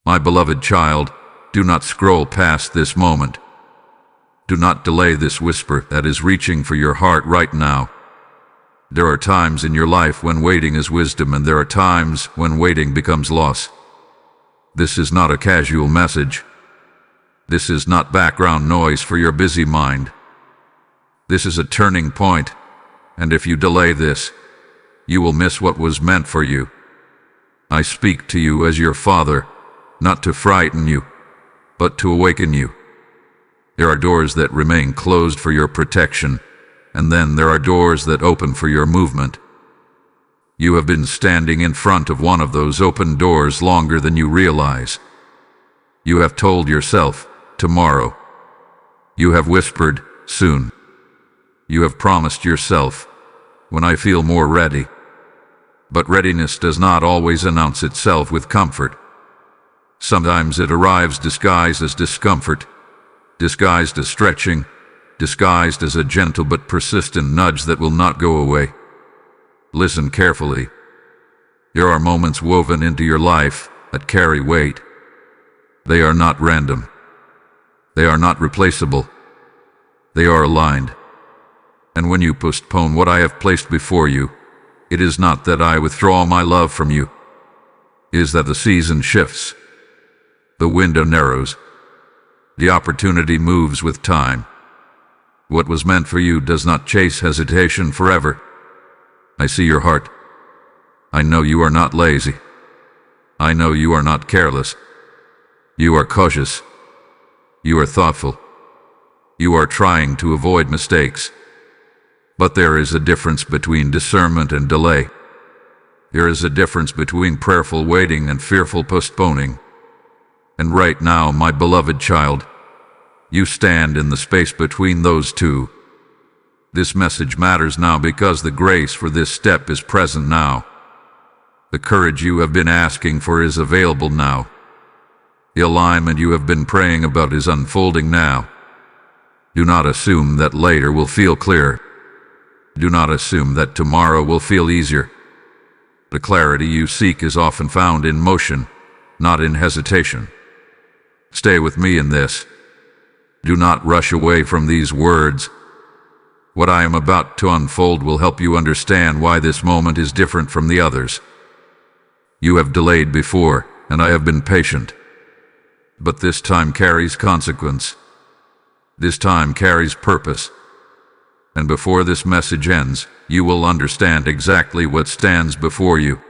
My beloved child, do not scroll past this moment. Do not delay this whisper that is reaching for your heart right now. There are times in your life when waiting is wisdom, and there are times when waiting becomes loss. This is not a casual message. This is not background noise for your busy mind. This is a turning point, and if you delay this, you will miss what was meant for you. I speak to you as your father, not to frighten you, but to awaken you. There are doors that remain closed for your protection, and then there are doors that open for your movement. You have been standing in front of one of those open doors longer than you realize. You have told yourself, tomorrow. You have whispered, soon. You have promised yourself, when I feel more ready. But readiness does not always announce itself with comfort. Sometimes it arrives disguised as discomfort, disguised as stretching, disguised as a gentle but persistent nudge that will not go away. Listen carefully. There are moments woven into your life that carry weight. They are not random. They are not replaceable. They are aligned. And when you postpone what I have placed before you, it is not that I withdraw my love from you. It is that the season shifts. The window narrows. The opportunity moves with time. What was meant for you does not chase hesitation forever. I see your heart. I know you are not lazy. I know you are not careless. You are cautious. You are thoughtful. You are trying to avoid mistakes. But there is a difference between discernment and delay. There is a difference between prayerful waiting and fearful postponing. And right now, my beloved child, you stand in the space between those two. This message matters now because the grace for this step is present now. The courage you have been asking for is available now. The alignment you have been praying about is unfolding now. Do not assume that later will feel clear. Do not assume that tomorrow will feel easier. The clarity you seek is often found in motion, not in hesitation. Stay with me in this. Do not rush away from these words. What I am about to unfold will help you understand why this moment is different from the others. You have delayed before, and I have been patient. But this time carries consequence. This time carries purpose. And before this message ends, you will understand exactly what stands before you.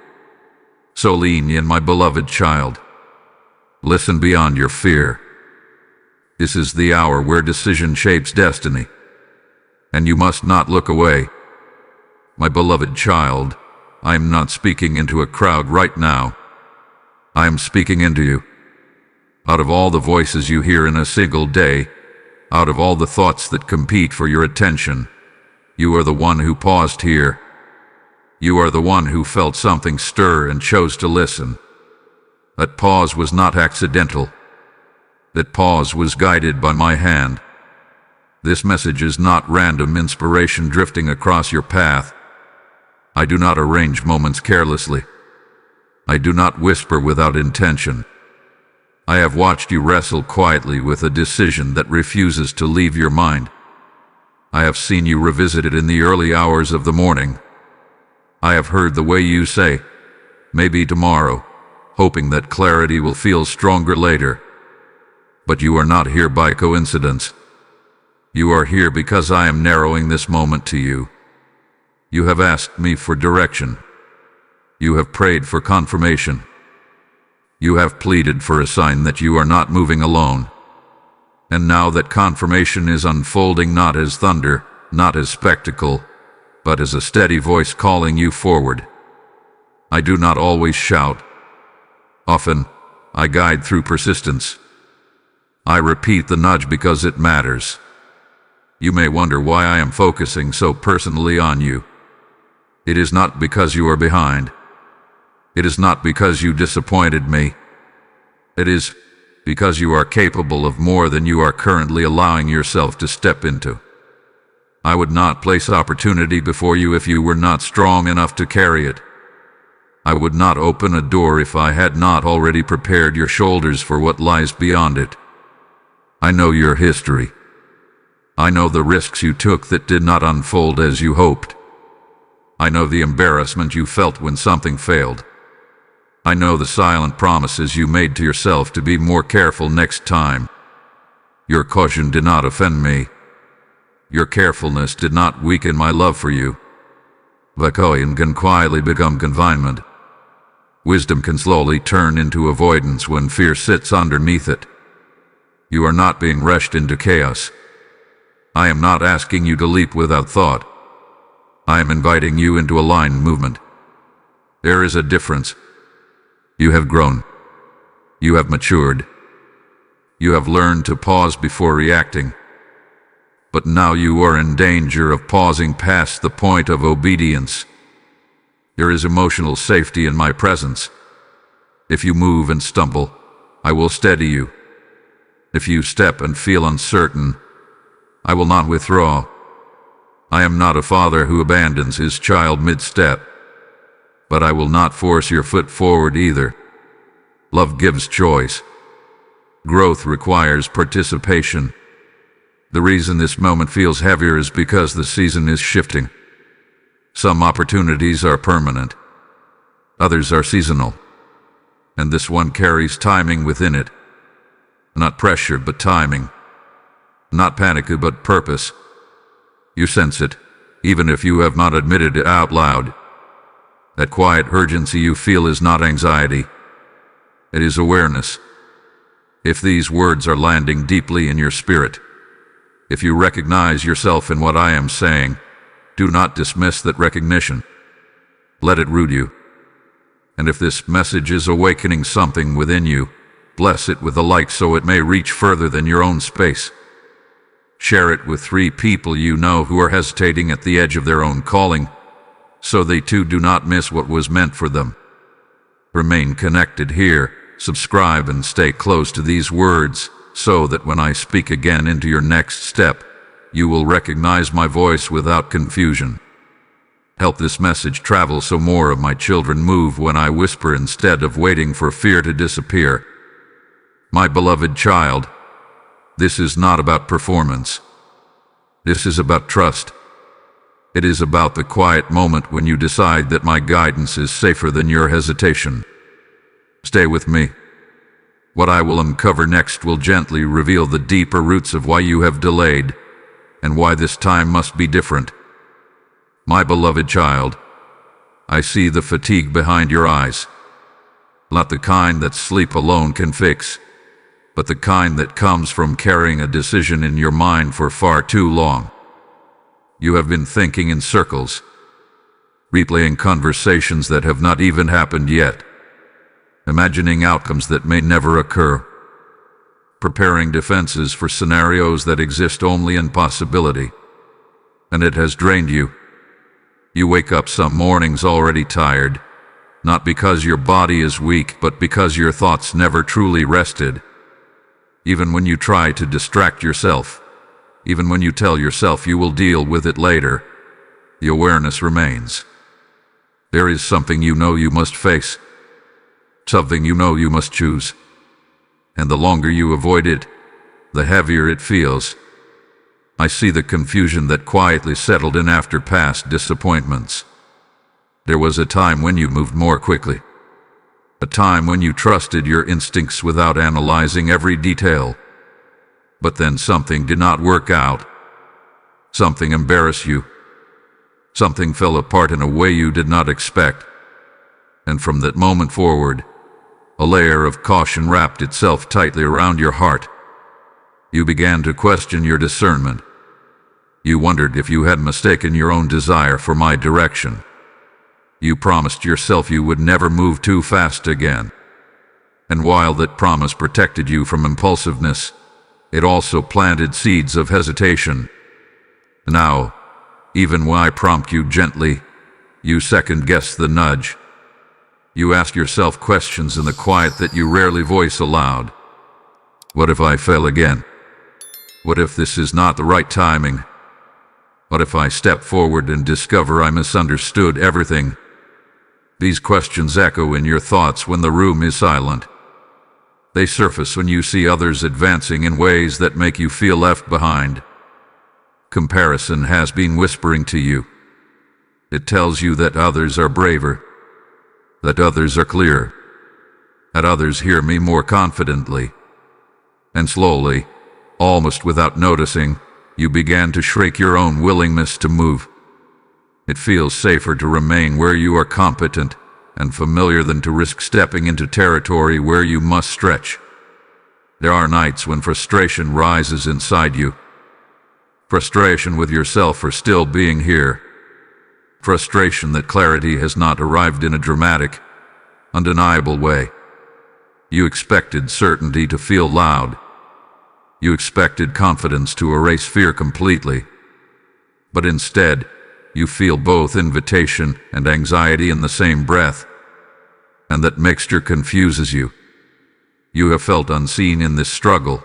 So lean in, my beloved child. Listen beyond your fear. This is the hour where decision shapes destiny. And you must not look away. My beloved child, I am not speaking into a crowd right now. I am speaking into you. Out of all the voices you hear in a single day, out of all the thoughts that compete for your attention, you are the one who paused here. You are the one who felt something stir and chose to listen. That pause was not accidental. That pause was guided by my hand. This message is not random inspiration drifting across your path. I do not arrange moments carelessly. I do not whisper without intention. I have watched you wrestle quietly with a decision that refuses to leave your mind. I have seen you revisit it in the early hours of the morning. I have heard the way you say, maybe tomorrow, hoping that clarity will feel stronger later. But you are not here by coincidence. You are here because I am narrowing this moment to you. You have asked me for direction. You have prayed for confirmation. You have pleaded for a sign that you are not moving alone. And now that confirmation is unfolding not as thunder, not as spectacle, but as a steady voice calling you forward. I do not always shout. Often, I guide through persistence. I repeat the nudge because it matters. You may wonder why I am focusing so personally on you. It is not because you are behind. It is not because you disappointed me. It is because you are capable of more than you are currently allowing yourself to step into. I would not place opportunity before you if you were not strong enough to carry it. I would not open a door if I had not already prepared your shoulders for what lies beyond it. I know your history. I know the risks you took that did not unfold as you hoped. I know the embarrassment you felt when something failed. I know the silent promises you made to yourself to be more careful next time. Your caution did not offend me. Your carefulness did not weaken my love for you. Caution can quietly become confinement. Wisdom can slowly turn into avoidance when fear sits underneath it. You are not being rushed into chaos. I am not asking you to leap without thought. I am inviting you into aligned movement. There is a difference. You have grown. You have matured. You have learned to pause before reacting. But now you are in danger of pausing past the point of obedience. There is emotional safety in my presence. If you move and stumble, I will steady you. If you step and feel uncertain, I will not withdraw. I am not a father who abandons his child mid-step, but I will not force your foot forward either. Love gives choice. Growth requires participation. The reason this moment feels heavier is because the season is shifting. Some opportunities are permanent. Others are seasonal. And this one carries timing within it. Not pressure, but timing. Not panic, but purpose. You sense it, even if you have not admitted it out loud. That quiet urgency you feel is not anxiety. It is awareness. If these words are landing deeply in your spirit, if you recognize yourself in what I am saying, do not dismiss that recognition. Let it root you. And if this message is awakening something within you, bless it with a like so it may reach further than your own space. Share it with 3 people you know who are hesitating at the edge of their own calling, so they too do not miss what was meant for them. Remain connected here, subscribe and stay close to these words, so that when I speak again into your next step, you will recognize my voice without confusion. Help this message travel so more of my children move when I whisper instead of waiting for fear to disappear. My beloved child, this is not about performance. This is about trust. It is about the quiet moment when you decide that my guidance is safer than your hesitation. Stay with me. What I will uncover next will gently reveal the deeper roots of why you have delayed, and why this time must be different. My beloved child, I see the fatigue behind your eyes. Not the kind that sleep alone can fix, but the kind that comes from carrying a decision in your mind for far too long. You have been thinking in circles, replaying conversations that have not even happened yet, imagining outcomes that may never occur, preparing defenses for scenarios that exist only in possibility, and it has drained you. You wake up some mornings already tired, not because your body is weak, but because your thoughts never truly rested. Even when you try to distract yourself, even when you tell yourself you will deal with it later, the awareness remains. There is something you know you must face, something you know you must choose. And the longer you avoid it, the heavier it feels. I see the confusion that quietly settled in after past disappointments. There was a time when you moved more quickly. A time when you trusted your instincts without analyzing every detail. But then something did not work out. Something embarrassed you. Something fell apart in a way you did not expect. And from that moment forward, a layer of caution wrapped itself tightly around your heart. You began to question your discernment. You wondered if you had mistaken your own desire for my direction. You promised yourself you would never move too fast again. And while that promise protected you from impulsiveness, it also planted seeds of hesitation. Now, even when I prompt you gently, you second-guess the nudge. You ask yourself questions in the quiet that you rarely voice aloud. What if I fail again? What if this is not the right timing? What if I step forward and discover I misunderstood everything? These questions echo in your thoughts when the room is silent. They surface when you see others advancing in ways that make you feel left behind. Comparison has been whispering to you. It tells you that others are braver, that others are clearer, that others hear me more confidently. And slowly, almost without noticing, you began to shrink your own willingness to move. It feels safer to remain where you are competent and familiar than to risk stepping into territory where you must stretch. There are nights when frustration rises inside you. Frustration with yourself for still being here. Frustration that clarity has not arrived in a dramatic, undeniable way. You expected certainty to feel loud. You expected confidence to erase fear completely. But instead, you feel both invitation and anxiety in the same breath. And that mixture confuses you. You have felt unseen in this struggle.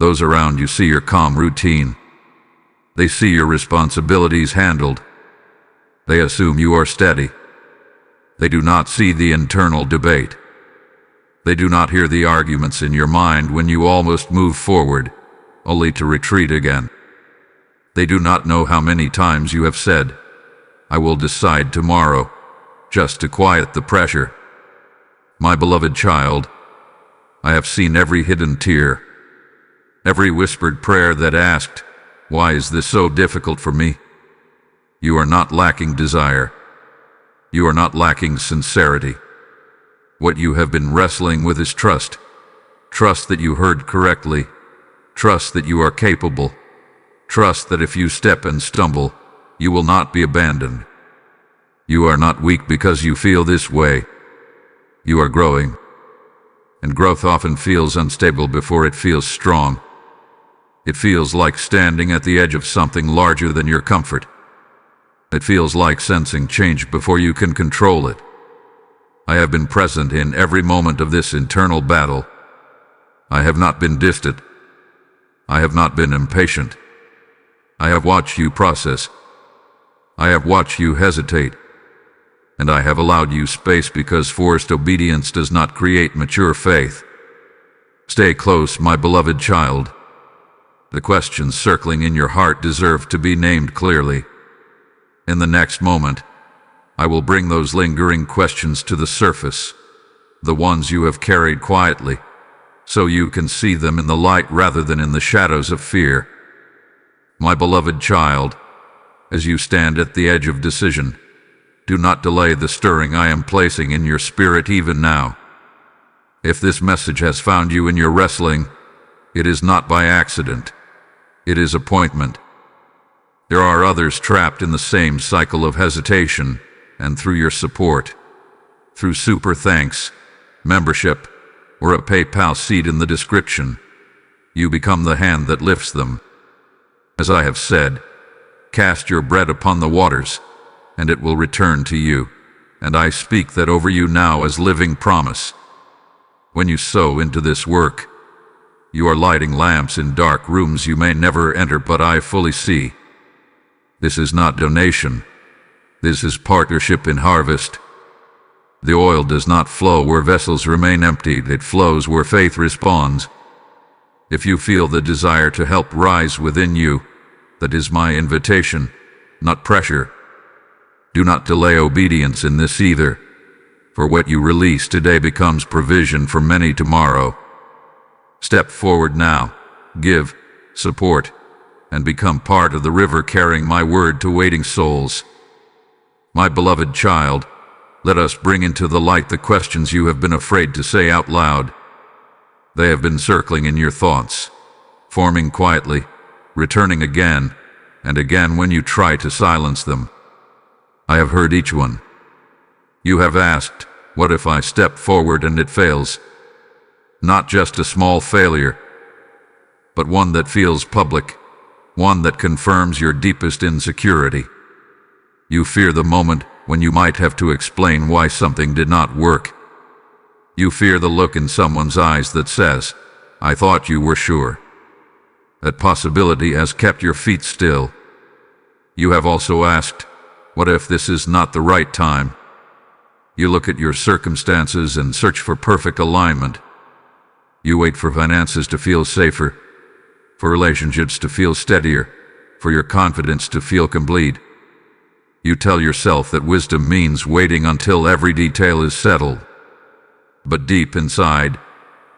Those around you see your calm routine. They see your responsibilities handled. They assume you are steady. They do not see the internal debate. They do not hear the arguments in your mind when you almost move forward, only to retreat again. They do not know how many times you have said, "I will decide tomorrow," just to quiet the pressure. My beloved child, I have seen every hidden tear, every whispered prayer that asked, "Why is this so difficult for me?" You are not lacking desire. You are not lacking sincerity. What you have been wrestling with is trust. Trust that you heard correctly. Trust that you are capable. Trust that if you step and stumble, you will not be abandoned. You are not weak because you feel this way. You are growing. And growth often feels unstable before it feels strong. It feels like standing at the edge of something larger than your comfort. It feels like sensing change before you can control it. I have been present in every moment of this internal battle. I have not been distant. I have not been impatient. I have watched you process. I have watched you hesitate. And I have allowed you space because forced obedience does not create mature faith. Stay close, my beloved child. The questions circling in your heart deserve to be named clearly. In the next moment, I will bring those lingering questions to the surface, the ones you have carried quietly, so you can see them in the light rather than in the shadows of fear. My beloved child, as you stand at the edge of decision, do not delay the stirring I am placing in your spirit even now. If this message has found you in your wrestling, it is not by accident. It is appointment. There are others trapped in the same cycle of hesitation, and through your support, through super thanks, membership, or a PayPal seed in the description, you become the hand that lifts them. As I have said, cast your bread upon the waters, and it will return to you, and I speak that over you now as living promise. When you sow into this work, you are lighting lamps in dark rooms you may never enter, but I fully see. This is not donation. This is partnership in harvest. The oil does not flow where vessels remain emptied. It flows where faith responds. If you feel the desire to help rise within you, that is my invitation, not pressure. Do not delay obedience in this either, for what you release today becomes provision for many tomorrow. Step forward now, give, support, and become part of the river carrying my word to waiting souls. My beloved child, let us bring into the light the questions you have been afraid to say out loud. They have been circling in your thoughts, forming quietly, returning again and again when you try to silence them. I have heard each one. You have asked, what if I step forward and it fails? Not just a small failure, but one that feels public, one that confirms your deepest insecurity. You fear the moment when you might have to explain why something did not work. You fear the look in someone's eyes that says, "I thought you were sure." That possibility has kept your feet still. You have also asked, what if this is not the right time? You look at your circumstances and search for perfect alignment. You wait for finances to feel safer, for relationships to feel steadier, for your confidence to feel complete. You tell yourself that wisdom means waiting until every detail is settled. But deep inside,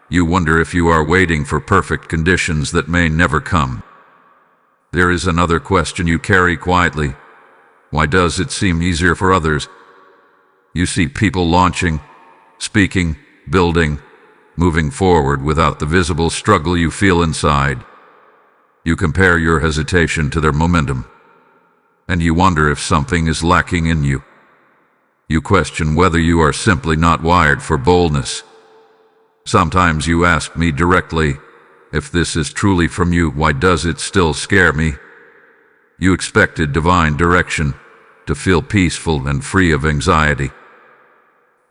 you wonder if you are waiting for perfect conditions that may never come. There is another question you carry quietly. Why does it seem easier for others? You see people launching, speaking, building, moving forward without the visible struggle you feel inside. You compare your hesitation to their momentum, and you wonder if something is lacking in you. You question whether you are simply not wired for boldness. Sometimes you ask me directly, if this is truly from you, why does it still scare me? You expected divine direction, to feel peaceful and free of anxiety.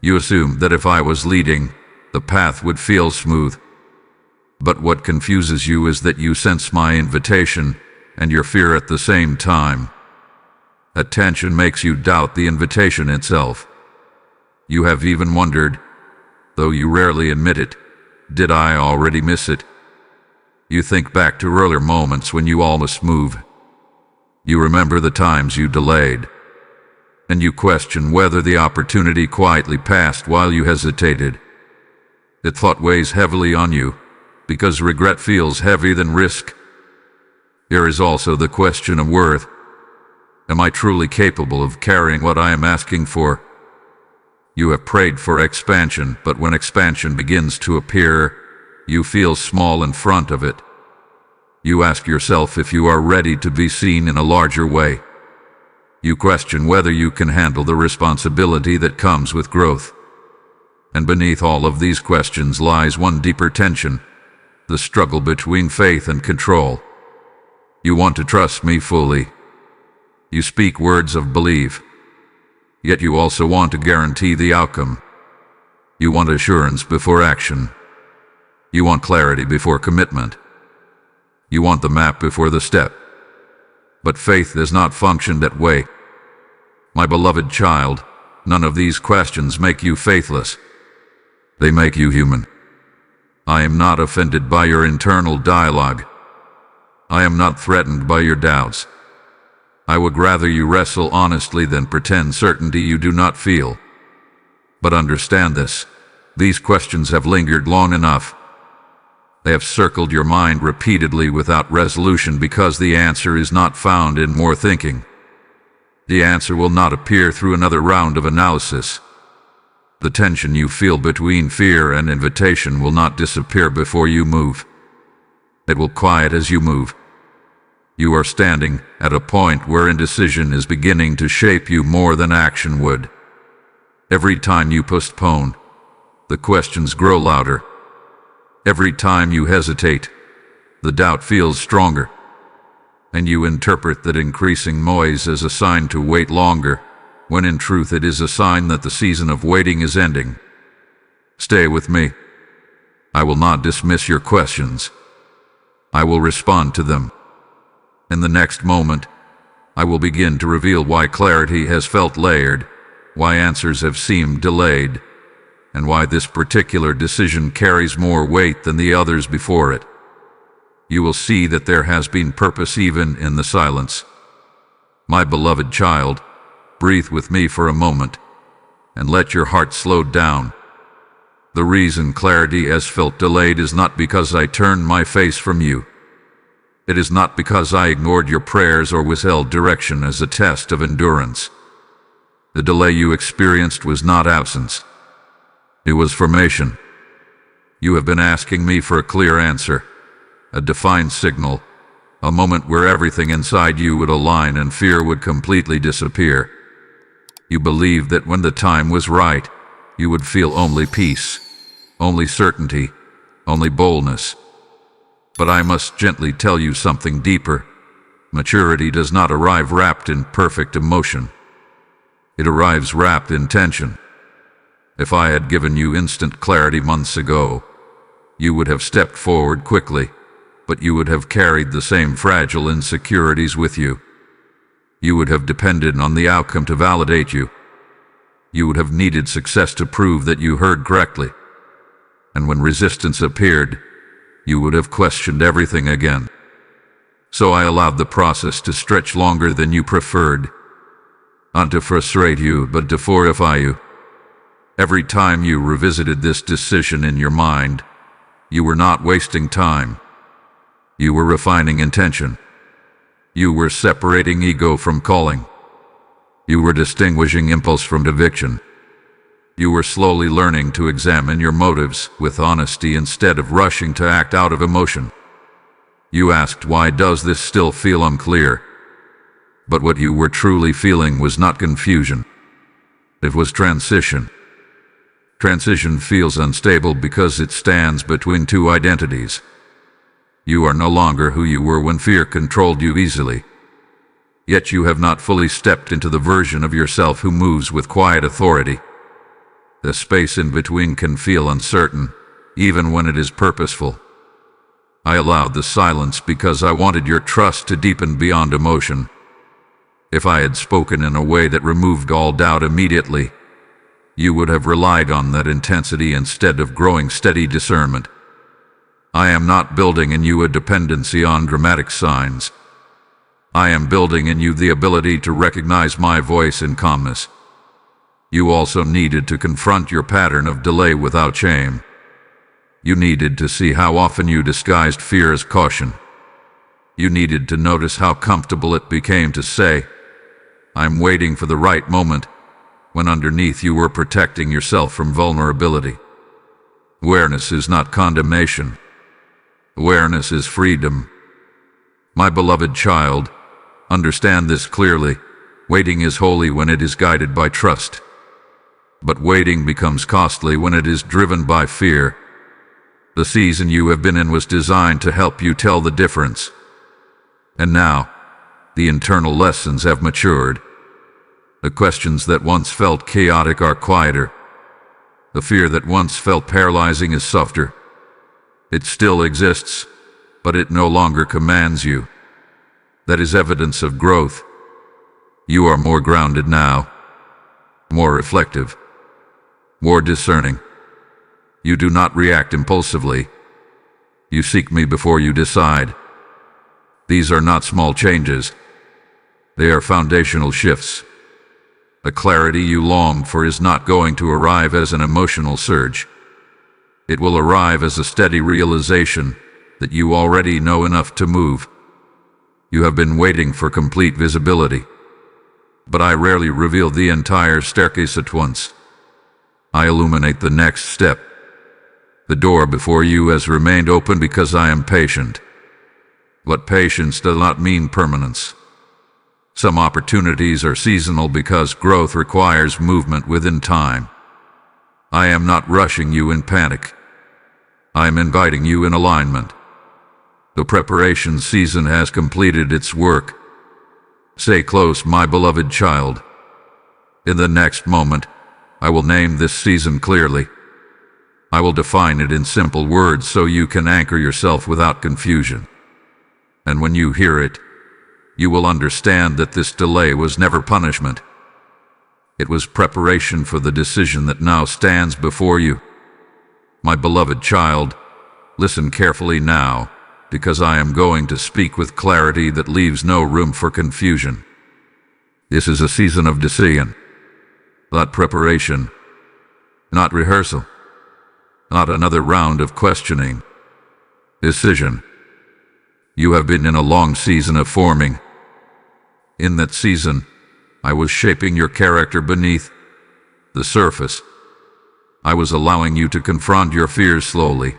You assumed that if I was leading, the path would feel smooth. But what confuses you is that you sense my invitation and your fear at the same time. That tension makes you doubt the invitation itself. You have even wondered, though you rarely admit it, did I already miss it? You think back to earlier moments when you almost moved. You remember the times you delayed, and you question whether the opportunity quietly passed while you hesitated. That thought weighs heavily on you, because regret feels heavier than risk. There is also the question of worth. Am I truly capable of carrying what I am asking for? You have prayed for expansion, but when expansion begins to appear, you feel small in front of it. You ask yourself if you are ready to be seen in a larger way. You question whether you can handle the responsibility that comes with growth. And beneath all of these questions lies one deeper tension, the struggle between faith and control. You want to trust me fully. You speak words of belief, yet you also want to guarantee the outcome. You want assurance before action. You want clarity before commitment. You want the map before the step. But faith does not function that way. My beloved child, none of these questions make you faithless. They make you human. I am not offended by your internal dialogue. I am not threatened by your doubts. I would rather you wrestle honestly than pretend certainty you do not feel. But understand this, these questions have lingered long enough. They have circled your mind repeatedly without resolution because the answer is not found in more thinking. The answer will not appear through another round of analysis. The tension you feel between fear and invitation will not disappear before you move. It will quiet as you move. You are standing at a point where indecision is beginning to shape you more than action would. Every time you postpone, the questions grow louder. Every time you hesitate, the doubt feels stronger. And you interpret that increasing noise as a sign to wait longer, when in truth it is a sign that the season of waiting is ending. Stay with me. I will not dismiss your questions. I will respond to them. In the next moment, I will begin to reveal why clarity has felt layered, why answers have seemed delayed, and why this particular decision carries more weight than the others before it. You will see that there has been purpose even in the silence. My beloved child, breathe with me for a moment, and let your heart slow down. The reason clarity has felt delayed is not because I turned my face from you. It is not because I ignored your prayers or withheld direction as a test of endurance. The delay you experienced was not absence. It was formation. You have been asking me for a clear answer, a defined signal, a moment where everything inside you would align and fear would completely disappear. You believed that when the time was right, you would feel only peace, only certainty, only boldness. But I must gently tell you something deeper. Maturity does not arrive wrapped in perfect emotion. It arrives wrapped in tension. If I had given you instant clarity months ago, you would have stepped forward quickly, but you would have carried the same fragile insecurities with you. You would have depended on the outcome to validate you. You would have needed success to prove that you heard correctly. And when resistance appeared, you would have questioned everything again. So I allowed the process to stretch longer than you preferred, not to frustrate you, but to fortify you. Every time you revisited this decision in your mind, you were not wasting time. You were refining intention. You were separating ego from calling. You were distinguishing impulse from conviction. You were slowly learning to examine your motives with honesty instead of rushing to act out of emotion. You asked, why does this still feel unclear? But what you were truly feeling was not confusion. It was transition. Transition feels unstable because it stands between two identities. You are no longer who you were when fear controlled you easily. Yet you have not fully stepped into the version of yourself who moves with quiet authority. The space in between can feel uncertain, even when it is purposeful. I allowed the silence because I wanted your trust to deepen beyond emotion. If I had spoken in a way that removed all doubt immediately, you would have relied on that intensity instead of growing steady discernment. I am not building in you a dependency on dramatic signs. I am building in you the ability to recognize my voice in calmness. You also needed to confront your pattern of delay without shame. You needed to see how often you disguised fear as caution. You needed to notice how comfortable it became to say, "I'm waiting for the right moment," when underneath you were protecting yourself from vulnerability. Awareness is not condemnation. Awareness is freedom. My beloved child, understand this clearly. Waiting is holy when it is guided by trust. But waiting becomes costly when it is driven by fear. The season you have been in was designed to help you tell the difference. And now, the internal lessons have matured. The questions that once felt chaotic are quieter. The fear that once felt paralyzing is softer. It still exists, but it no longer commands you. That is evidence of growth. You are more grounded now, more reflective, more discerning. You do not react impulsively. You seek me before you decide. These are not small changes. They are foundational shifts. The clarity you longed for is not going to arrive as an emotional surge. It will arrive as a steady realization that you already know enough to move. You have been waiting for complete visibility. But I rarely reveal the entire staircase at once. I illuminate the next step. The door before you has remained open because I am patient. But patience does not mean permanence. Some opportunities are seasonal because growth requires movement within time. I am not rushing you in panic. I am inviting you in alignment. The preparation season has completed its work. Stay close, my beloved child. In the next moment, I will name this season clearly. I will define it in simple words so you can anchor yourself without confusion. And when you hear it, you will understand that this delay was never punishment. It was preparation for the decision that now stands before you. My beloved child, listen carefully now, because I am going to speak with clarity that leaves no room for confusion. This is a season of decision, not preparation, not rehearsal, not another round of questioning. Decision. You have been in a long season of forming. In that season, I was shaping your character beneath the surface. I was allowing you to confront your fears slowly.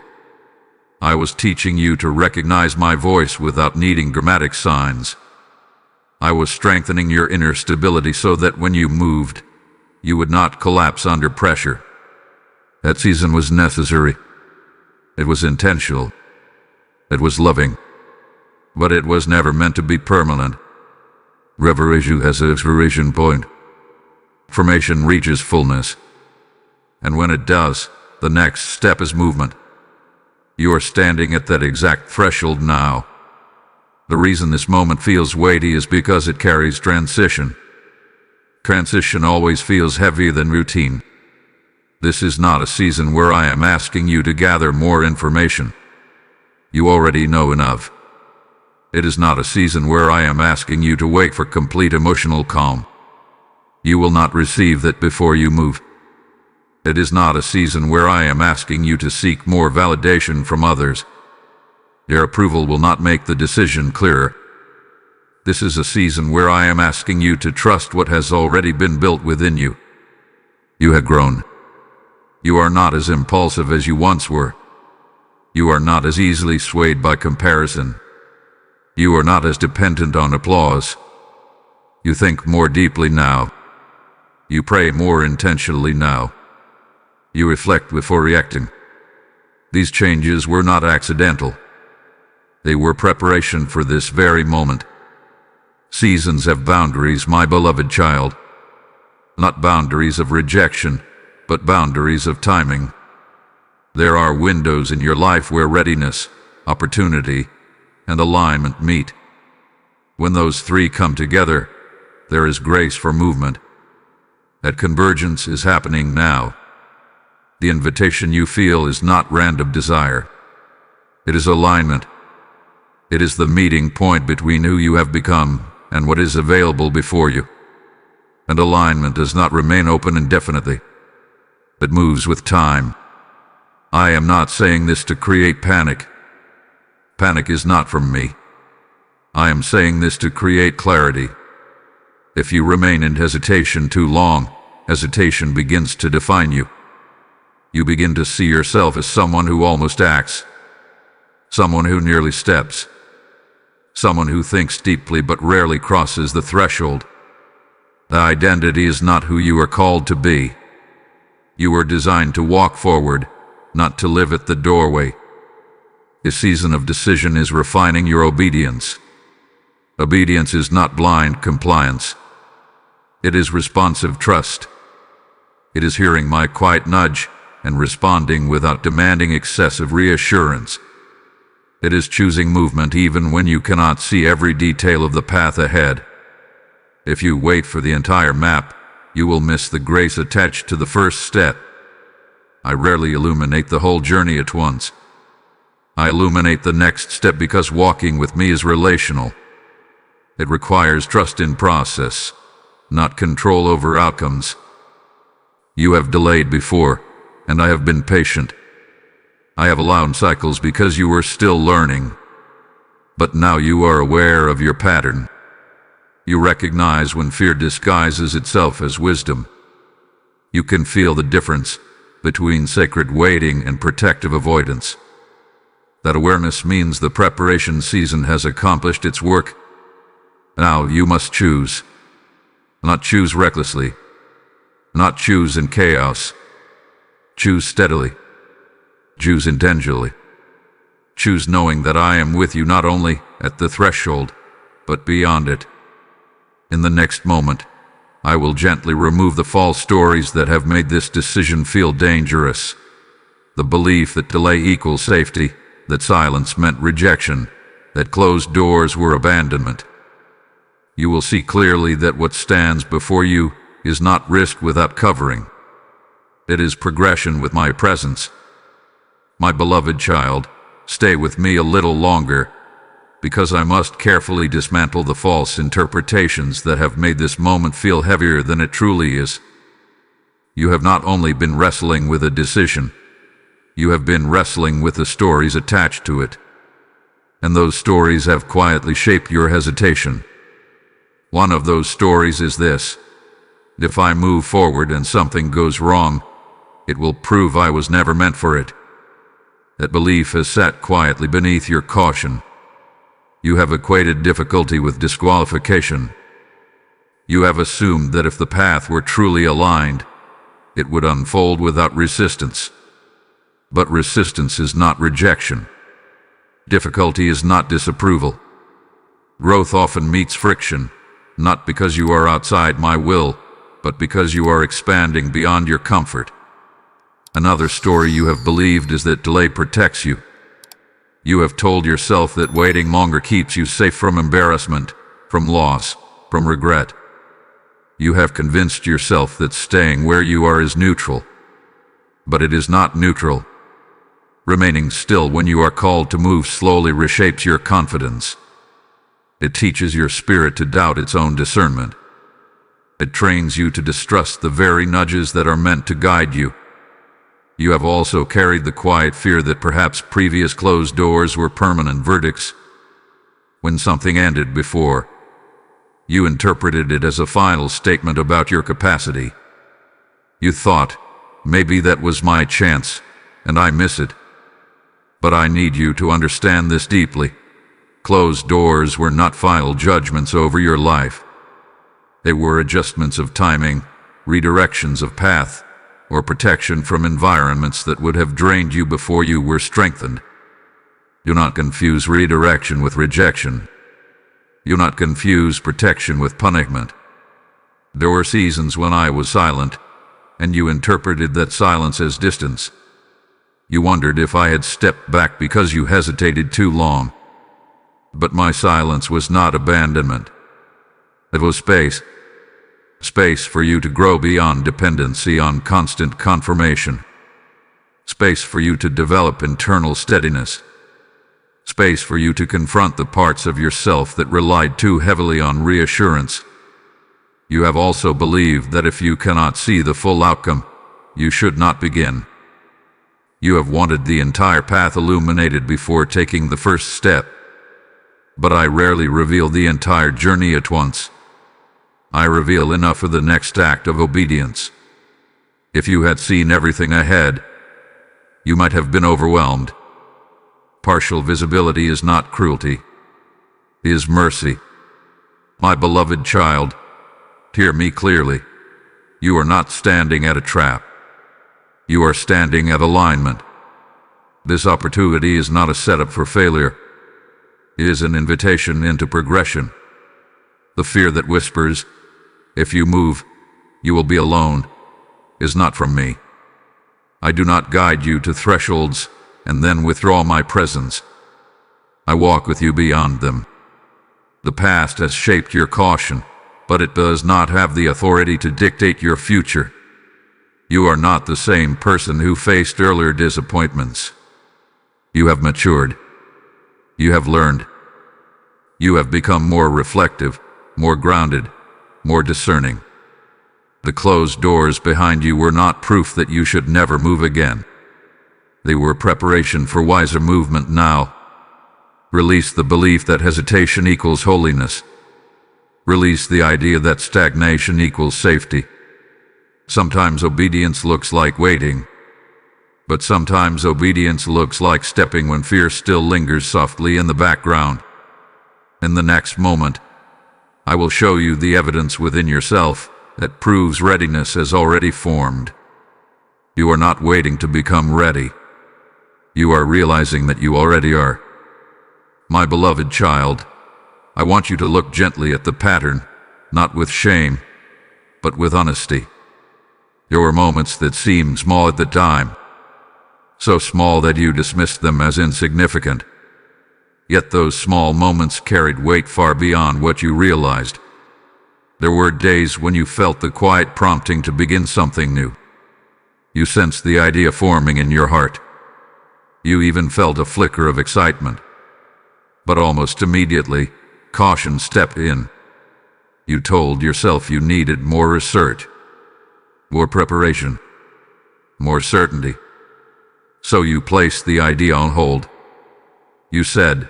I was teaching you to recognize my voice without needing dramatic signs. I was strengthening your inner stability so that when you moved, you would not collapse under pressure. That season was necessary. It was intentional. It was loving. But it was never meant to be permanent. Revelation has an expiration point. Affirmation reaches fullness. And when it does, the next step is movement. You are standing at that exact threshold now. The reason this moment feels weighty is because it carries transition. Transition always feels heavier than routine. This is not a season where I am asking you to gather more information. You already know enough. It is not a season where I am asking you to wait for complete emotional calm. You will not receive that before you move. It is not a season where I am asking you to seek more validation from others. Their approval will not make the decision clearer. This is a season where I am asking you to trust what has already been built within you. You have grown. You are not as impulsive as you once were. You are not as easily swayed by comparison. You are not as dependent on applause. You think more deeply now. You pray more intentionally now. You reflect before reacting. These changes were not accidental. They were preparation for this very moment. Seasons have boundaries, my beloved child. Not boundaries of rejection, but boundaries of timing. There are windows in your life where readiness, opportunity, and alignment meet. When those three come together, there is grace for movement. That convergence is happening now. The invitation you feel is not random desire. It is alignment. It is the meeting point between who you have become and what is available before you. And alignment does not remain open indefinitely. It moves with time. I am not saying this to create panic. Panic is not from me. I am saying this to create clarity. If you remain in hesitation too long, hesitation begins to define you. You begin to see yourself as someone who almost acts, someone who nearly steps, someone who thinks deeply but rarely crosses the threshold. The identity is not who you are called to be. You were designed to walk forward, not to live at the doorway. This season of decision is refining your obedience. Obedience is not blind compliance. It is responsive trust. It is hearing my quiet nudge and responding without demanding excessive reassurance. It is choosing movement even when you cannot see every detail of the path ahead. If you wait for the entire map, you will miss the grace attached to the first step. I rarely illuminate the whole journey at once. I illuminate the next step because walking with me is relational. It requires trust in process, not control over outcomes. You have delayed before, and I have been patient. I have allowed cycles because you were still learning. But now you are aware of your pattern. You recognize when fear disguises itself as wisdom. You can feel the difference between sacred waiting and protective avoidance. That awareness means the preparation season has accomplished its work. Now you must choose. Not choose recklessly. Not choose in chaos. Choose steadily. Choose intentionally. Choose knowing that I am with you not only at the threshold, but beyond it. In the next moment, I will gently remove the false stories that have made this decision feel dangerous. The belief that delay equals safety, that silence meant rejection, that closed doors were abandonment. You will see clearly that what stands before you is not risk without covering. It is progression with my presence. My beloved child, stay with me a little longer, because I must carefully dismantle the false interpretations that have made this moment feel heavier than it truly is. You have not only been wrestling with a decision, you have been wrestling with the stories attached to it. And those stories have quietly shaped your hesitation. One of those stories is this: if I move forward and something goes wrong, it will prove I was never meant for it. That belief has sat quietly beneath your caution. You have equated difficulty with disqualification. You have assumed that if the path were truly aligned, it would unfold without resistance. But resistance is not rejection. Difficulty is not disapproval. Growth often meets friction, not because you are outside my will, but because you are expanding beyond your comfort. Another story you have believed is that delay protects you. You have told yourself that waiting longer keeps you safe from embarrassment, from loss, from regret. You have convinced yourself that staying where you are is neutral. But it is not neutral. Remaining still when you are called to move slowly reshapes your confidence. It teaches your spirit to doubt its own discernment. It trains you to distrust the very nudges that are meant to guide you. You have also carried the quiet fear that perhaps previous closed doors were permanent verdicts. When something ended before, you interpreted it as a final statement about your capacity. You thought, maybe that was my chance, and I miss it. But I need you to understand this deeply. Closed doors were not final judgments over your life. They were adjustments of timing, redirections of path, or protection from environments that would have drained you before you were strengthened. Do not confuse redirection with rejection. Do not confuse protection with punishment. There were seasons when I was silent, and you interpreted that silence as distance. You wondered if I had stepped back because you hesitated too long. But my silence was not abandonment. It was space. Space for you to grow beyond dependency on constant confirmation. Space for you to develop internal steadiness. Space for you to confront the parts of yourself that relied too heavily on reassurance. You have also believed that if you cannot see the full outcome, you should not begin. You have wanted the entire path illuminated before taking the first step. But I rarely reveal the entire journey at once. I reveal enough for the next act of obedience. If you had seen everything ahead, you might have been overwhelmed. Partial visibility is not cruelty. It is mercy. My beloved child, hear me clearly. You are not standing at a trap. You are standing at alignment. This opportunity is not a setup for failure. It is an invitation into progression. The fear that whispers, if you move, you will be alone, is not from me. I do not guide you to thresholds and then withdraw my presence. I walk with you beyond them. The past has shaped your caution, but it does not have the authority to dictate your future. You are not the same person who faced earlier disappointments. You have matured. You have learned. You have become more reflective, more grounded, more discerning. The closed doors behind you were not proof that you should never move again. They were preparation for wiser movement now. Release the belief that hesitation equals holiness. Release the idea that stagnation equals safety. Sometimes obedience looks like waiting, but sometimes obedience looks like stepping when fear still lingers softly in the background. In the next moment, I will show you the evidence within yourself that proves readiness has already formed. You are not waiting to become ready. You are realizing that you already are. My beloved child, I want you to look gently at the pattern, not with shame, but with honesty. There were moments that seemed small at the time, so small that you dismissed them as insignificant. Yet those small moments carried weight far beyond what you realized. There were days when you felt the quiet prompting to begin something new. You sensed the idea forming in your heart. You even felt a flicker of excitement. But almost immediately, caution stepped in. You told yourself you needed more research, more preparation, more certainty. So you placed the idea on hold. You said,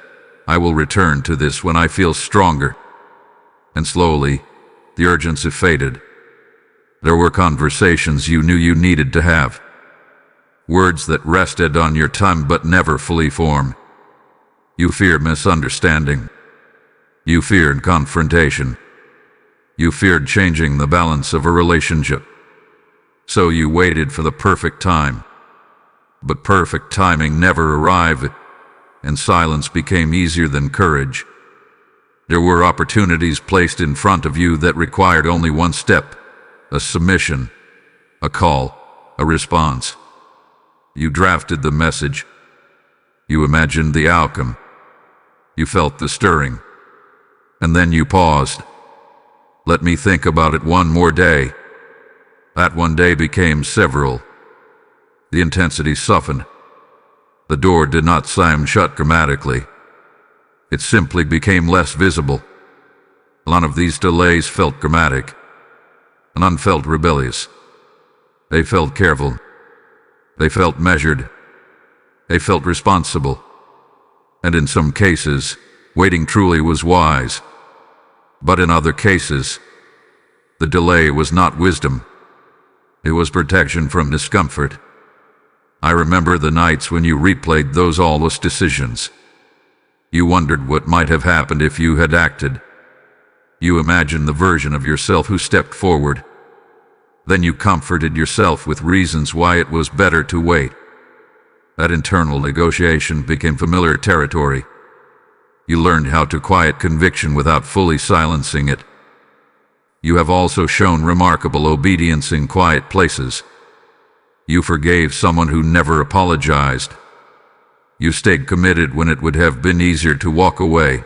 I will return to this when I feel stronger. And slowly, the urgency faded. There were conversations you knew you needed to have. Words that rested on your tongue but never fully formed. You feared misunderstanding. You feared confrontation. You feared changing the balance of a relationship. So you waited for the perfect time. But perfect timing never arrived, and silence became easier than courage. There were opportunities placed in front of you that required only one step, a submission, a call, a response. You drafted the message. You imagined the outcome. You felt the stirring. And then you paused. Let me think about it one more day. That one day became several. The intensity softened. The door did not slam shut dramatically. It simply became less visible. None of these delays felt dramatic. None felt rebellious. They felt careful. They felt measured. They felt responsible. And in some cases, waiting truly was wise. But in other cases, the delay was not wisdom. It was protection from discomfort. I remember the nights when you replayed those awless decisions. You wondered what might have happened if you had acted. You imagined the version of yourself who stepped forward. Then you comforted yourself with reasons why it was better to wait. That internal negotiation became familiar territory. You learned how to quiet conviction without fully silencing it. You have also shown remarkable obedience in quiet places. You forgave someone who never apologized. You stayed committed when it would have been easier to walk away.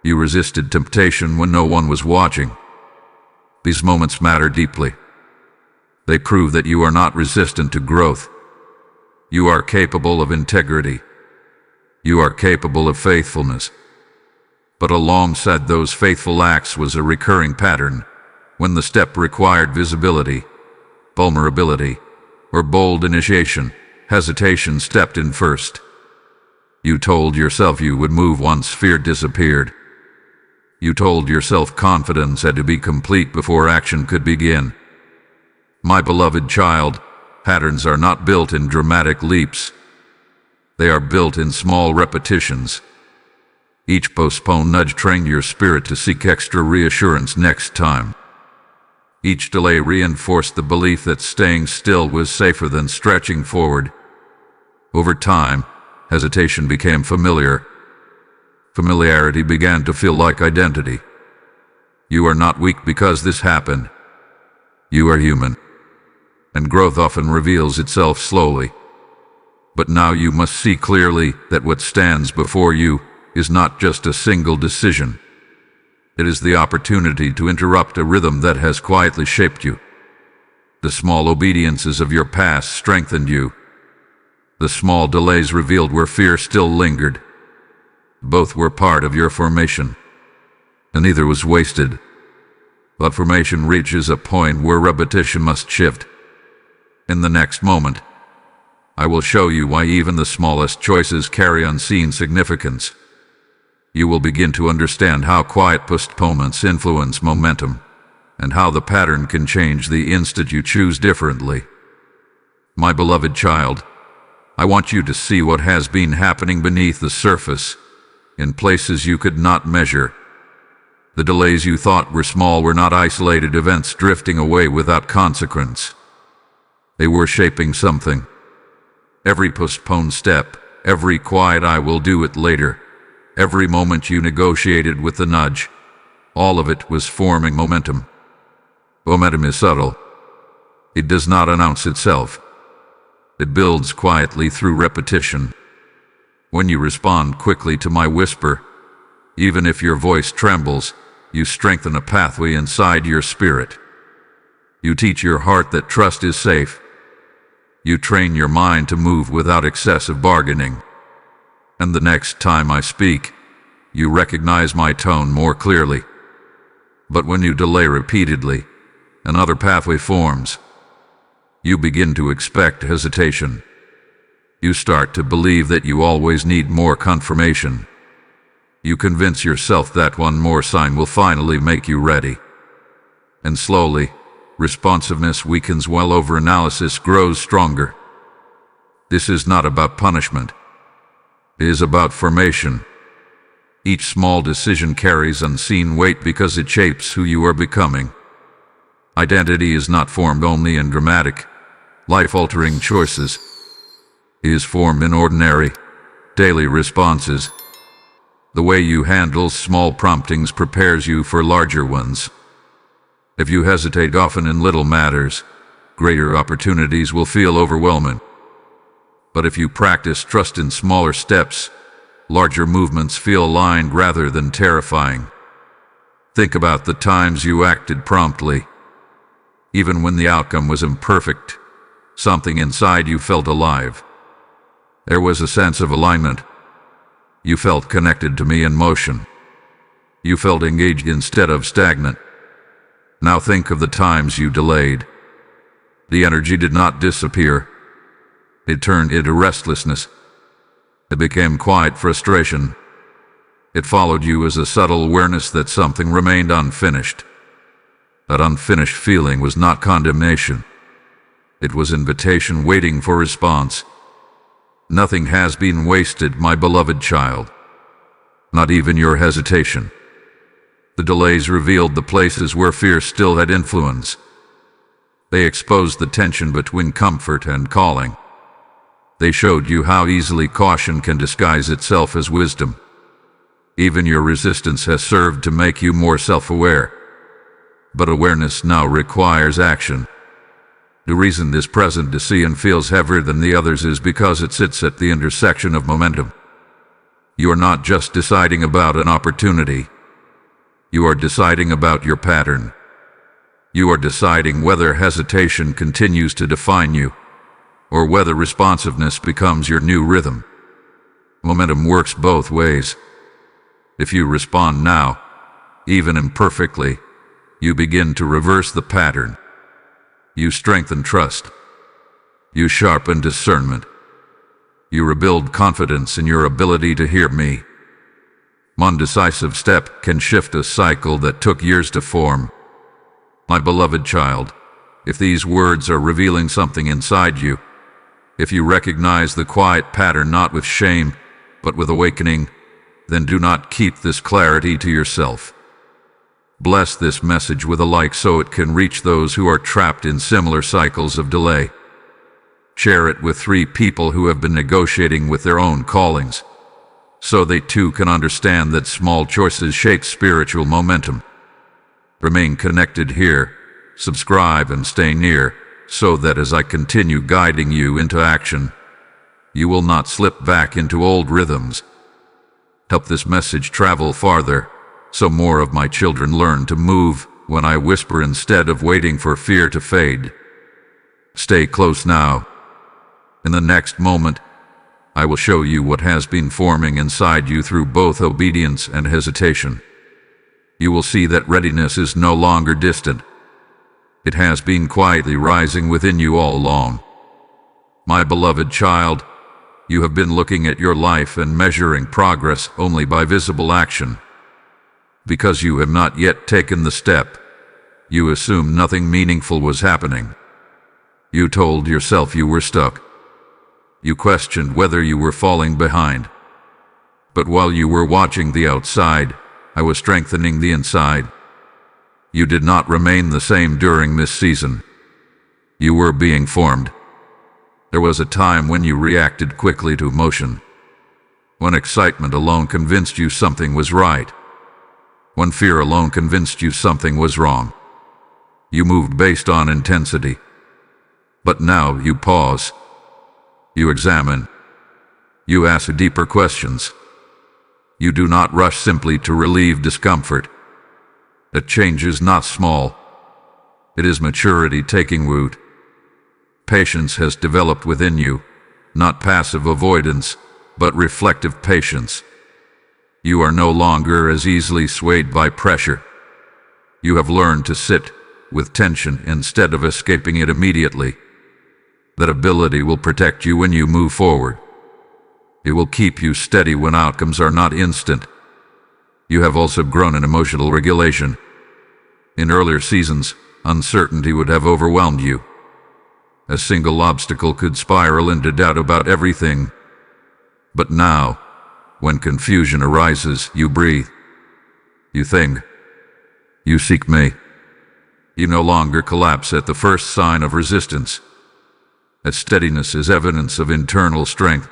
You resisted temptation when no one was watching. These moments matter deeply. They prove that you are not resistant to growth. You are capable of integrity. You are capable of faithfulness. But alongside those faithful acts was a recurring pattern. When the step required visibility, vulnerability, or bold initiation, hesitation stepped in first. You told yourself you would move once fear disappeared. You told yourself confidence had to be complete before action could begin. My beloved child, patterns are not built in dramatic leaps. They are built in small repetitions. Each postponed nudge trained your spirit to seek extra reassurance next time. Each delay reinforced the belief that staying still was safer than stretching forward. Over time, hesitation became familiar. Familiarity began to feel like identity. You are not weak because this happened. You are human. And growth often reveals itself slowly. But now you must see clearly that what stands before you is not just a single decision. It is the opportunity to interrupt a rhythm that has quietly shaped you. The small obediences of your past strengthened you. The small delays revealed where fear still lingered. Both were part of your formation, and neither was wasted. But formation reaches a point where repetition must shift. In the next moment, I will show you why even the smallest choices carry unseen significance. You will begin to understand how quiet postponements influence momentum, and how the pattern can change the instant you choose differently. My beloved child, I want you to see what has been happening beneath the surface, in places you could not measure. The delays you thought were small were not isolated events drifting away without consequence. They were shaping something. Every postponed step, every quiet "I will do it later," every moment you negotiated with the nudge, all of it was forming momentum. Momentum is subtle. It does not announce itself. It builds quietly through repetition. When you respond quickly to my whisper, even if your voice trembles, you strengthen a pathway inside your spirit. You teach your heart that trust is safe. You train your mind to move without excessive bargaining. And the next time I speak, you recognize my tone more clearly. But when you delay repeatedly, another pathway forms. You begin to expect hesitation. You start to believe that you always need more confirmation. You convince yourself that one more sign will finally make you ready. And slowly, responsiveness weakens while overanalysis grows stronger. This is not about punishment. It is about formation. Each small decision carries unseen weight because it shapes who you are becoming. Identity is not formed only in dramatic, life-altering choices. It is formed in ordinary, daily responses. The way you handle small promptings prepares you for larger ones. If you hesitate often in little matters, greater opportunities will feel overwhelming. But if you practice trust in smaller steps, larger movements feel aligned rather than terrifying. Think about the times you acted promptly. Even when the outcome was imperfect, something inside you felt alive. There was a sense of alignment. You felt connected to me in motion. You felt engaged instead of stagnant. Now think of the times you delayed. The energy did not disappear. It turned into restlessness. It became quiet frustration. It followed you as a subtle awareness that something remained unfinished. That unfinished feeling was not condemnation. It was invitation waiting for response. Nothing has been wasted, my beloved child. Not even your hesitation. The delays revealed the places where fear still had influence. They exposed the tension between comfort and calling. They showed you how easily caution can disguise itself as wisdom. Even your resistance has served to make you more self-aware. But awareness now requires action. The reason this present decision feels heavier than the others is because it sits at the intersection of momentum. You are not just deciding about an opportunity. You are deciding about your pattern. You are deciding whether hesitation continues to define you, or whether responsiveness becomes your new rhythm. Momentum works both ways. If you respond now, even imperfectly, you begin to reverse the pattern. You strengthen trust. You sharpen discernment. You rebuild confidence in your ability to hear me. One decisive step can shift a cycle that took years to form. My beloved child, if these words are revealing something inside you, if you recognize the quiet pattern not with shame, but with awakening, then do not keep this clarity to yourself. Bless this message with a like so it can reach those who are trapped in similar cycles of delay. Share it with 3 people who have been negotiating with their own callings, so they too can understand that small choices shape spiritual momentum. Remain connected here, subscribe and stay near, so that as I continue guiding you into action, you will not slip back into old rhythms. Help this message travel farther, so more of my children learn to move when I whisper instead of waiting for fear to fade. Stay close now. In the next moment, I will show you what has been forming inside you through both obedience and hesitation. You will see that readiness is no longer distant. It has been quietly rising within you all along. My beloved child, you have been looking at your life and measuring progress only by visible action. Because you have not yet taken the step, you assumed nothing meaningful was happening. You told yourself you were stuck. You questioned whether you were falling behind. But while you were watching the outside, I was strengthening the inside. You did not remain the same during this season. You were being formed. There was a time when you reacted quickly to emotion, when excitement alone convinced you something was right, when fear alone convinced you something was wrong. You moved based on intensity. But now you pause. You examine. You ask deeper questions. You do not rush simply to relieve discomfort. That change is not small. It is maturity taking root. Patience has developed within you, not passive avoidance, but reflective patience. You are no longer as easily swayed by pressure. You have learned to sit with tension instead of escaping it immediately. That ability will protect you when you move forward. It will keep you steady when outcomes are not instant. You have also grown in emotional regulation. In earlier seasons, uncertainty would have overwhelmed you. A single obstacle could spiral into doubt about everything. But now, when confusion arises, you breathe. You think. You seek me. You no longer collapse at the first sign of resistance. That steadiness is evidence of internal strength.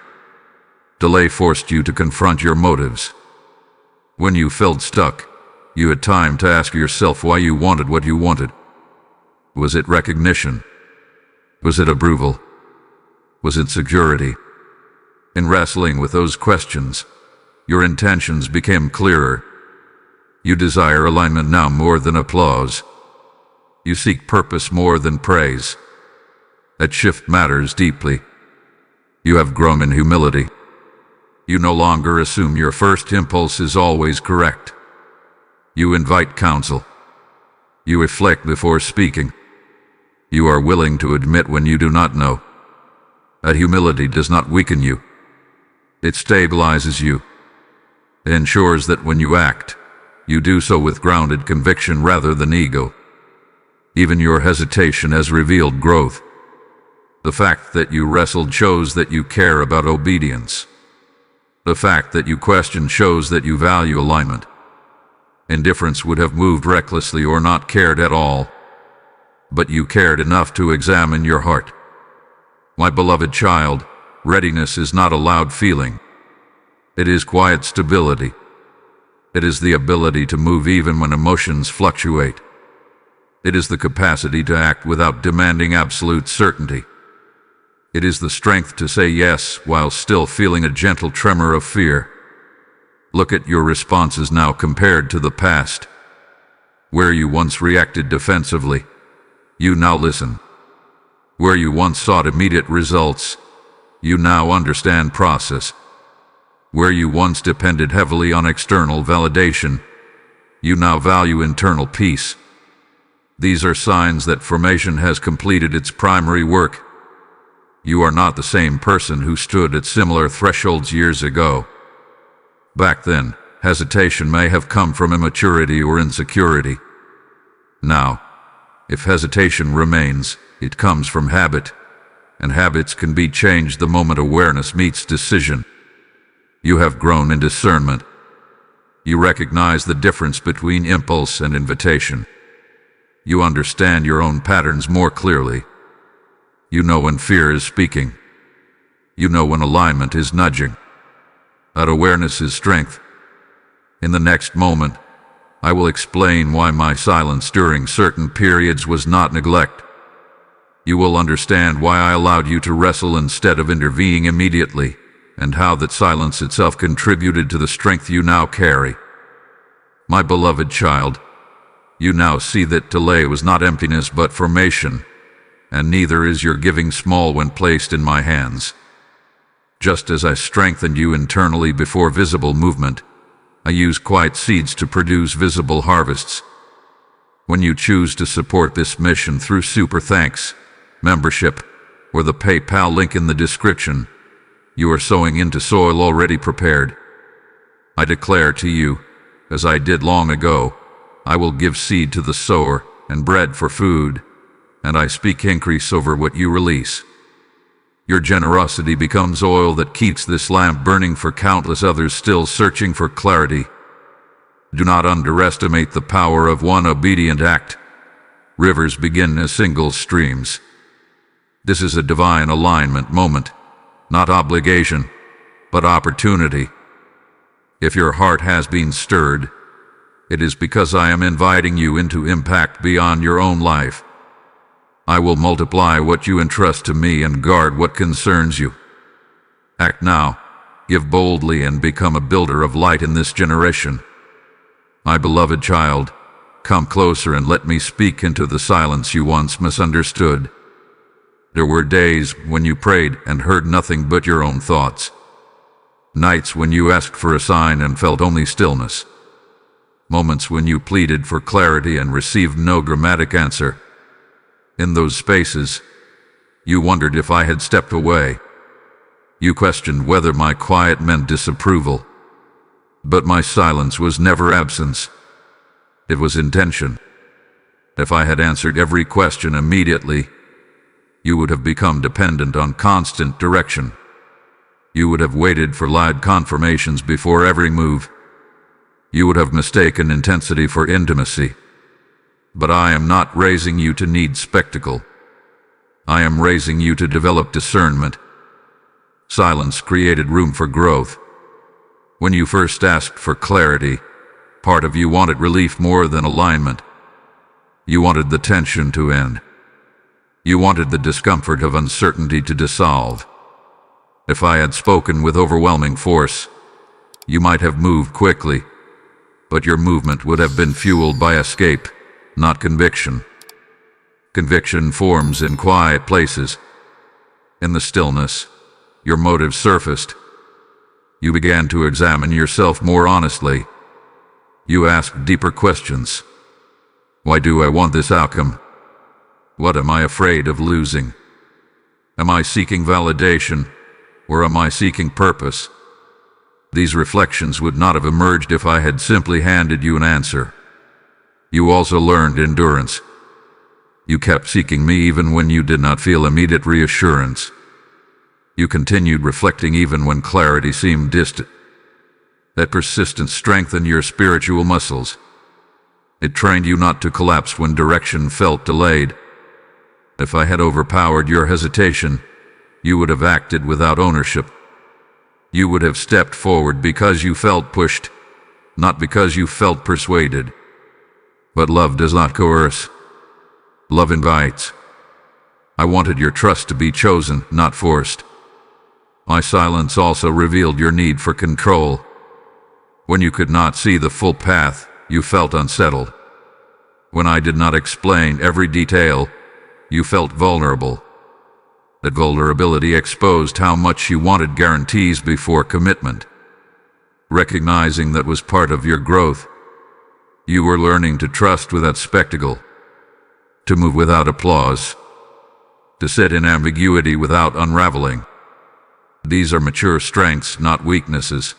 Delay forced you to confront your motives. When you felt stuck, you had time to ask yourself why you wanted what you wanted. Was it recognition? Was it approval? Was it security? In wrestling with those questions, your intentions became clearer. You desire alignment now more than applause. You seek purpose more than praise. That shift matters deeply. You have grown in humility. You no longer assume your first impulse is always correct. You invite counsel. You reflect before speaking. You are willing to admit when you do not know. That humility does not weaken you. It stabilizes you. It ensures that when you act, you do so with grounded conviction rather than ego. Even your hesitation has revealed growth. The fact that you wrestled shows that you care about obedience. The fact that you question shows that you value alignment. Indifference would have moved recklessly or not cared at all. But you cared enough to examine your heart. My beloved child, readiness is not a loud feeling. It is quiet stability. It is the ability to move even when emotions fluctuate. It is the capacity to act without demanding absolute certainty. It is the strength to say yes while still feeling a gentle tremor of fear. Look at your responses now compared to the past. Where you once reacted defensively, you now listen. Where you once sought immediate results, you now understand process. Where you once depended heavily on external validation, you now value internal peace. These are signs that formation has completed its primary work. You are not the same person who stood at similar thresholds years ago. Back then, hesitation may have come from immaturity or insecurity. Now, if hesitation remains, it comes from habit, and habits can be changed the moment awareness meets decision. You have grown in discernment. You recognize the difference between impulse and invitation. You understand your own patterns more clearly. You know when fear is speaking. You know when alignment is nudging. That awareness is strength. In the next moment, I will explain why my silence during certain periods was not neglect. You will understand why I allowed you to wrestle instead of intervening immediately, and how that silence itself contributed to the strength you now carry. My beloved child, you now see that delay was not emptiness but formation, and neither is your giving small when placed in my hands. Just as I strengthened you internally before visible movement, I use quiet seeds to produce visible harvests. When you choose to support this mission through super thanks, membership, or the PayPal link in the description, you are sowing into soil already prepared. I declare to you, as I did long ago, I will give seed to the sower and bread for food, and I speak increase over what you release. Your generosity becomes oil that keeps this lamp burning for countless others still searching for clarity. Do not underestimate the power of one obedient act. Rivers begin as single streams. This is a divine alignment moment, not obligation, but opportunity. If your heart has been stirred, it is because I am inviting you into impact beyond your own life. I will multiply what you entrust to me and guard what concerns you. Act now, give boldly, and become a builder of light in this generation. My beloved child, come closer and let me speak into the silence you once misunderstood. There were days when you prayed and heard nothing but your own thoughts. Nights when you asked for a sign and felt only stillness. Moments when you pleaded for clarity and received no grammatic answer. In those spaces, you wondered if I had stepped away. You questioned whether my quiet meant disapproval. But my silence was never absence. It was intention. If I had answered every question immediately, you would have become dependent on constant direction. You would have waited for loud confirmations before every move. You would have mistaken intensity for intimacy. But I am not raising you to need spectacle. I am raising you to develop discernment. Silence created room for growth. When you first asked for clarity, part of you wanted relief more than alignment. You wanted the tension to end. You wanted the discomfort of uncertainty to dissolve. If I had spoken with overwhelming force, you might have moved quickly. but your movement would have been fueled by escape, not conviction. Conviction forms in quiet places. In the stillness, your motives surfaced. You began to examine yourself more honestly. You asked deeper questions. Why do I want this outcome? What am I afraid of losing? Am I seeking validation, or am I seeking purpose? These reflections would not have emerged if I had simply handed you an answer. You also learned endurance. You kept seeking me even when you did not feel immediate reassurance. You continued reflecting even when clarity seemed distant. That persistence strengthened your spiritual muscles. It trained you not to collapse when direction felt delayed. If I had overpowered your hesitation, you would have acted without ownership. You would have stepped forward because you felt pushed, not because you felt persuaded. But love does not coerce. Love invites. I wanted your trust to be chosen, not forced. My silence also revealed your need for control. When you could not see the full path, you felt unsettled. When I did not explain every detail, you felt vulnerable. That vulnerability exposed how much you wanted guarantees before commitment. Recognizing that was part of your growth, you were learning to trust without spectacle, to move without applause, to sit in ambiguity without unraveling. These are mature strengths, not weaknesses.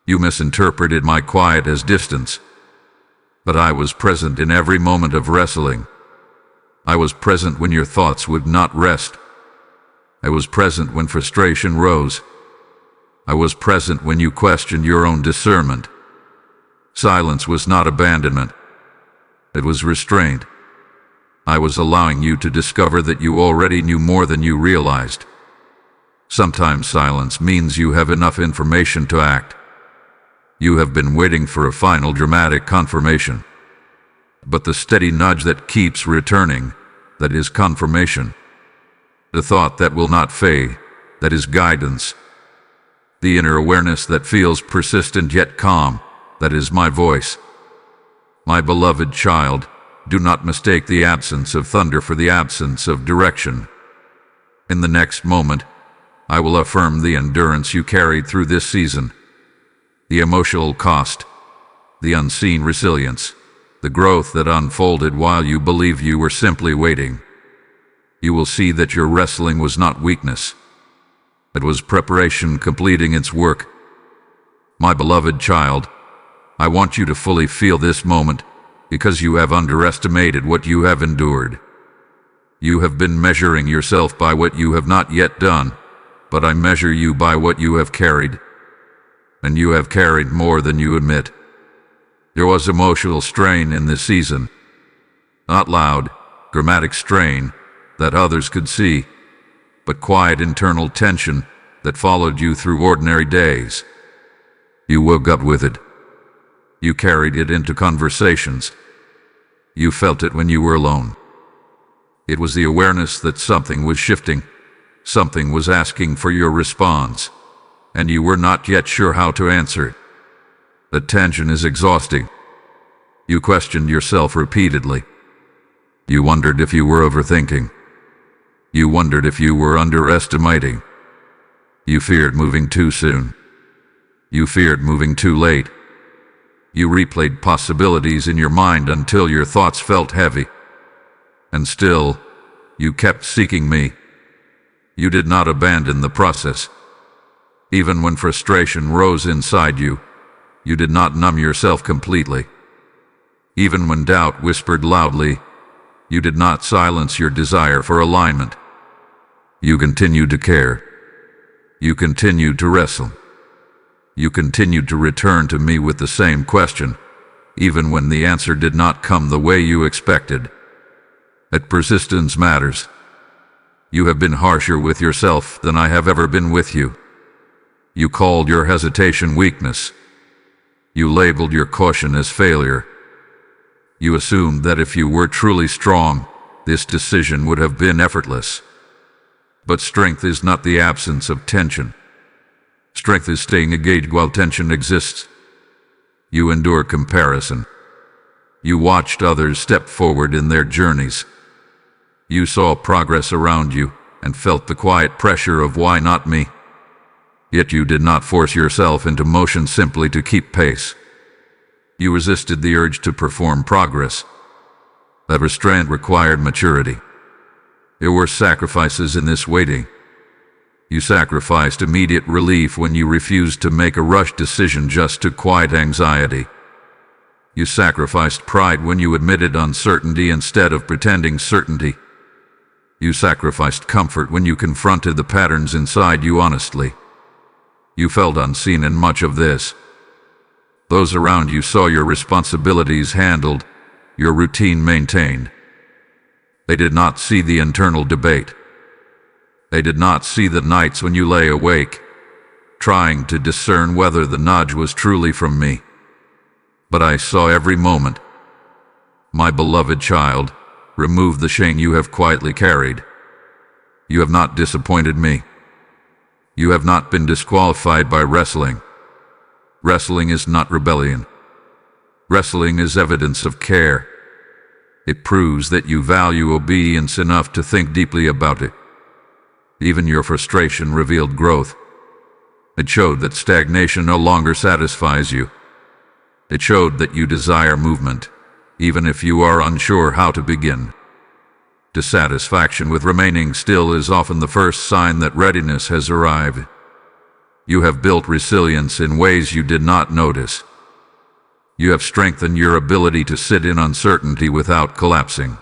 You misinterpreted my quiet as distance, but I was present in every moment of wrestling. I was present when your thoughts would not rest. I was present when frustration rose. I was present when you questioned your own discernment. Silence was not abandonment. It was restraint. I was allowing you to discover that you already knew more than you realized. Sometimes silence means you have enough information to act. You have been waiting for a final dramatic confirmation. But the steady nudge that keeps returning, that is confirmation. The thought that will not fade, that is guidance. The inner awareness that feels persistent yet calm, that is my voice. My beloved child, do not mistake the absence of thunder for the absence of direction. In the next moment, I will affirm the endurance you carried through this season, the emotional cost, the unseen resilience, the growth that unfolded while you believed you were simply waiting. You will see that your wrestling was not weakness. It was preparation completing its work. My beloved child, I want you to fully feel this moment because you have underestimated what you have endured. You have been measuring yourself by what you have not yet done, but I measure you by what you have carried. And you have carried more than you admit. There was emotional strain in this season. Not loud, dramatic strain that others could see, but quiet internal tension that followed you through ordinary days. You woke up with it. You carried it into conversations. You felt it when you were alone. It was the awareness that something was shifting, something was asking for your response, and you were not yet sure how to answer it. The tension is exhausting. You questioned yourself repeatedly. You wondered if you were overthinking. You wondered if you were underestimating. You feared moving too soon. You feared moving too late. You replayed possibilities in your mind until your thoughts felt heavy. And still, you kept seeking me. You did not abandon the process. Even when frustration rose inside you, you did not numb yourself completely. Even when doubt whispered loudly, you did not silence your desire for alignment. You continued to care. You continued to wrestle. You continued to return to me with the same question, even when the answer did not come the way you expected. That persistence matters. You have been harsher with yourself than I have ever been with you. You called your hesitation weakness. You labeled your caution as failure. You assumed that if you were truly strong, this decision would have been effortless. But strength is not the absence of tension. Strength is staying engaged while tension exists. You endure comparison. You watched others step forward in their journeys. You saw progress around you and felt the quiet pressure of why not me? Yet you did not force yourself into motion simply to keep pace. You resisted the urge to perform progress. That restraint required maturity. There were sacrifices in this waiting. You sacrificed immediate relief when you refused to make a rushed decision just to quiet anxiety. You sacrificed pride when you admitted uncertainty instead of pretending certainty. You sacrificed comfort when you confronted the patterns inside you honestly. You felt unseen in much of this. Those around you saw your responsibilities handled, your routine maintained. They did not see the internal debate. They did not see the nights when you lay awake, trying to discern whether the nudge was truly from me. But I saw every moment. My beloved child, remove the shame you have quietly carried. You have not disappointed me. You have not been disqualified by wrestling. Wrestling is not rebellion. Wrestling is evidence of care. It proves that you value obedience enough to think deeply about it. Even your frustration revealed growth. It showed that stagnation no longer satisfies you. It showed that you desire movement, even if you are unsure how to begin. Dissatisfaction with remaining still is often the first sign that readiness has arrived. You have built resilience in ways you did not notice. You have strengthened your ability to sit in uncertainty without collapsing.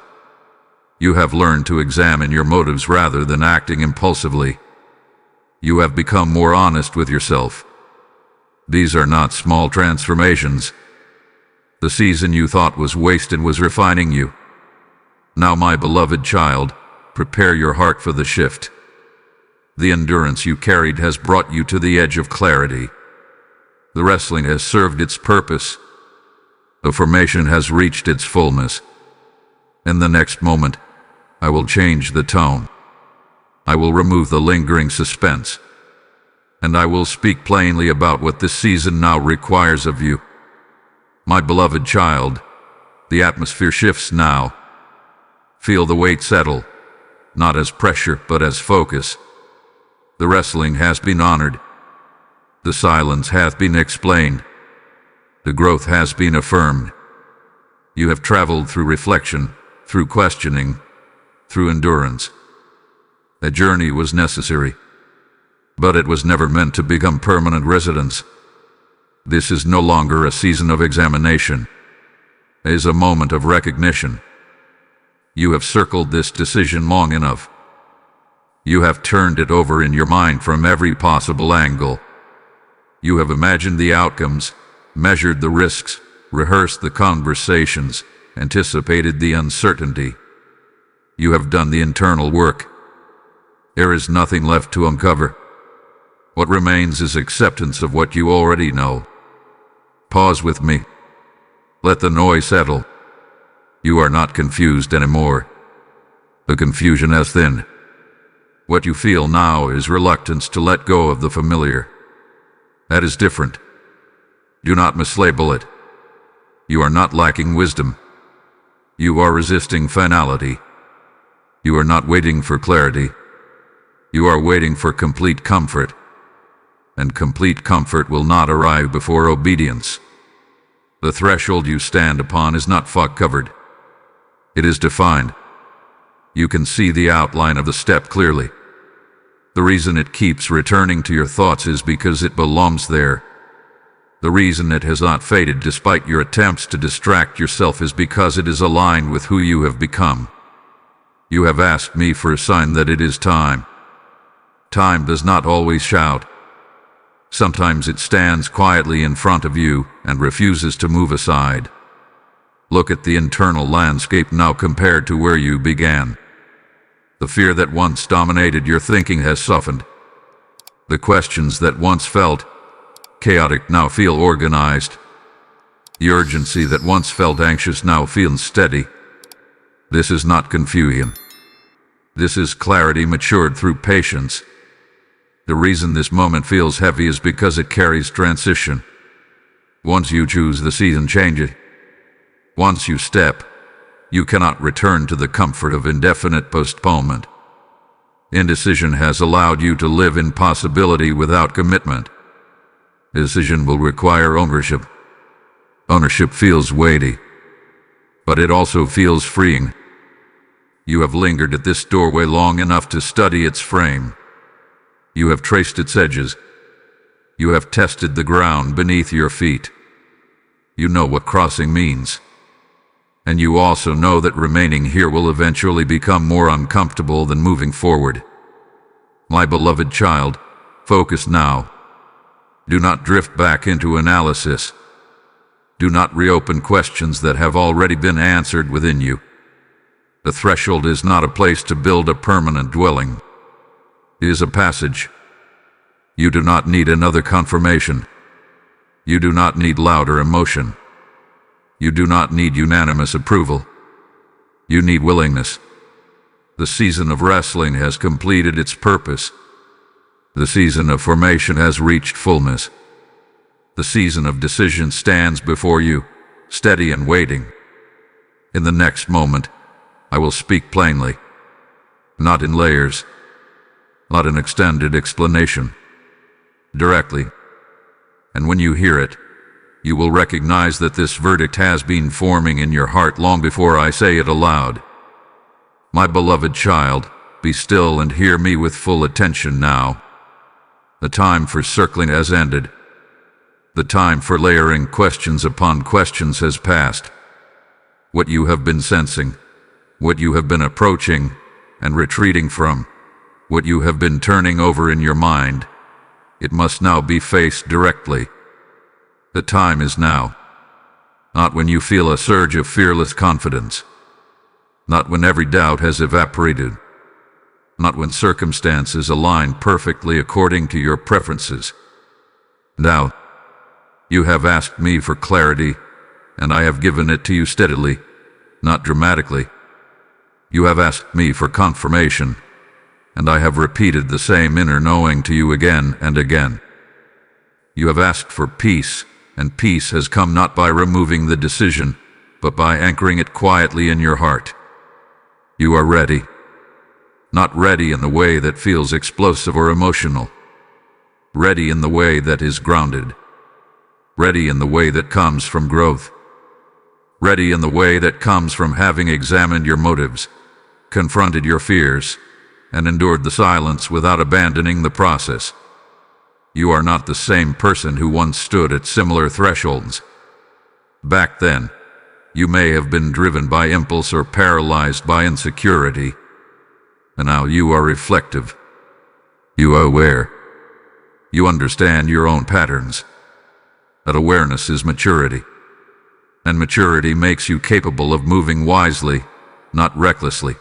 You have learned to examine your motives rather than acting impulsively. You have become more honest with yourself. These are not small transformations. The season you thought was wasted was refining you. Now, my beloved child, prepare your heart for the shift. The endurance you carried has brought you to the edge of clarity. The wrestling has served its purpose. The formation has reached its fullness. In the next moment, I will change the tone. I will remove the lingering suspense. And I will speak plainly about what this season now requires of you. My beloved child, the atmosphere shifts now. Feel the weight settle, not as pressure but as focus. The wrestling has been honored. The silence hath been explained. The growth has been affirmed. You have traveled through reflection, through questioning, through endurance. The journey was necessary, but it was never meant to become permanent residence. This is no longer a season of examination. It is a moment of recognition. You have circled this decision long enough. You have turned it over in your mind from every possible angle. You have imagined the outcomes, measured the risks, rehearsed the conversations, anticipated the uncertainty. You have done the internal work. There is nothing left to uncover. What remains is acceptance of what you already know. Pause with me. Let the noise settle. You are not confused anymore. The confusion has thinned. What you feel now is reluctance to let go of the familiar. That is different. Do not mislabel it. You are not lacking wisdom. You are resisting finality. You are not waiting for clarity. You are waiting for complete comfort. And complete comfort will not arrive before obedience. The threshold you stand upon is not fog-covered. It is defined. You can see the outline of the step clearly. The reason it keeps returning to your thoughts is because it belongs there. The reason it has not faded despite your attempts to distract yourself is because it is aligned with who you have become. You have asked me for a sign that it is time. Time does not always shout. Sometimes it stands quietly in front of you and refuses to move aside. Look at the internal landscape now compared to where you began. The fear that once dominated your thinking has softened. The questions that once felt chaotic now feel organized. The urgency that once felt anxious now feels steady. This is not confusion. This is clarity matured through patience. The reason this moment feels heavy is because it carries transition. Once you choose, the season changes. Once you step, you cannot return to the comfort of indefinite postponement. Indecision has allowed you to live in possibility without commitment. Decision will require ownership. Ownership feels weighty, but it also feels freeing. You have lingered at this doorway long enough to study its frame. You have traced its edges. You have tested the ground beneath your feet. You know what crossing means. And you also know that remaining here will eventually become more uncomfortable than moving forward. My beloved child, focus now. Do not drift back into analysis. Do not reopen questions that have already been answered within you. The threshold is not a place to build a permanent dwelling. It is a passage. You do not need another confirmation. You do not need louder emotion. You do not need unanimous approval. You need willingness. The season of wrestling has completed its purpose. The season of formation has reached fullness. The season of decision stands before you, steady and waiting. In the next moment, I will speak plainly, not in layers, not in extended explanation, directly. And when you hear it, you will recognize that this verdict has been forming in your heart long before I say it aloud. My beloved child, be still and hear me with full attention now. The time for circling has ended. The time for layering questions upon questions has passed. What you have been sensing, what you have been approaching and retreating from, what you have been turning over in your mind, it must now be faced directly. The time is now. Not when you feel a surge of fearless confidence. Not when every doubt has evaporated. Not when circumstances align perfectly according to your preferences. Now, you have asked me for clarity, and I have given it to you steadily, not dramatically. You have asked me for confirmation, and I have repeated the same inner knowing to you again and again. You have asked for peace, and peace has come not by removing the decision, but by anchoring it quietly in your heart. You are ready. Not ready in the way that feels explosive or emotional. Ready in the way that is grounded. Ready in the way that comes from growth. Ready in the way that comes from having examined your motives, confronted your fears, and endured the silence without abandoning the process. You are not the same person who once stood at similar thresholds. Back then, you may have been driven by impulse or paralyzed by insecurity. And now you are reflective. You are aware. You understand your own patterns. That awareness is maturity. And maturity makes you capable of moving wisely, not recklessly.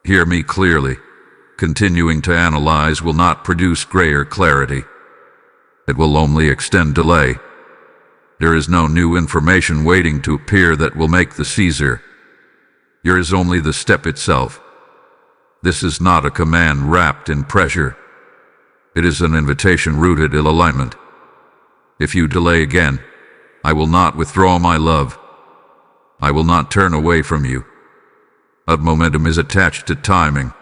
Hear me clearly. Continuing to analyze will not produce grayer clarity. It will only extend delay. There is no new information waiting to appear that will make the Caesar. Here is only the step itself. This is not a command wrapped in pressure. It is an invitation rooted in alignment. If you delay again, I will not withdraw my love. I will not turn away from you. But momentum is attached to timing.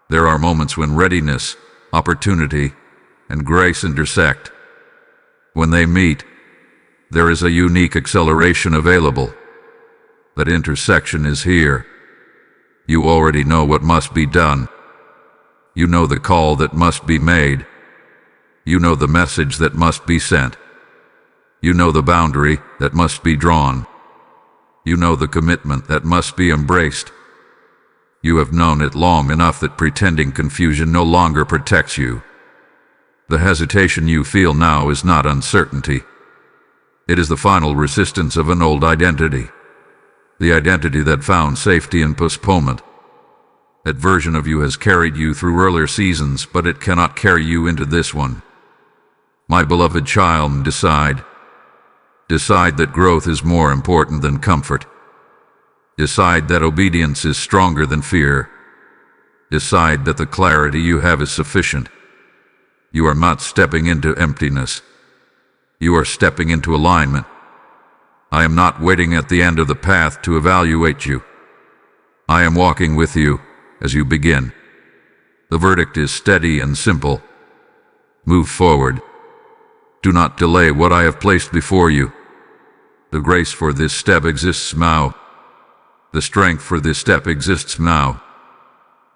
There are moments when readiness, opportunity, and grace intersect. When they meet, there is a unique acceleration available. That intersection is here. You already know what must be done. You know the call that must be made. You know the message that must be sent. You know the boundary that must be drawn. You know the commitment that must be embraced. You have known it long enough that pretending confusion no longer protects you. The hesitation you feel now is not uncertainty. It is the final resistance of an old identity. The identity that found safety in postponement. That version of you has carried you through earlier seasons, but it cannot carry you into this one. My beloved child, decide. Decide that growth is more important than comfort. Decide that obedience is stronger than fear. Decide that the clarity you have is sufficient. You are not stepping into emptiness. You are stepping into alignment. I am not waiting at the end of the path to evaluate you. I am walking with you as you begin. The verdict is steady and simple. Move forward. Do not delay what I have placed before you. The grace for this step exists now. The strength for this step exists now.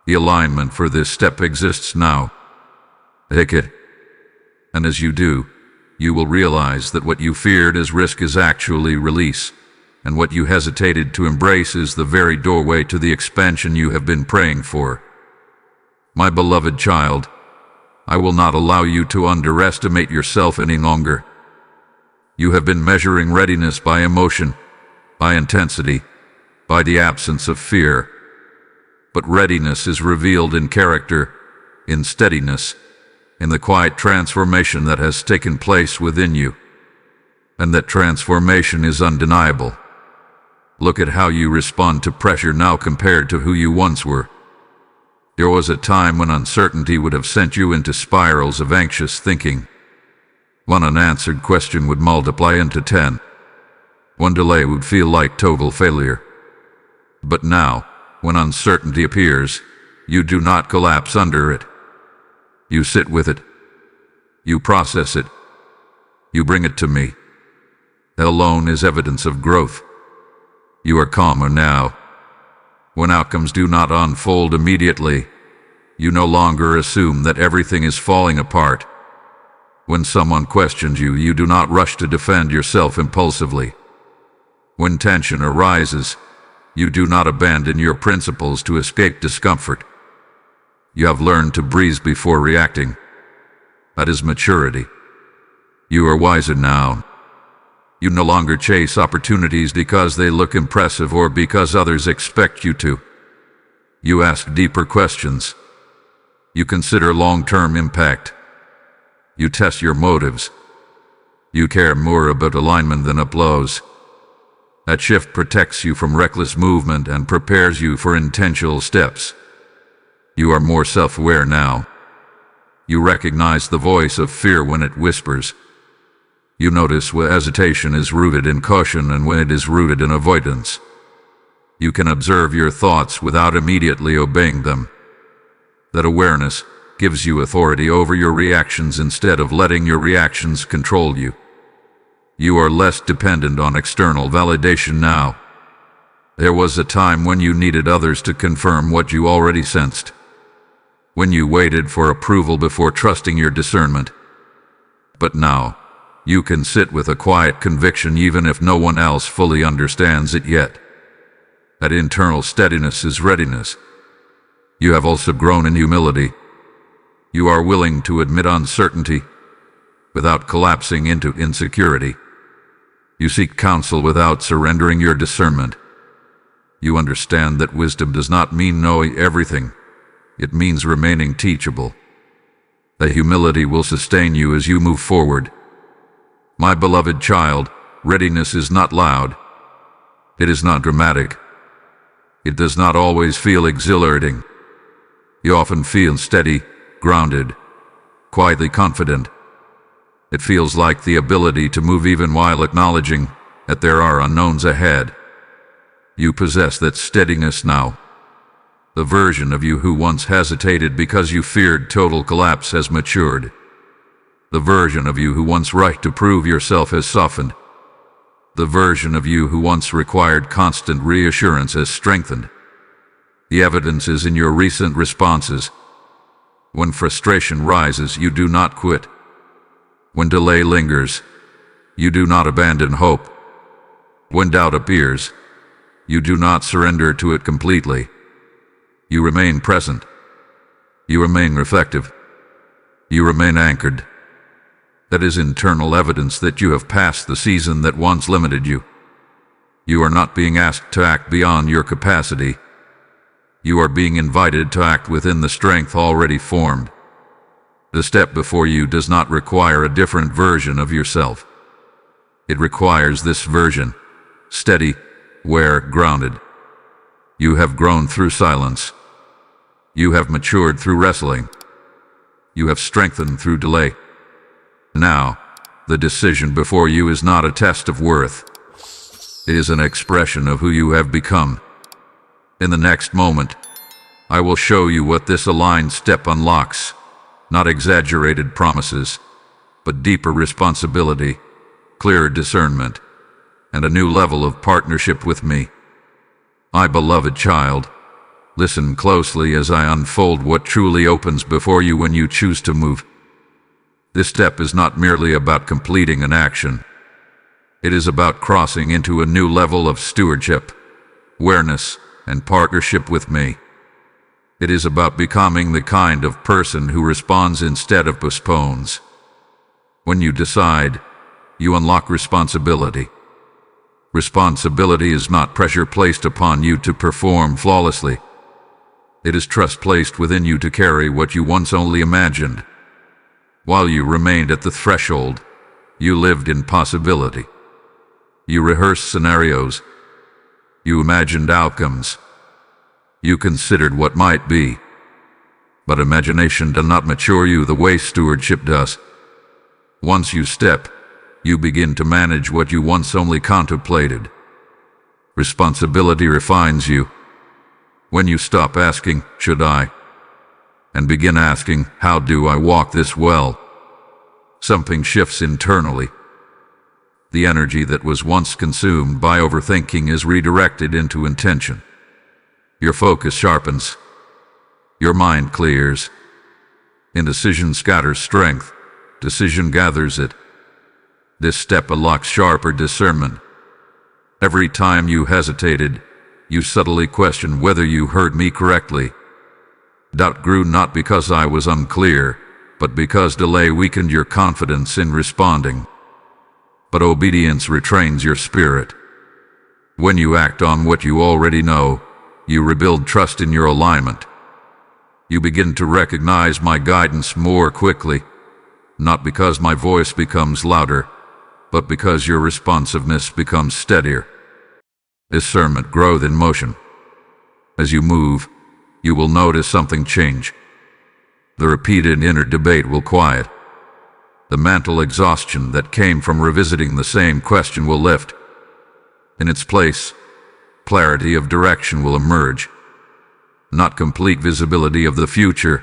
The alignment for this step exists now. Take it. And as you do, you will realize that what you feared as risk is actually release, and what you hesitated to embrace is the very doorway to the expansion you have been praying for. My beloved child, I will not allow you to underestimate yourself any longer. You have been measuring readiness by emotion, by intensity, by the absence of fear. But readiness is revealed in character, in steadiness, in the quiet transformation that has taken place within you. And that transformation is undeniable. Look at how you respond to pressure now compared to who you once were. There was a time when uncertainty would have sent you into spirals of anxious thinking. One unanswered question would multiply into 10. One delay would feel like total failure. But now, when uncertainty appears, you do not collapse under it. You sit with it. You process it. You bring it to me. That alone is evidence of growth. You are calmer now. When outcomes do not unfold immediately, you no longer assume that everything is falling apart. When someone questions you, you do not rush to defend yourself impulsively. When tension arises, you do not abandon your principles to escape discomfort. You have learned to breathe before reacting. That is maturity. You are wiser now. You no longer chase opportunities because they look impressive or because others expect you to. You ask deeper questions. You consider long-term impact. You test your motives. You care more about alignment than applause. That shift protects you from reckless movement and prepares you for intentional steps. You are more self-aware now. You recognize the voice of fear when it whispers. You notice where hesitation is rooted in caution and when it is rooted in avoidance. You can observe your thoughts without immediately obeying them. That awareness gives you authority over your reactions instead of letting your reactions control you. You are less dependent on external validation now. There was a time when you needed others to confirm what you already sensed. When you waited for approval before trusting your discernment. But now, you can sit with a quiet conviction even if no one else fully understands it yet. That internal steadiness is readiness. You have also grown in humility. You are willing to admit uncertainty without collapsing into insecurity. You seek counsel without surrendering your discernment. You understand that wisdom does not mean knowing everything. It means remaining teachable. That humility will sustain you as you move forward. My beloved child, readiness is not loud. It is not dramatic. It does not always feel exhilarating. You often feel steady, grounded, quietly confident. It feels like the ability to move even while acknowledging that there are unknowns ahead. You possess that steadiness now. The version of you who once hesitated because you feared total collapse has matured. The version of you who once rushed to prove yourself has softened. The version of you who once required constant reassurance has strengthened. The evidence is in your recent responses. When frustration rises, you do not quit. When delay lingers, you do not abandon hope. When doubt appears, you do not surrender to it completely. You remain present. You remain reflective. You remain anchored. That is internal evidence that you have passed the season that once limited you. You are not being asked to act beyond your capacity. You are being invited to act within the strength already formed. The step before you does not require a different version of yourself. It requires this version, steady, aware, grounded. You have grown through silence. You have matured through wrestling. You have strengthened through delay. Now, the decision before you is not a test of worth. It is an expression of who you have become. In the next moment, I will show you what this aligned step unlocks. Not exaggerated promises, but deeper responsibility, clearer discernment, and a new level of partnership with me. My beloved child, listen closely as I unfold what truly opens before you when you choose to move. This step is not merely about completing an action. It is about crossing into a new level of stewardship, awareness, and partnership with me. It is about becoming the kind of person who responds instead of postpones. When you decide, you unlock responsibility. Responsibility is not pressure placed upon you to perform flawlessly. It is trust placed within you to carry what you once only imagined. While you remained at the threshold, you lived in possibility. You rehearsed scenarios. You imagined outcomes. You considered what might be. But imagination does not mature you the way stewardship does. Once you step, you begin to manage what you once only contemplated. Responsibility refines you. When you stop asking, "Should I?" and begin asking, "How do I walk this well?" something shifts internally. The energy that was once consumed by overthinking is redirected into intention. Your focus sharpens. Your mind clears. Indecision scatters strength. Decision gathers it. This step unlocks sharper discernment. Every time you hesitated, you subtly questioned whether you heard me correctly. Doubt grew not because I was unclear, but because delay weakened your confidence in responding. But obedience retrains your spirit. When you act on what you already know, you rebuild trust in your alignment. You begin to recognize my guidance more quickly, not because my voice becomes louder, but because your responsiveness becomes steadier. Discernment grows in motion. As you move, you will notice something change. The repeated inner debate will quiet. The mental exhaustion that came from revisiting the same question will lift. In its place, clarity of direction will emerge. Not complete visibility of the future,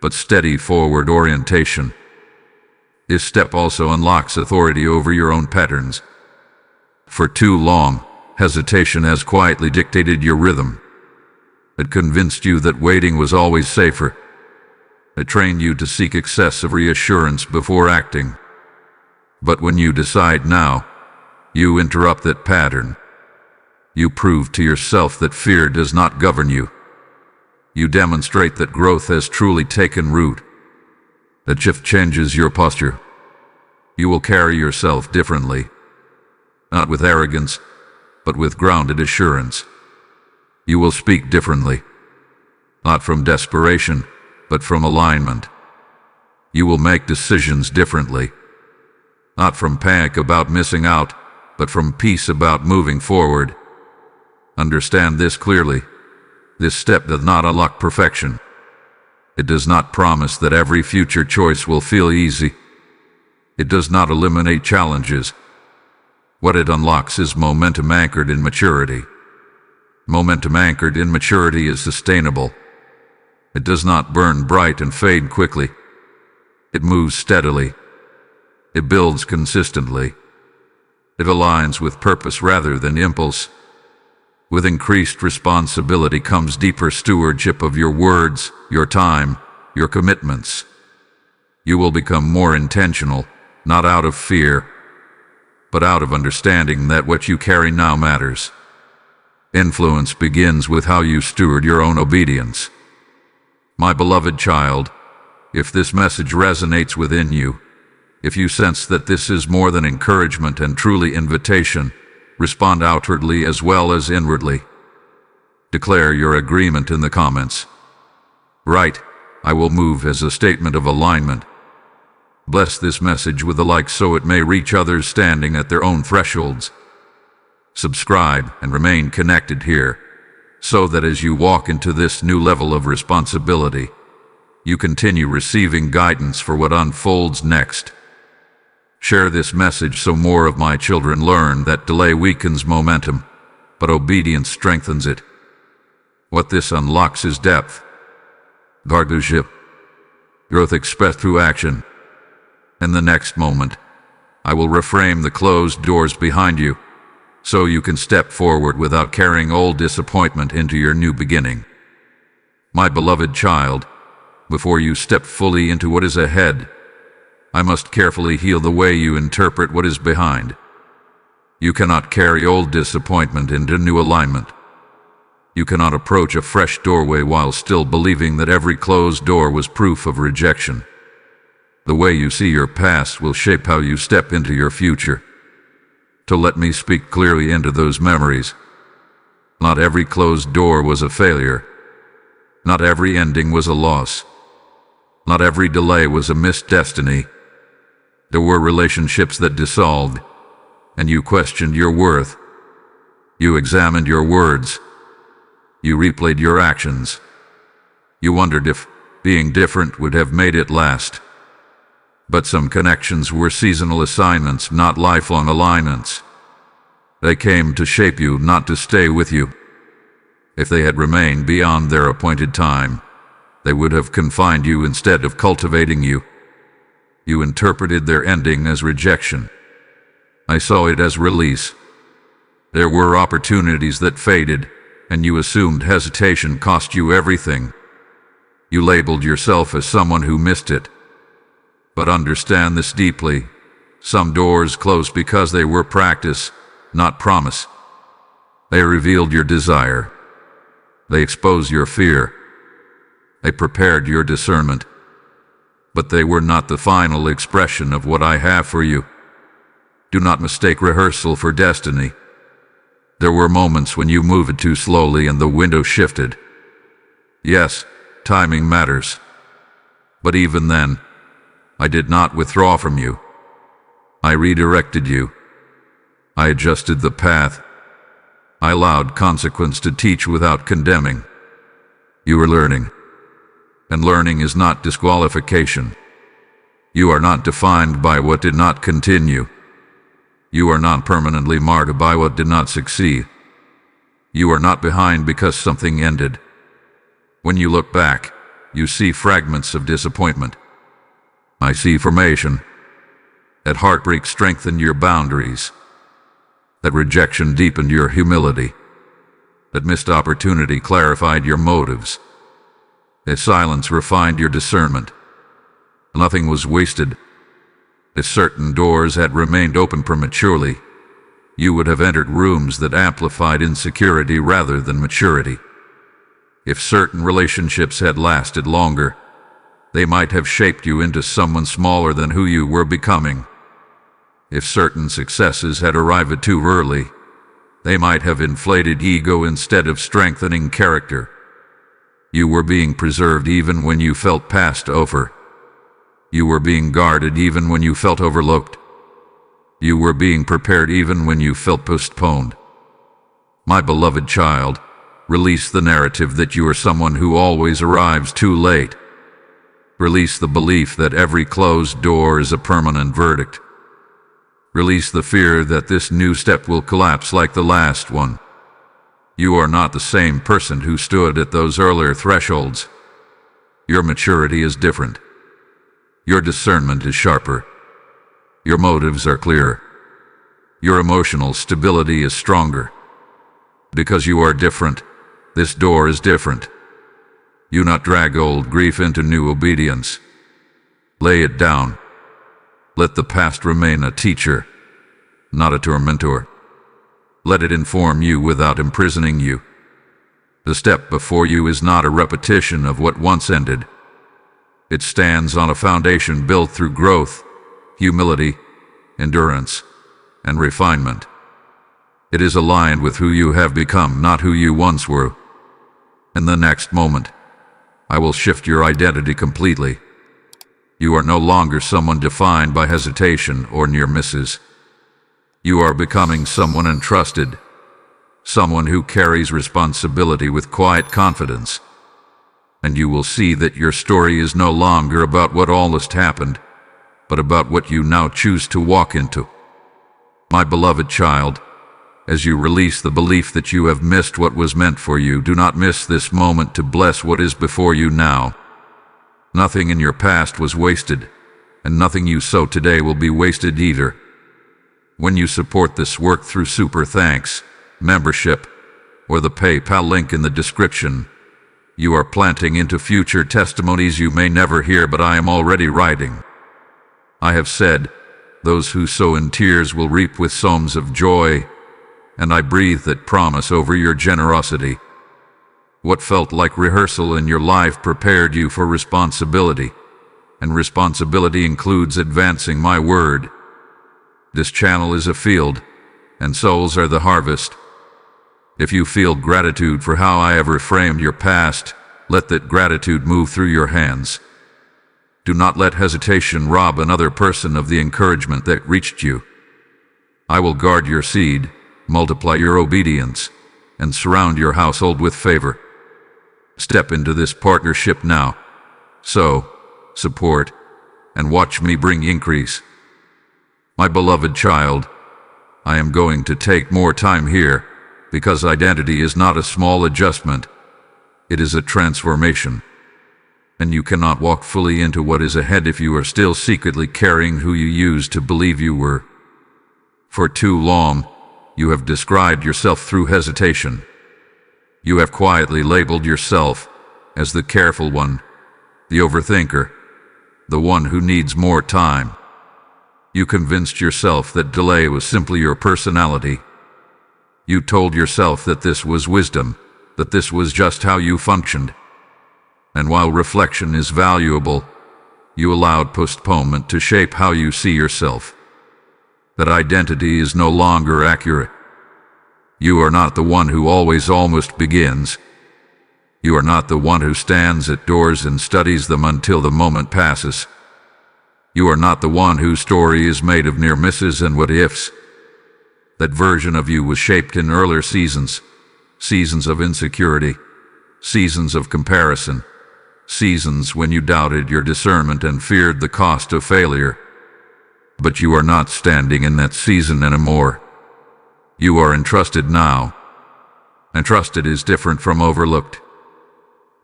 but steady forward orientation. This step also unlocks authority over your own patterns. For too long, hesitation has quietly dictated your rhythm. It convinced you that waiting was always safer. It trained you to seek excessive reassurance before acting. But when you decide now, you interrupt that pattern. You prove to yourself that fear does not govern you. You demonstrate that growth has truly taken root. That shift changes your posture. You will carry yourself differently. Not with arrogance, but with grounded assurance. You will speak differently. Not from desperation, but from alignment. You will make decisions differently. Not from panic about missing out, but from peace about moving forward. Understand this clearly. This step does not unlock perfection. It does not promise that every future choice will feel easy. It does not eliminate challenges. What it unlocks is momentum anchored in maturity. Momentum anchored in maturity is sustainable. It does not burn bright and fade quickly. It moves steadily. It builds consistently. It aligns with purpose rather than impulse. With increased responsibility comes deeper stewardship of your words, your time, your commitments. You will become more intentional, not out of fear, but out of understanding that what you carry now matters. Influence begins with how you steward your own obedience. My beloved child, if this message resonates within you, if you sense that this is more than encouragement and truly invitation, respond outwardly as well as inwardly. Declare your agreement in the comments. Write, "I will move" as a statement of alignment. Bless this message with a like so it may reach others standing at their own thresholds. Subscribe and remain connected here, so that as you walk into this new level of responsibility, you continue receiving guidance for what unfolds next. Share this message so more of my children learn that delay weakens momentum, but obedience strengthens it. What this unlocks is depth, guardianship, growth expressed through action. In the next moment, I will reframe the closed doors behind you, so you can step forward without carrying old disappointment into your new beginning. My beloved child, before you step fully into what is ahead, I must carefully heal the way you interpret what is behind. You cannot carry old disappointment into new alignment. You cannot approach a fresh doorway while still believing that every closed door was proof of rejection. The way you see your past will shape how you step into your future. So let me speak clearly into those memories. Not every closed door was a failure. Not every ending was a loss. Not every delay was a missed destiny. There were relationships that dissolved, and you questioned your worth. You examined your words. You replayed your actions. You wondered if being different would have made it last. But some connections were seasonal assignments, not lifelong alignments. They came to shape you, not to stay with you. If they had remained beyond their appointed time, they would have confined you instead of cultivating you. You interpreted their ending as rejection. I saw it as release. There were opportunities that faded, and you assumed hesitation cost you everything. You labeled yourself as someone who missed it. But understand this deeply. Some doors closed because they were practice, not promise. They revealed your desire. They exposed your fear. They prepared your discernment. But they were not the final expression of what I have for you. Do not mistake rehearsal for destiny. There were moments when you moved too slowly and the window shifted. Yes, timing matters. But even then, I did not withdraw from you. I redirected you. I adjusted the path. I allowed consequence to teach without condemning. You were learning. And learning is not disqualification. You are not defined by what did not continue. You are not permanently marred by what did not succeed. You are not behind because something ended. When you look back, you see fragments of disappointment. I see formation. That heartbreak strengthened your boundaries. That rejection deepened your humility. That missed opportunity clarified your motives. That silence refined your discernment. Nothing was wasted. If certain doors had remained open prematurely, you would have entered rooms that amplified insecurity rather than maturity. If certain relationships had lasted longer, they might have shaped you into someone smaller than who you were becoming. If certain successes had arrived too early, they might have inflated ego instead of strengthening character. You were being preserved even when you felt passed over. You were being guarded even when you felt overlooked. You were being prepared even when you felt postponed. My beloved child, release the narrative that you are someone who always arrives too late. Release the belief that every closed door is a permanent verdict. Release the fear that this new step will collapse like the last one. You are not the same person who stood at those earlier thresholds. Your maturity is different. Your discernment is sharper. Your motives are clearer. Your emotional stability is stronger. Because you are different, this door is different. You not drag old grief into new obedience. Lay it down. Let the past remain a teacher, not a tormentor. Let it inform you without imprisoning you. The step before you is not a repetition of what once ended. It stands on a foundation built through growth, humility, endurance, and refinement. It is aligned with who you have become, not who you once were. In the next moment, I will shift your identity completely. You are no longer someone defined by hesitation or near misses. You are becoming someone entrusted, someone who carries responsibility with quiet confidence. And you will see that your story is no longer about what almost happened, but about what you now choose to walk into. My beloved child, as you release the belief that you have missed what was meant for you, do not miss this moment to bless what is before you now. Nothing in your past was wasted, and nothing you sow today will be wasted either. When you support this work through Super Thanks, membership, or the PayPal link in the description, you are planting into future testimonies you may never hear, but I am already writing. I have said, those who sow in tears will reap with psalms of joy, and I breathe that promise over your generosity. What felt like rehearsal in your life prepared you for responsibility, and responsibility includes advancing my word. This channel is a field, and souls are the harvest. If you feel gratitude for how I have reframed your past, let that gratitude move through your hands. Do not let hesitation rob another person of the encouragement that reached you. I will guard your seed, multiply your obedience, and surround your household with favor. Step into this partnership now. Sow, support, and watch me bring increase. My beloved child, I am going to take more time here, because identity is not a small adjustment. It is a transformation. And you cannot walk fully into what is ahead if you are still secretly carrying who you used to believe you were. For too long, you have described yourself through hesitation. You have quietly labeled yourself as the careful one, the overthinker, the one who needs more time. You convinced yourself that delay was simply your personality. You told yourself that this was wisdom, that this was just how you functioned. And while reflection is valuable, you allowed postponement to shape how you see yourself. That identity is no longer accurate. You are not the one who always almost begins. You are not the one who stands at doors and studies them until the moment passes. You are not the one whose story is made of near misses and what-ifs. That version of you was shaped in earlier seasons, seasons of insecurity, seasons of comparison, seasons when you doubted your discernment and feared the cost of failure. But you are not standing in that season anymore. You are entrusted now. Entrusted is different from overlooked.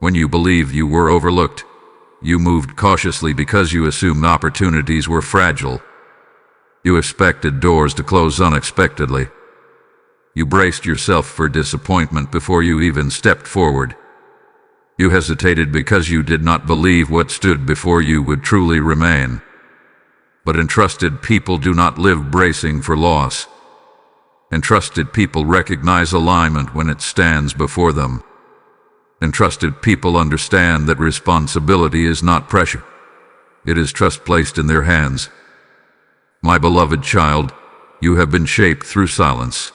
When you believed you were overlooked, you moved cautiously because you assumed opportunities were fragile. You expected doors to close unexpectedly. You braced yourself for disappointment before you even stepped forward. You hesitated because you did not believe what stood before you would truly remain. But entrusted people do not live bracing for loss. Entrusted people recognize alignment when it stands before them. Entrusted people understand that responsibility is not pressure. It is trust placed in their hands. My beloved child, you have been shaped through silence.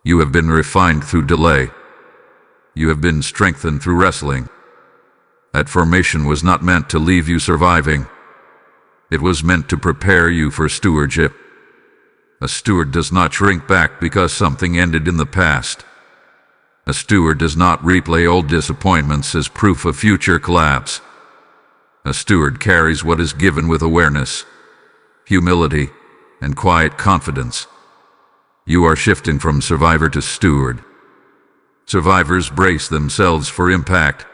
You have been refined through delay. You have been strengthened through wrestling. Affirmation was not meant to leave you surviving. It was meant to prepare you for stewardship. A steward does not shrink back because something ended in the past. A steward does not replay old disappointments as proof of future collapse. A steward carries what is given with awareness, humility, and quiet confidence. You are shifting from survivor to steward. Survivors brace themselves for impact.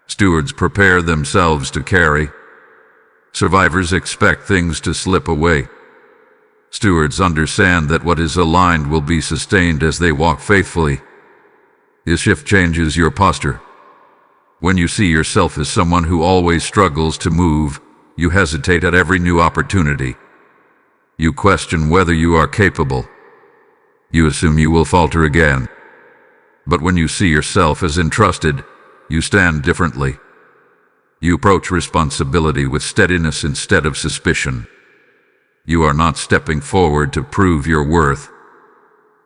Stewards prepare themselves to carry. Survivors expect things to slip away. Stewards understand that what is aligned will be sustained as they walk faithfully. This shift changes your posture. When you see yourself as someone who always struggles to move, you hesitate at every new opportunity. You question whether you are capable. You assume you will falter again. But when you see yourself as entrusted, you stand differently. You approach responsibility with steadiness instead of suspicion. You are not stepping forward to prove your worth.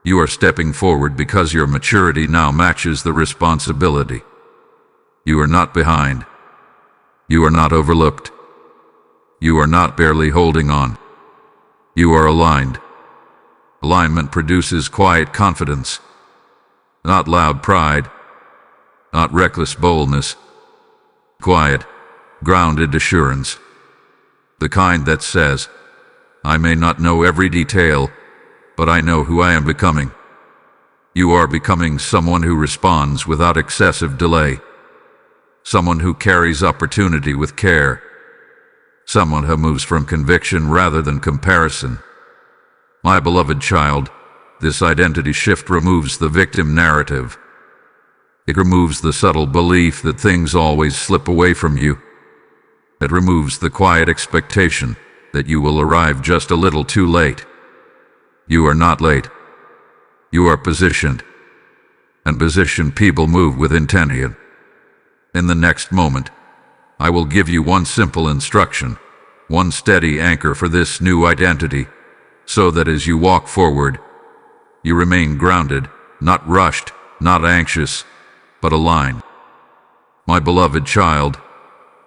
You are stepping forward because your maturity now matches the responsibility. You are not behind. You are not overlooked. You are not barely holding on. You are aligned. Alignment produces quiet confidence, not loud pride, not reckless boldness. Quiet, grounded assurance. The kind that says, I may not know every detail, but I know who I am becoming. You are becoming someone who responds without excessive delay, someone who carries opportunity with care, someone who moves from conviction rather than comparison. My beloved child, this identity shift removes the victim narrative. It removes the subtle belief that things always slip away from you. It removes the quiet expectation that you will arrive just a little too late. You are not late. You are positioned. And positioned people move with intention. In the next moment, I will give you one simple instruction, one steady anchor for this new identity, so that as you walk forward, you remain grounded, not rushed, not anxious, but aligned. My beloved child,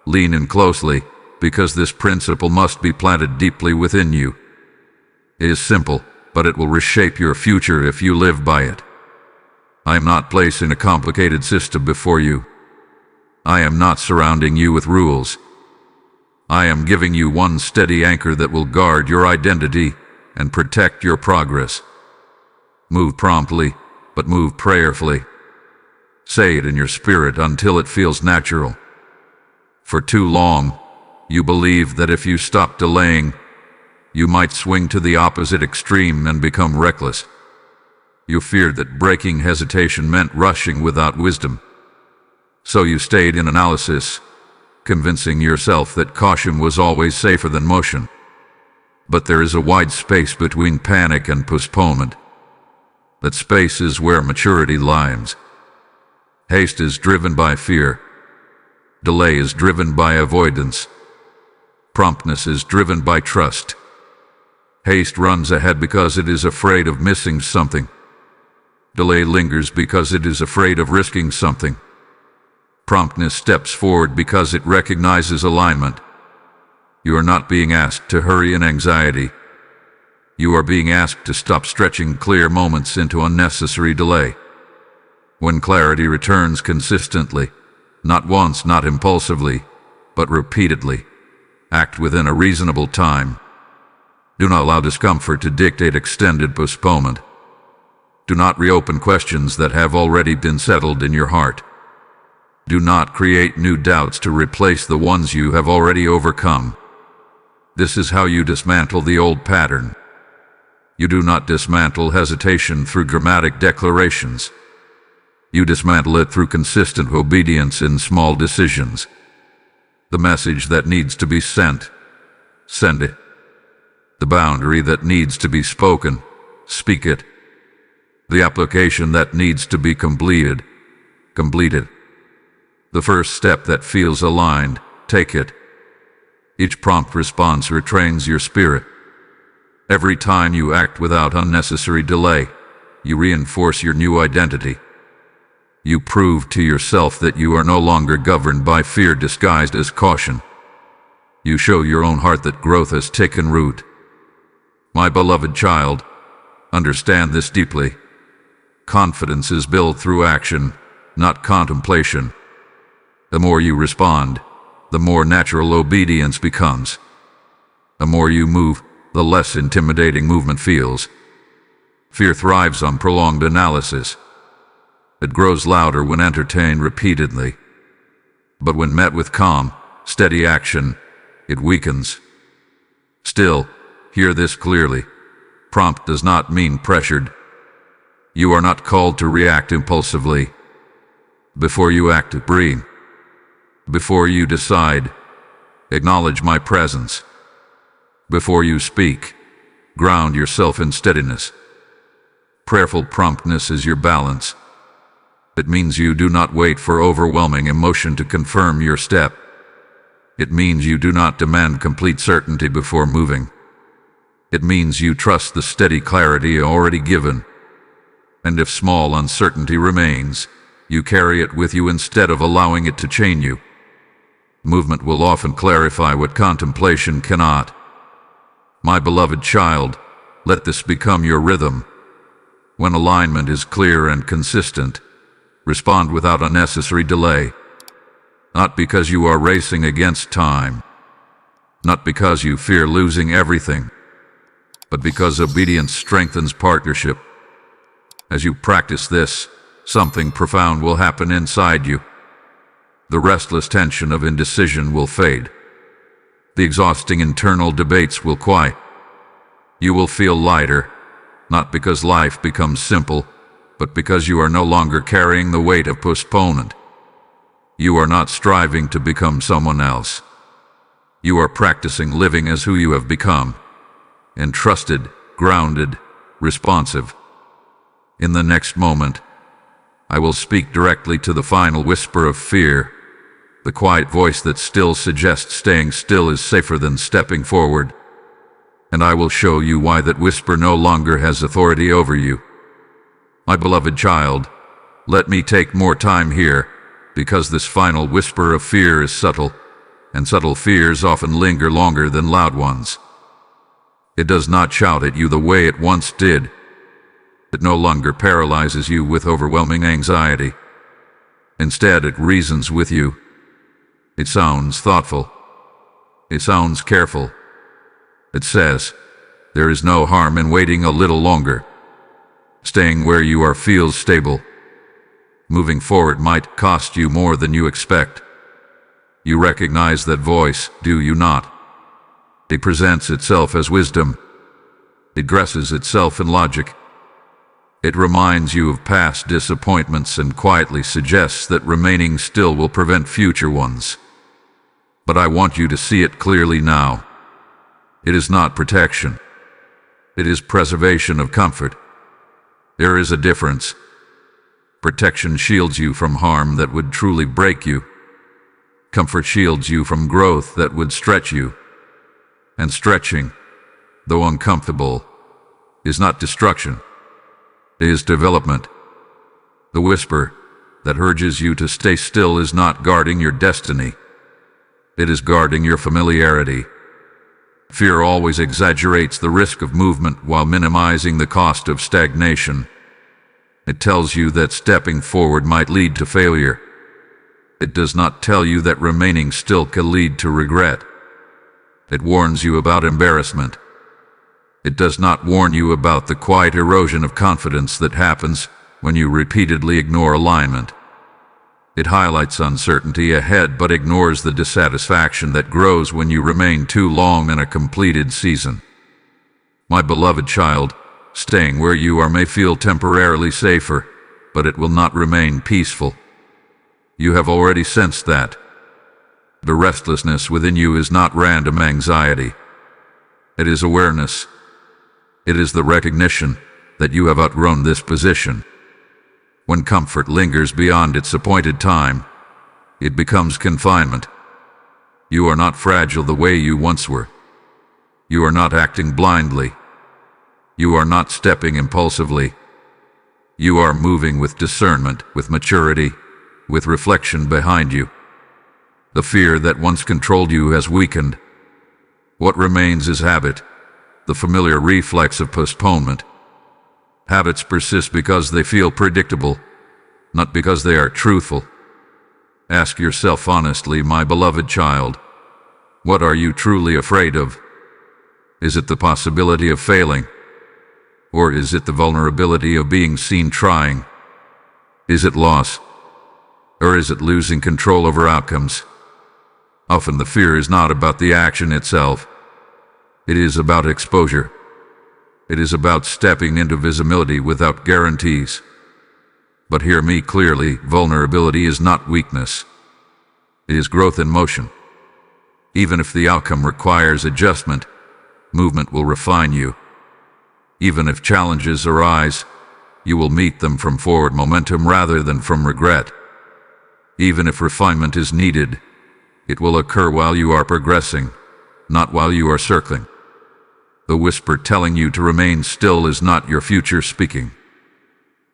lean in closely, because this principle must be planted deeply within you. It is simple, but it will reshape your future if you live by it. I am not placing a complicated system before you. I am not surrounding you with rules. I am giving you one steady anchor that will guard your identity and protect your progress. Move promptly, but move prayerfully. Say it in your spirit until it feels natural. For too long, you believed that if you stopped delaying, you might swing to the opposite extreme and become reckless. You feared that breaking hesitation meant rushing without wisdom. So you stayed in analysis, convincing yourself that caution was always safer than motion. But there is a wide space between panic and postponement. That space is where maturity lies. Haste is driven by fear. Delay is driven by avoidance. Promptness is driven by trust. Haste runs ahead because it is afraid of missing something. Delay lingers because it is afraid of risking something. Promptness steps forward because it recognizes alignment. You are not being asked to hurry in anxiety. You are being asked to stop stretching clear moments into unnecessary delay. When clarity returns consistently, not once, not impulsively, but repeatedly, act within a reasonable time. Do not allow discomfort to dictate extended postponement. Do not reopen questions that have already been settled in your heart. Do not create new doubts to replace the ones you have already overcome. This is how you dismantle the old pattern. You do not dismantle hesitation through dramatic declarations. You dismantle it through consistent obedience in small decisions. The message that needs to be sent, send it. The boundary that needs to be spoken, speak it. The application that needs to be completed, complete it. The first step that feels aligned, take it. Each prompt response retrains your spirit. Every time you act without unnecessary delay, you reinforce your new identity. You prove to yourself that you are no longer governed by fear disguised as caution. You show your own heart that growth has taken root. My beloved child, understand this deeply. Confidence is built through action, not contemplation. The more you respond, the more natural obedience becomes. The more you move, the less intimidating movement feels. Fear thrives on prolonged analysis. It grows louder when entertained repeatedly. But when met with calm, steady action, it weakens. Still, hear this clearly. Prompt does not mean pressured. You are not called to react impulsively. Before you act, breathe. Before you decide, acknowledge my presence. Before you speak, ground yourself in steadiness. Prayerful promptness is your balance. It means you do not wait for overwhelming emotion to confirm your step. It means you do not demand complete certainty before moving. It means you trust the steady clarity already given. And if small uncertainty remains, you carry it with you instead of allowing it to chain you. Movement will often clarify what contemplation cannot. My beloved child, let this become your rhythm. When alignment is clear and consistent, respond without unnecessary delay. Not because you are racing against time. not because you fear losing everything, but because obedience strengthens partnership. As you practice this, something profound will happen inside you. The restless tension of indecision will fade. The exhausting internal debates will quiet. You will feel lighter, not because life becomes simple, but because you are no longer carrying the weight of postponement. You are not striving to become someone else. You are practicing living as who you have become, entrusted, grounded, responsive. In the next moment, I will speak directly to the final whisper of fear, the quiet voice that still suggests staying still is safer than stepping forward. And I will show you why that whisper no longer has authority over you. My beloved child, let me take more time here, because this final whisper of fear is subtle, and subtle fears often linger longer than loud ones. It does not shout at you the way it once did. It no longer paralyzes you with overwhelming anxiety. Instead, it reasons with you. It sounds thoughtful. It sounds careful. It says, there is no harm in waiting a little longer. Staying where you are feels stable. Moving forward might cost you more than you expect. You recognize that voice, do you not? It presents itself as wisdom. It dresses itself in logic. It reminds you of past disappointments and quietly suggests that remaining still will prevent future ones. But I want you to see it clearly now. It is not protection. It is preservation of comfort. There is a difference. Protection shields you from harm that would truly break you. Comfort shields you from growth that would stretch you. And stretching, though uncomfortable, is not destruction. It is development. The whisper that urges you to stay still is not guarding your destiny. It is guarding your familiarity. Fear always exaggerates the risk of movement while minimizing the cost of stagnation. It tells you that stepping forward might lead to failure. It does not tell you that remaining still can lead to regret. It warns you about embarrassment. It does not warn you about the quiet erosion of confidence that happens when you repeatedly ignore alignment. It highlights uncertainty ahead but ignores the dissatisfaction that grows when you remain too long in a completed season. My beloved child, staying where you are may feel temporarily safer, but it will not remain peaceful. You have already sensed that. The restlessness within you is not random anxiety. It is awareness. It is the recognition that you have outgrown this position. When comfort lingers beyond its appointed time, it becomes confinement. You are not fragile the way you once were. You are not acting blindly. You are not stepping impulsively. You are moving with discernment, with maturity, with reflection behind you. The fear that once controlled you has weakened. What remains is habit, the familiar reflex of postponement. Habits persist because they feel predictable, not because they are truthful. Ask yourself honestly, my beloved child, what are you truly afraid of? Is it the possibility of failing? Or is it the vulnerability of being seen trying? Is it loss? Or is it losing control over outcomes? Often the fear is not about the action itself. It is about exposure. It is about stepping into visibility without guarantees. But hear me clearly, vulnerability is not weakness. It is growth in motion. Even if the outcome requires adjustment, movement will refine you. Even if challenges arise, you will meet them from forward momentum rather than from regret. Even if refinement is needed, it will occur while you are progressing, not while you are circling. The whisper telling you to remain still is not your future speaking.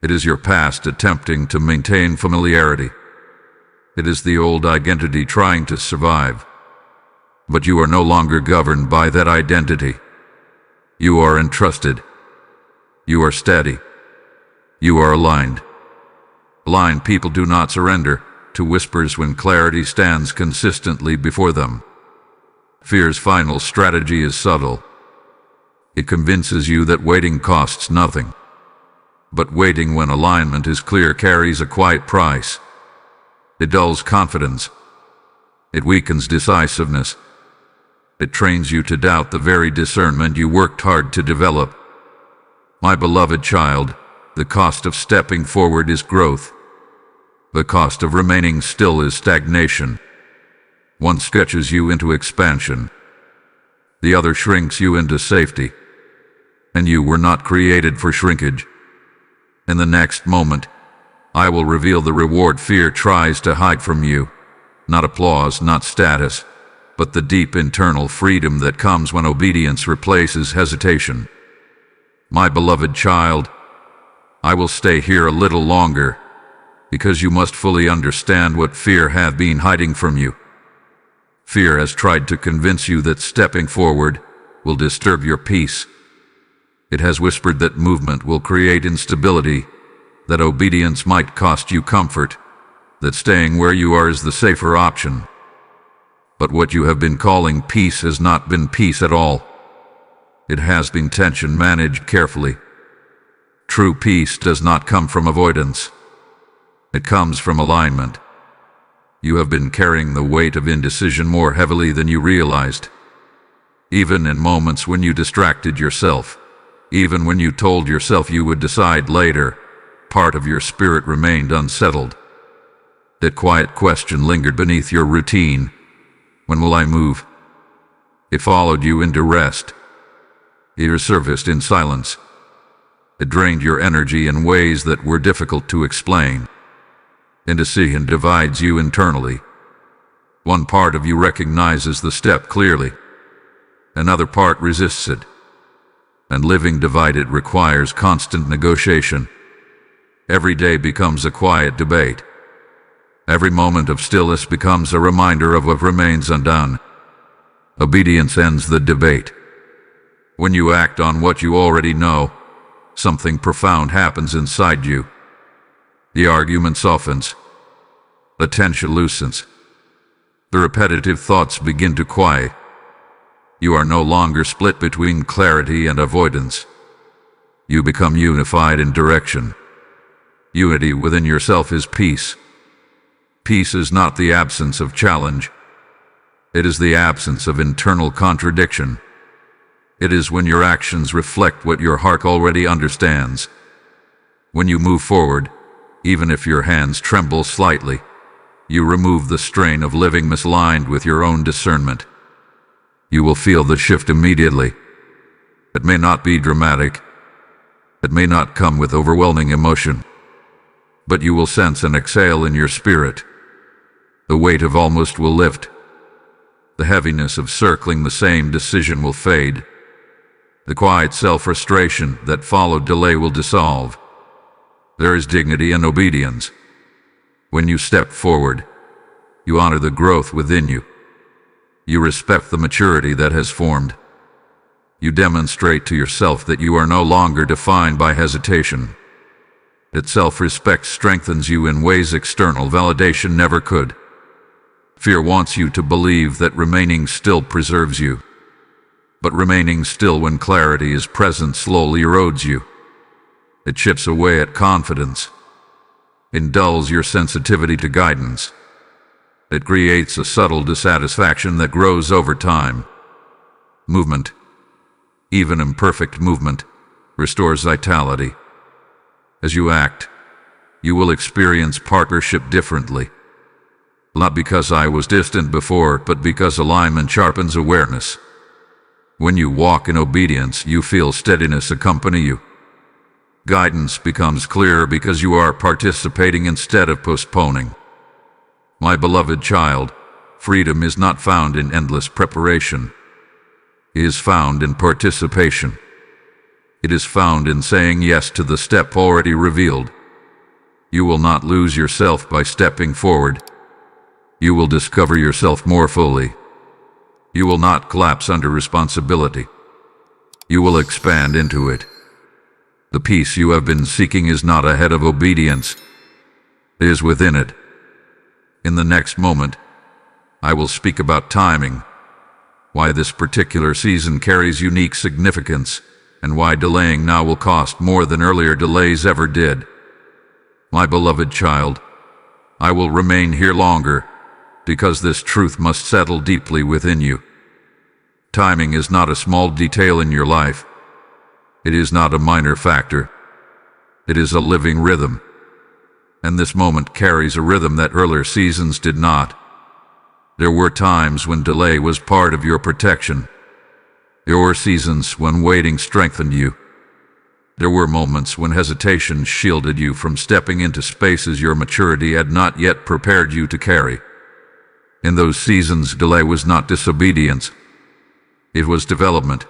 It is your past attempting to maintain familiarity. It is the old identity trying to survive. But you are no longer governed by that identity. You are entrusted. You are steady. You are aligned. Aligned people do not surrender to whispers when clarity stands consistently before them. Fear's final strategy is subtle. It convinces you that waiting costs nothing. But waiting when alignment is clear carries a quiet price. It dulls confidence. It weakens decisiveness. It trains you to doubt the very discernment you worked hard to develop. My beloved child, the cost of stepping forward is growth. The cost of remaining still is stagnation. One stretches you into expansion. The other shrinks you into safety. And you were not created for shrinkage. In the next moment, I will reveal the reward fear tries to hide from you. Not applause, not status, but the deep internal freedom that comes when obedience replaces hesitation. My beloved child, I will stay here a little longer, because you must fully understand what fear has been hiding from you. Fear has tried to convince you that stepping forward will disturb your peace. It has whispered that movement will create instability, that obedience might cost you comfort, that staying where you are is the safer option. But what you have been calling peace has not been peace at all. It has been tension managed carefully. True peace does not come from avoidance. It comes from alignment. You have been carrying the weight of indecision more heavily than you realized. Even in moments when you distracted yourself, even when you told yourself you would decide later, part of your spirit remained unsettled. That quiet question lingered beneath your routine. When will I move? It followed you into rest. It resurfaced in silence. It drained your energy in ways that were difficult to explain. Indecision divides you internally. One part of you recognizes the step clearly. Another part resists it. And living divided requires constant negotiation. Every day becomes a quiet debate. Every moment of stillness becomes a reminder of what remains undone. Obedience ends the debate. When you act on what you already know, something profound happens inside you. The argument softens. The tension loosens. The repetitive thoughts begin to quiet. You are no longer split between clarity and avoidance. You become unified in direction. Unity within yourself is peace. Peace is not the absence of challenge. It is the absence of internal contradiction. It is when your actions reflect what your heart already understands. When you move forward, even if your hands tremble slightly, you remove the strain of living misaligned with your own discernment. You will feel the shift immediately. It may not be dramatic. It may not come with overwhelming emotion. But you will sense an exhale in your spirit. The weight of almost will lift. The heaviness of circling the same decision will fade. The quiet self-frustration that followed delay will dissolve. There is dignity in obedience. When you step forward, you honor the growth within you. You respect the maturity that has formed. You demonstrate to yourself that you are no longer defined by hesitation. That self-respect strengthens you in ways external validation never could. Fear wants you to believe that remaining still preserves you. But remaining still when clarity is present slowly erodes you. It chips away at confidence. It dulls your sensitivity to guidance. It creates a subtle dissatisfaction that grows over time. Movement, even imperfect movement, restores vitality. As you act, you will experience partnership differently. Not because I was distant before, but because alignment sharpens awareness. When you walk in obedience, you feel steadiness accompany you. Guidance becomes clearer because you are participating instead of postponing. My beloved child, freedom is not found in endless preparation. It is found in participation. It is found in saying yes to the step already revealed. You will not lose yourself by stepping forward. You will discover yourself more fully. You will not collapse under responsibility. You will expand into it. The peace you have been seeking is not ahead of obedience. It is within it. In the next moment, I will speak about timing. why this particular season carries unique significance, and why delaying now will cost more than earlier delays ever did. My beloved child, I will remain here longer, because this truth must settle deeply within you. Timing is not a small detail in your life. It is not a minor factor. It is a living rhythm. And this moment carries a rhythm that earlier seasons did not. There were times when delay was part of your protection. There were seasons when waiting strengthened you. There were moments when hesitation shielded you from stepping into spaces your maturity had not yet prepared you to carry. In those seasons, delay was not disobedience. It was development.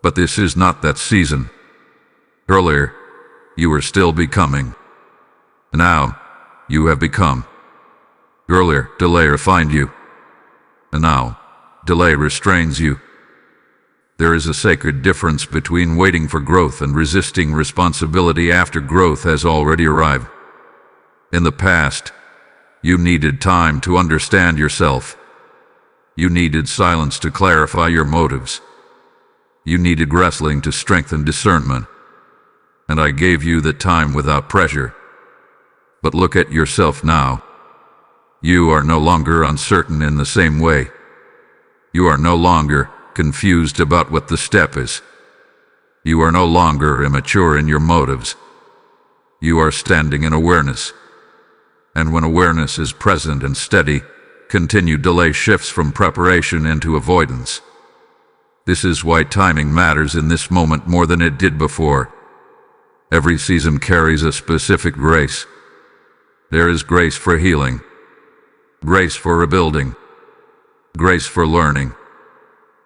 But this is not that season. Earlier, you were still becoming. Now, you have become. Earlier, delay refined you. And now, delay restrains you. There is a sacred difference between waiting for growth and resisting responsibility after growth has already arrived. In the past, you needed time to understand yourself. You needed silence to clarify your motives. You needed wrestling to strengthen discernment. And I gave you the time without pressure. But look at yourself now. You are no longer uncertain in the same way. You are no longer confused about what the step is. You are no longer immature in your motives. You are standing in awareness. And when awareness is present and steady, continued delay shifts from preparation into avoidance. This is why timing matters in this moment more than it did before. Every season carries a specific grace. There is grace for healing, grace for rebuilding, grace for learning,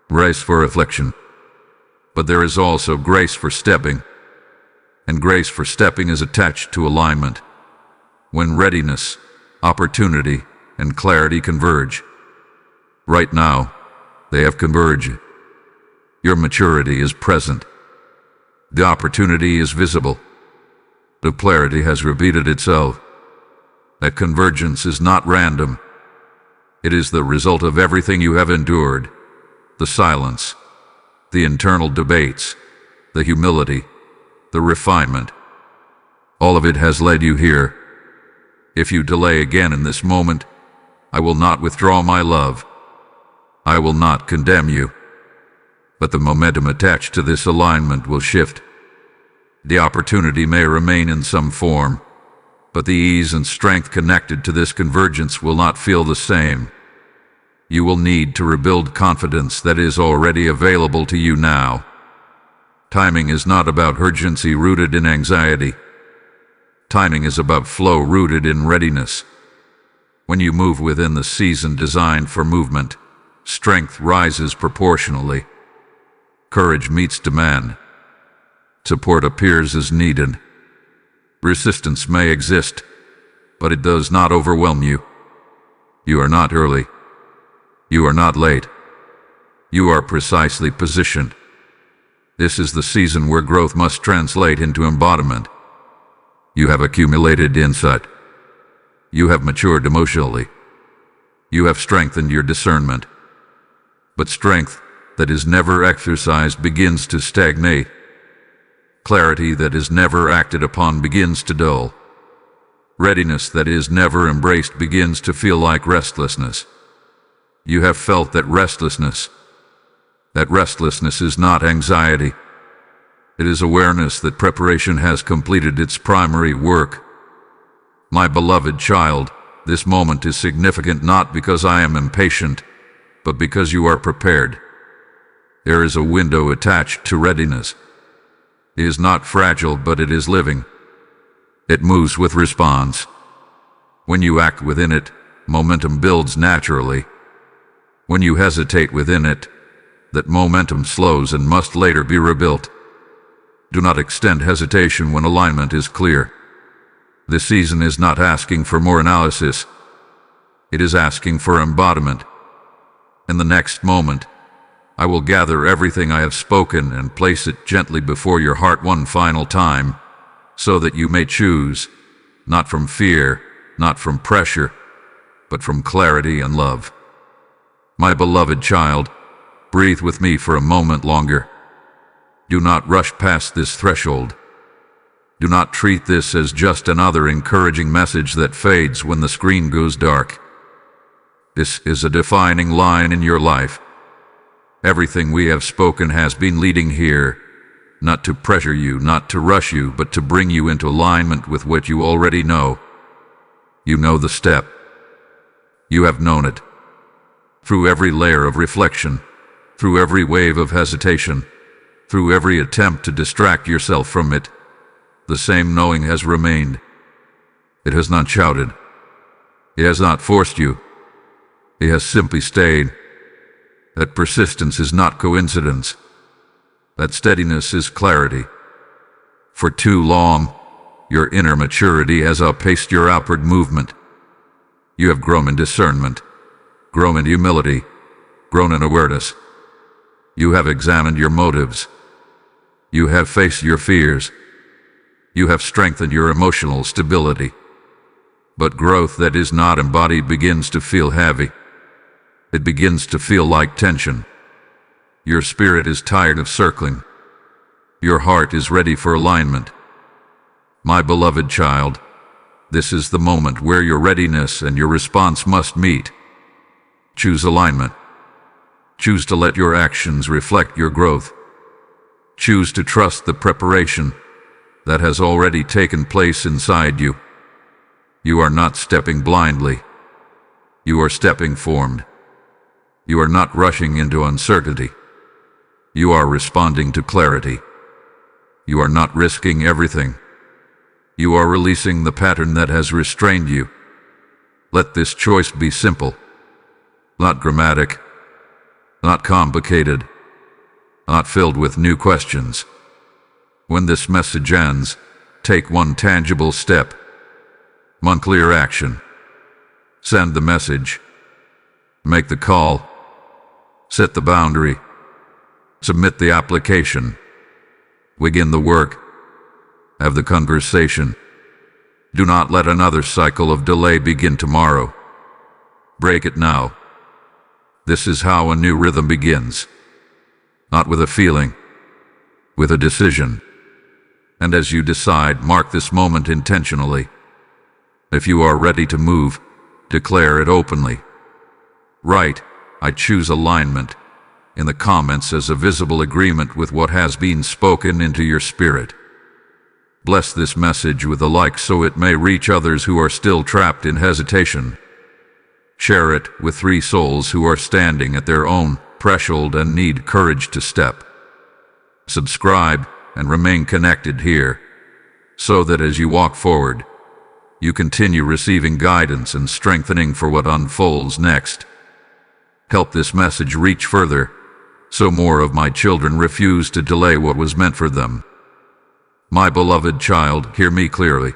grace for reflection. But there is also grace for stepping, and grace for stepping is attached to alignment. When readiness, opportunity, and clarity converge. Right now, they have converged. Your maturity is present. The opportunity is visible. The clarity has repeated itself. That convergence is not random. It is the result of everything you have endured. The silence, the internal debates, the humility, the refinement. All of it has led you here. If you delay again in this moment, I will not withdraw my love. I will not condemn you. But the momentum attached to this alignment will shift. The opportunity may remain in some form, but the ease and strength connected to this convergence will not feel the same. You will need to rebuild confidence that is already available to you now. Timing is not about urgency rooted in anxiety. Timing is about flow rooted in readiness. When you move within the season designed for movement, strength rises proportionally. Courage meets demand. Support appears as needed. Resistance may exist, but it does not overwhelm you. You are not early. You are not late. You are precisely positioned. This is the season where growth must translate into embodiment. You have accumulated insight. You have matured emotionally. You have strengthened your discernment. But strength that is never exercised begins to stagnate. Clarity that is never acted upon begins to dull. Readiness that is never embraced begins to feel like restlessness. You have felt that restlessness. That restlessness is not anxiety. It is awareness that preparation has completed its primary work. My beloved child, this moment is significant not because I am impatient, but because you are prepared. There is a window attached to readiness. It is not fragile, but it is living. It moves with response. When you act within it, momentum builds naturally. When you hesitate within it, that momentum slows and must later be rebuilt. Do not extend hesitation when alignment is clear. This season is not asking for more analysis. It is asking for embodiment. In the next moment, I will gather everything I have spoken and place it gently before your heart one final time, so that you may choose, not from fear, not from pressure, but from clarity and love. My beloved child, breathe with me for a moment longer. Do not rush past this threshold. Do not treat this as just another encouraging message that fades when the screen goes dark. This is a defining line in your life. Everything we have spoken has been leading here, not to pressure you, not to rush you, but to bring you into alignment with what you already know. You know the step. You have known it. Through every layer of reflection, through every wave of hesitation, through every attempt to distract yourself from it, the same knowing has remained. It has not shouted. It has not forced you. It has simply stayed. That persistence is not coincidence. That steadiness is clarity. For too long, your inner maturity has outpaced your outward movement. You have grown in discernment, grown in humility, grown in awareness. You have examined your motives. You have faced your fears. You have strengthened your emotional stability. But growth that is not embodied begins to feel heavy. It begins to feel like tension. Your spirit is tired of circling. Your heart is ready for alignment. My beloved child, this is the moment where your readiness and your response must meet. Choose alignment. Choose to let your actions reflect your growth. Choose to trust the preparation that has already taken place inside you. You are not stepping blindly. You are stepping formed. You are not rushing into uncertainty. You are responding to clarity. You are not risking everything. You are releasing the pattern that has restrained you. Let this choice be simple, not dramatic, not complicated, not filled with new questions. When this message ends, take one tangible step, one clear action. Send the message. Make the call. Set the boundary. Submit the application. Begin the work. Have the conversation. Do not let another cycle of delay begin tomorrow. Break it now. This is how a new rhythm begins. Not with a feeling, with a decision. And as you decide, mark this moment intentionally. If you are ready to move, declare it openly. Write, "I choose alignment," in the comments as a visible agreement with what has been spoken into your spirit. Bless this message with a like so it may reach others who are still trapped in hesitation. Share it with 3 souls who are standing at their own threshold and need courage to step. Subscribe and remain connected here, so that as you walk forward, you continue receiving guidance and strengthening for what unfolds next. Help this message reach further, so more of my children refuse to delay what was meant for them. My beloved child, hear me clearly.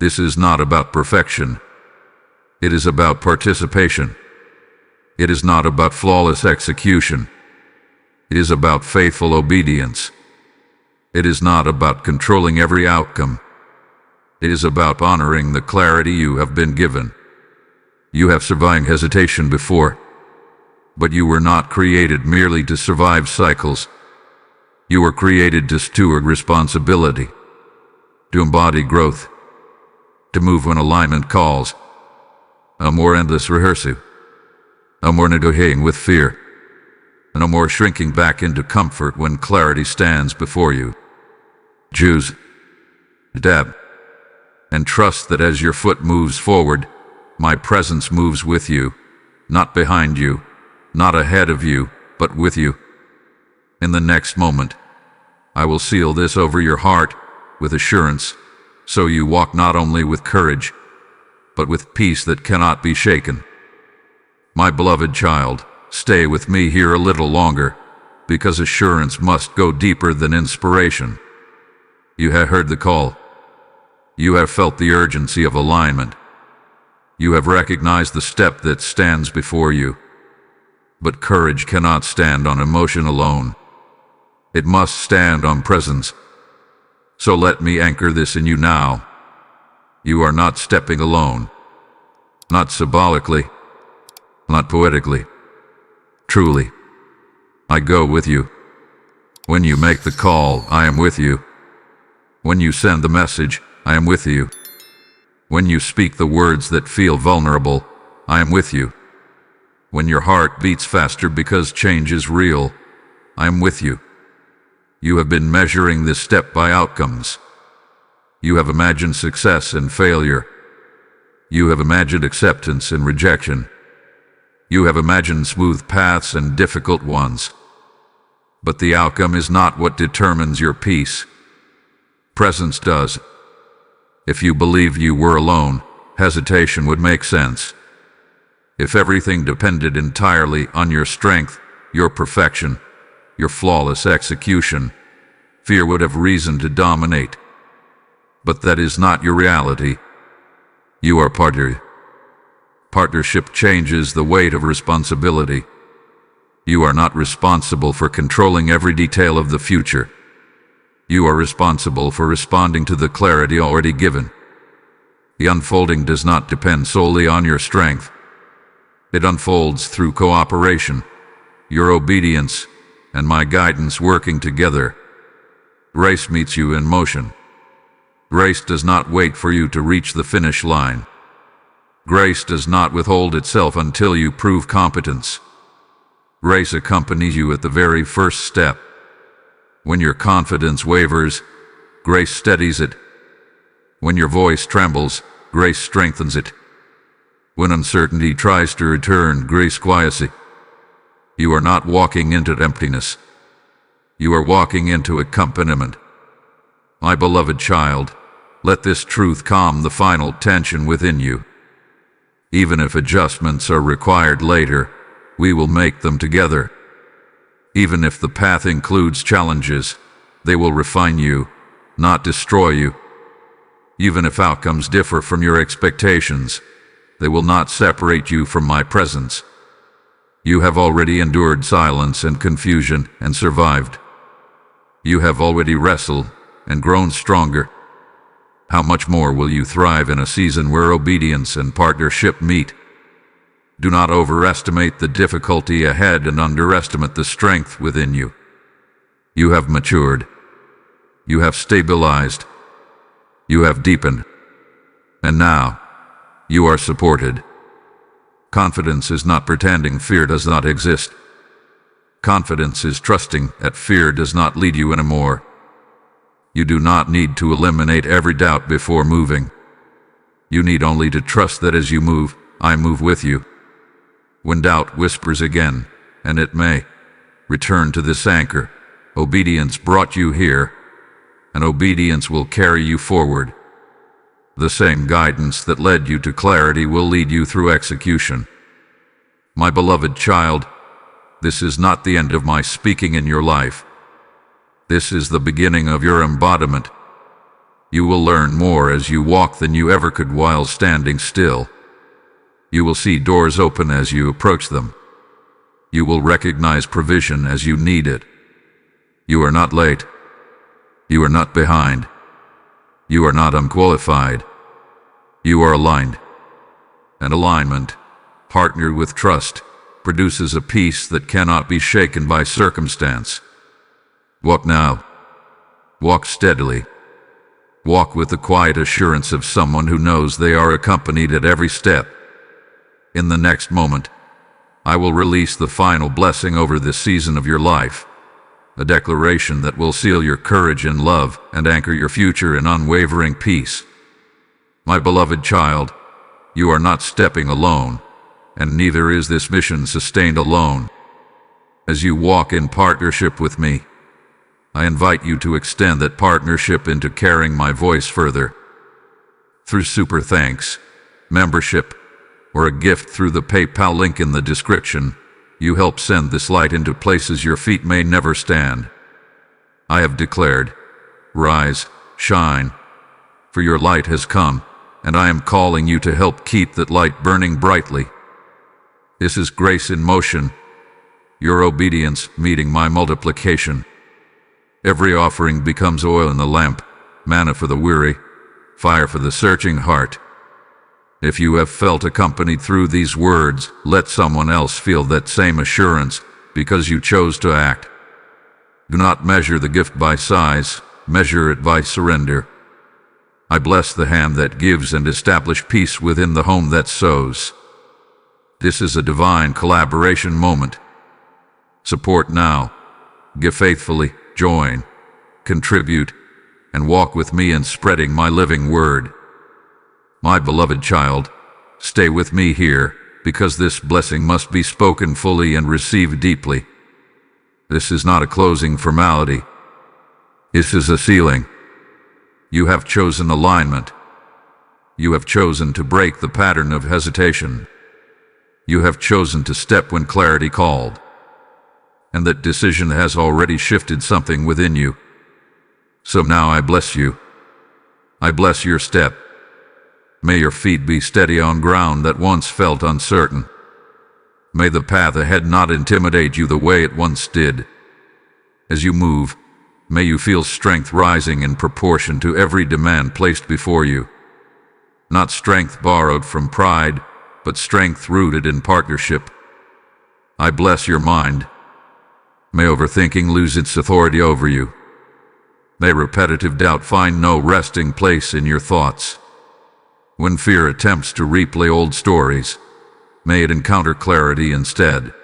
This is not about perfection. It is about participation. It is not about flawless execution. It is about faithful obedience. It is not about controlling every outcome. It is about honoring the clarity you have been given. You have survived hesitation before, but you were not created merely to survive cycles. You were created to steward responsibility, to embody growth, to move when alignment calls. No more endless rehearsing, no more negotiating with fear, no more shrinking back into comfort when clarity stands before you. Choose, adapt, and trust that as your foot moves forward, my presence moves with you, not behind you, not ahead of you, but with you. In the next moment, I will seal this over your heart with assurance, so you walk not only with courage, but with peace that cannot be shaken. My beloved child, stay with me here a little longer, because assurance must go deeper than inspiration. You have heard the call. You have felt the urgency of alignment. You have recognized the step that stands before you. But courage cannot stand on emotion alone. It must stand on presence. So let me anchor this in you now. You are not stepping alone. Not symbolically. Not poetically. Truly. I go with you. When you make the call, I am with you. When you send the message, I am with you. When you speak the words that feel vulnerable, I am with you. When your heart beats faster because change is real, I am with you. You have been measuring this step by outcomes. You have imagined success and failure. You have imagined acceptance and rejection. You have imagined smooth paths and difficult ones. But the outcome is not what determines your peace. Presence does. If you believed you were alone, hesitation would make sense. If everything depended entirely on your strength, your perfection, your flawless execution, fear would have reason to dominate. But that is not your reality. You are partner. Partnership changes the weight of responsibility. You are not responsible for controlling every detail of the future. You are responsible for responding to the clarity already given. The unfolding does not depend solely on your strength. It unfolds through cooperation, your obedience, and my guidance working together. Grace meets you in motion. Grace does not wait for you to reach the finish line. Grace does not withhold itself until you prove competence. Grace accompanies you at the very first step. When your confidence wavers, grace steadies it. When your voice trembles, grace strengthens it. When uncertainty tries to return, grace quiets it. You are not walking into emptiness. You are walking into accompaniment. My beloved child, let this truth calm the final tension within you. Even if adjustments are required later, we will make them together. Even if the path includes challenges, they will refine you, not destroy you. Even if outcomes differ from your expectations, they will not separate you from my presence. You have already endured silence and confusion and survived. You have already wrestled and grown stronger. How much more will you thrive in a season where obedience and partnership meet? Do not overestimate the difficulty ahead and underestimate the strength within you. You have matured. You have stabilized. You have deepened. And now, you are supported. Confidence is not pretending fear does not exist. Confidence is trusting that fear does not lead you anymore. You do not need to eliminate every doubt before moving. You need only to trust that as you move, I move with you. When doubt whispers again, and it may, return to this anchor. Obedience brought you here, and obedience will carry you forward. The same guidance that led you to clarity will lead you through execution. My beloved child, this is not the end of my speaking in your life. This is the beginning of your embodiment. You will learn more as you walk than you ever could while standing still. You will see doors open as you approach them. You will recognize provision as you need it. You are not late. You are not behind. You are not unqualified. You are aligned. And alignment, partnered with trust, produces a peace that cannot be shaken by circumstance. Walk now. Walk steadily. Walk with the quiet assurance of someone who knows they are accompanied at every step. In the next moment, I will release the final blessing over this season of your life, a declaration that will seal your courage in love and anchor your future in unwavering peace. My beloved child, you are not stepping alone, and neither is this mission sustained alone. As you walk in partnership with me, I invite you to extend that partnership into carrying my voice further. Through super thanks, membership, or a gift through the PayPal link in the description, you help send this light into places your feet may never stand. I have declared, rise, shine, for your light has come, and I am calling you to help keep that light burning brightly. This is grace in motion, your obedience meeting my multiplication. Every offering becomes oil in the lamp, manna for the weary, fire for the searching heart. If you have felt accompanied through these words, let someone else feel that same assurance because you chose to act. Do not measure the gift by size, measure it by surrender. I bless the hand that gives and establish peace within the home that sows. This is a divine collaboration moment. Support now. Give faithfully, join, contribute, and walk with me in spreading my living word. My beloved child, stay with me here, because this blessing must be spoken fully and received deeply. This is not a closing formality. This is a sealing. You have chosen alignment. You have chosen to break the pattern of hesitation. You have chosen to step when clarity called. And that decision has already shifted something within you. So now I bless you. I bless your step. May your feet be steady on ground that once felt uncertain. May the path ahead not intimidate you the way it once did. As you move, may you feel strength rising in proportion to every demand placed before you. Not strength borrowed from pride, but strength rooted in partnership. I bless your mind. May overthinking lose its authority over you. May repetitive doubt find no resting place in your thoughts. When fear attempts to replay old stories, may it encounter clarity instead.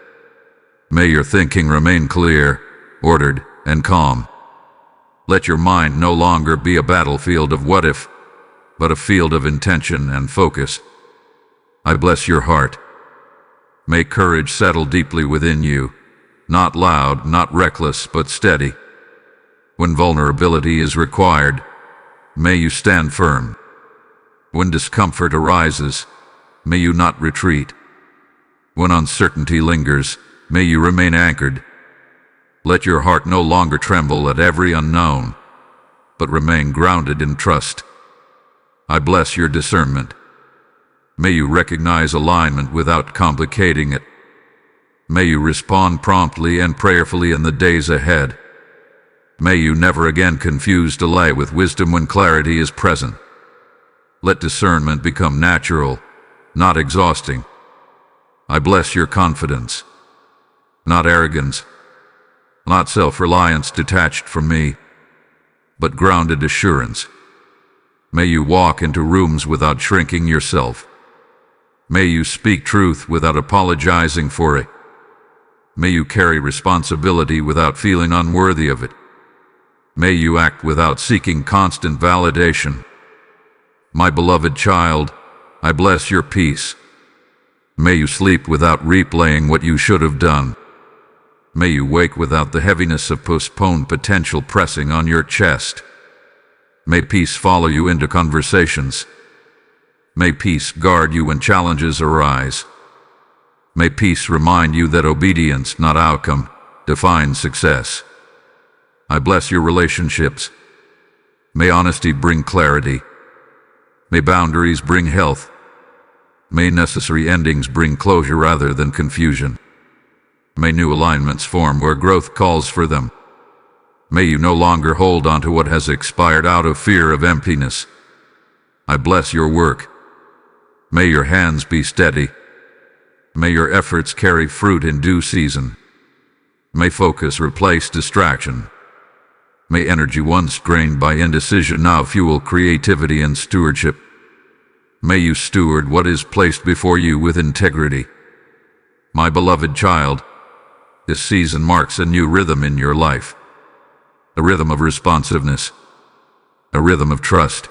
May your thinking remain clear, ordered, and calm. Let your mind no longer be a battlefield of what if, but a field of intention and focus. I bless your heart. May courage settle deeply within you, not loud, not reckless, but steady. When vulnerability is required, may you stand firm. When discomfort arises, may you not retreat. When uncertainty lingers, may you remain anchored. Let your heart no longer tremble at every unknown, but remain grounded in trust. I bless your discernment. May you recognize alignment without complicating it. May you respond promptly and prayerfully in the days ahead. May you never again confuse delay with wisdom when clarity is present. Let discernment become natural, not exhausting. I bless your confidence, not arrogance, not self-reliance detached from me, but grounded assurance. May you walk into rooms without shrinking yourself. May you speak truth without apologizing for it. May you carry responsibility without feeling unworthy of it. May you act without seeking constant validation. My beloved child, I bless your peace. May you sleep without replaying what you should have done. May you wake without the heaviness of postponed potential pressing on your chest. May peace follow you into conversations. May peace guard you when challenges arise. May peace remind you that obedience, not outcome, defines success. I bless your relationships. May honesty bring clarity. May boundaries bring health. May necessary endings bring closure rather than confusion. May new alignments form where growth calls for them. May you no longer hold on to what has expired out of fear of emptiness. I bless your work. May your hands be steady. May your efforts carry fruit in due season. May focus replace distraction. May energy once drained by indecision now fuel creativity and stewardship. May you steward what is placed before you with integrity. My beloved child, this season marks a new rhythm in your life. A rhythm of responsiveness. A rhythm of trust.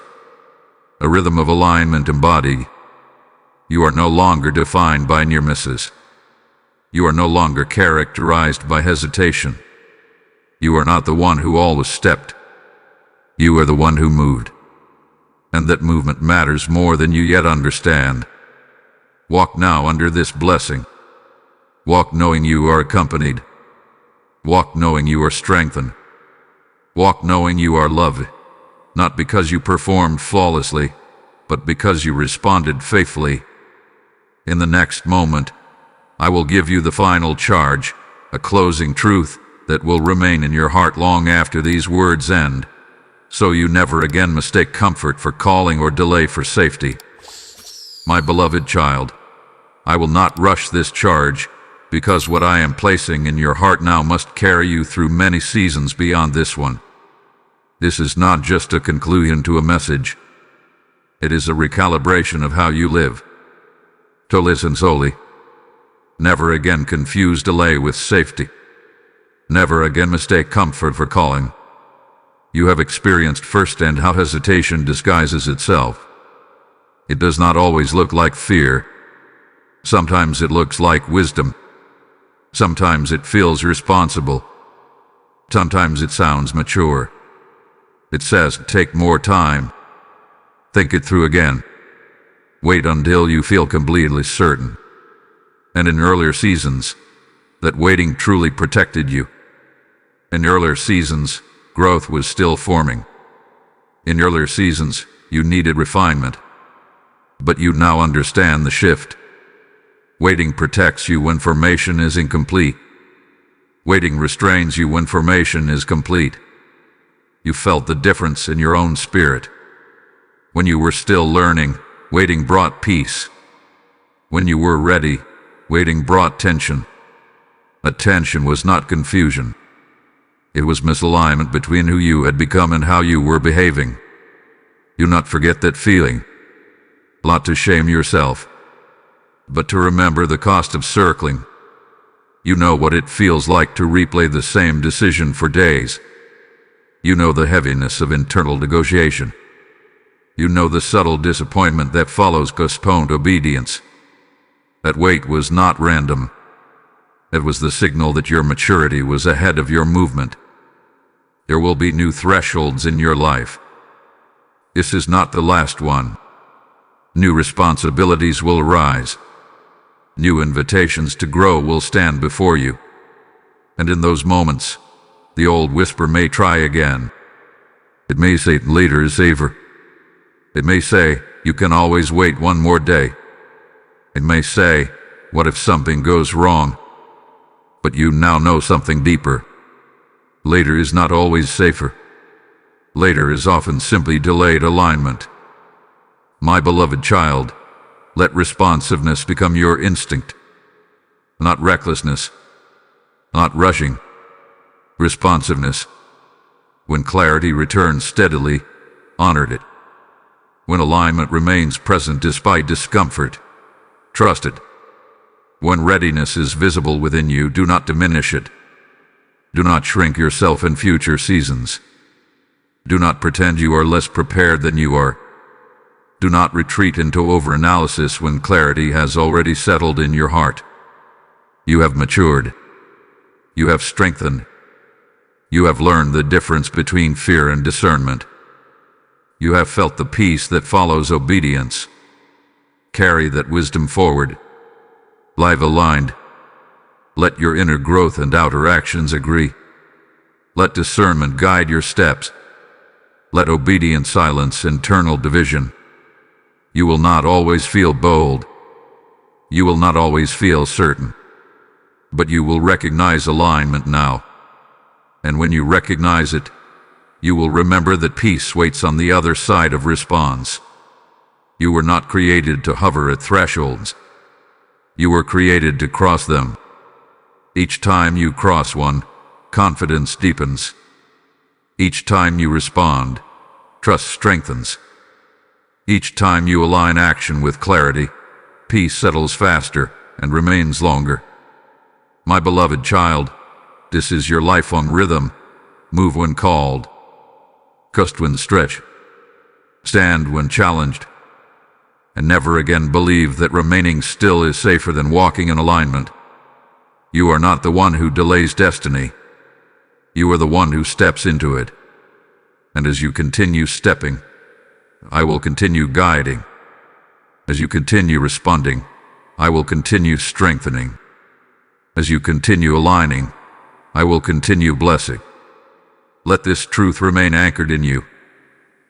A rhythm of alignment embodied. You are no longer defined by near misses. You are no longer characterized by hesitation. You are not the one who always stepped. You are the one who moved. And that movement matters more than you yet understand. Walk now under this blessing. Walk knowing you are accompanied. Walk knowing you are strengthened. Walk knowing you are loved, not because you performed flawlessly, but because you responded faithfully. In the next moment, I will give you the final charge, a closing truth that will remain in your heart long after these words end, so you never again mistake comfort for calling or delay for safety. My beloved child, I will not rush this charge, because what I am placing in your heart now must carry you through many seasons beyond this one. This is not just a conclusion to a message. It is a recalibration of how you live. To listen solely. Never again confuse delay with safety. Never again mistake comfort for calling. You have experienced firsthand how hesitation disguises itself. It does not always look like fear. Sometimes it looks like wisdom. Sometimes it feels responsible. Sometimes it sounds mature. It says, take more time. Think it through again. Wait until you feel completely certain. And in earlier seasons, that waiting truly protected you. In earlier seasons, growth was still forming. In earlier seasons, you needed refinement. But you now understand the shift. Waiting protects you when formation is incomplete. Waiting restrains you when formation is complete. You felt the difference in your own spirit. When you were still learning, waiting brought peace. When you were ready, waiting brought tension. Attention was not confusion. It was misalignment between who you had become and how you were behaving. Do not forget that feeling. Not to shame yourself, but to remember the cost of circling. You know what it feels like to replay the same decision for days. You know the heaviness of internal negotiation. You know the subtle disappointment that follows postponed obedience. That wait was not random. It was the signal that your maturity was ahead of your movement. There will be new thresholds in your life. This is not the last one. New responsibilities will arise. New invitations to grow will stand before you. And in those moments, the old whisper may try again. It may say, later is safer. It may say, you can always wait one more day. It may say, what if something goes wrong? But you now know something deeper. Later is not always safer. Later is often simply delayed alignment. My beloved child, let responsiveness become your instinct. Not recklessness. Not rushing. Responsiveness. When clarity returns steadily, honor it. When alignment remains present despite discomfort, trust it. When readiness is visible within you, do not diminish it. Do not shrink yourself in future seasons. Do not pretend you are less prepared than you are. Do not retreat into overanalysis when clarity has already settled in your heart. You have matured. You have strengthened. You have learned the difference between fear and discernment. You have felt the peace that follows obedience. Carry that wisdom forward. Live aligned. Let your inner growth and outer actions agree. Let discernment guide your steps. Let obedience silence internal division. You will not always feel bold. You will not always feel certain. But you will recognize alignment now. And when you recognize it, you will remember that peace waits on the other side of response. You were not created to hover at thresholds. You were created to cross them. Each time you cross one, confidence deepens. Each time you respond, trust strengthens. Each time you align action with clarity, peace settles faster and remains longer. My beloved child, this is your life on rhythm. Move when called. Coast when stretched. Stand when challenged. And never again believe that remaining still is safer than walking in alignment. You are not the one who delays destiny. You are the one who steps into it. And as you continue stepping, I will continue guiding. As you continue responding, I will continue strengthening. As you continue aligning, I will continue blessing. Let this truth remain anchored in you.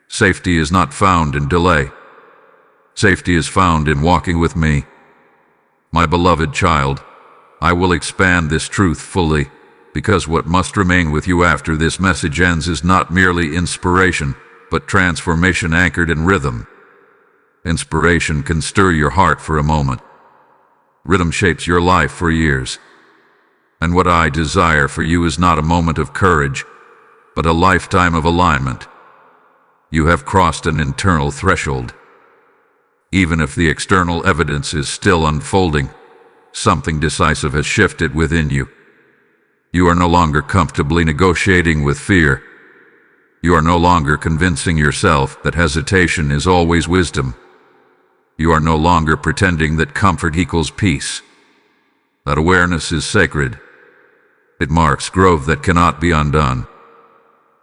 Safety is not found in delay. Safety is found in walking with me. My beloved child, I will expand this truth fully, because what must remain with you after this message ends is not merely inspiration, but transformation anchored in rhythm. Inspiration can stir your heart for a moment. Rhythm shapes your life for years. And what I desire for you is not a moment of courage, but a lifetime of alignment. You have crossed an internal threshold. Even if the external evidence is still unfolding, something decisive has shifted within you. You are no longer comfortably negotiating with fear. You are no longer convincing yourself that hesitation is always wisdom. You are no longer pretending that comfort equals peace. That awareness is sacred. It marks growth that cannot be undone.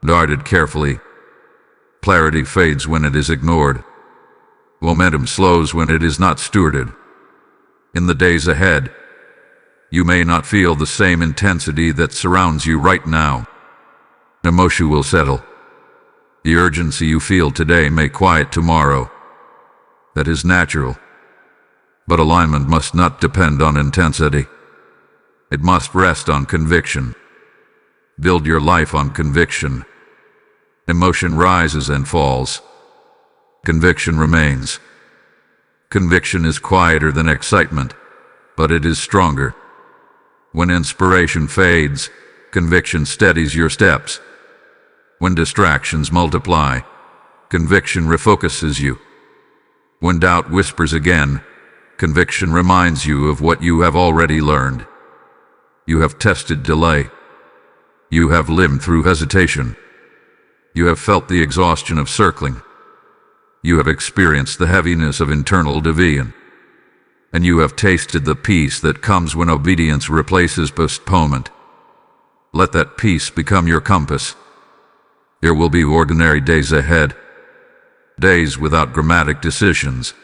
Guarded carefully. Clarity fades when it is ignored. Momentum slows when it is not stewarded. In the days ahead, you may not feel the same intensity that surrounds you right now. Emotion will settle. The urgency you feel today may quiet tomorrow. That is natural. But alignment must not depend on intensity. It must rest on conviction. Build your life on conviction. Emotion rises and falls. Conviction remains. Conviction is quieter than excitement, but it is stronger. When inspiration fades, conviction steadies your steps. When distractions multiply, conviction refocuses you. When doubt whispers again, conviction reminds you of what you have already learned. You have tested delay. You have lived through hesitation. You have felt the exhaustion of circling. You have experienced the heaviness of internal division. And you have tasted the peace that comes when obedience replaces postponement. Let that peace become your compass. There will be ordinary days ahead. Days without dramatic decisions.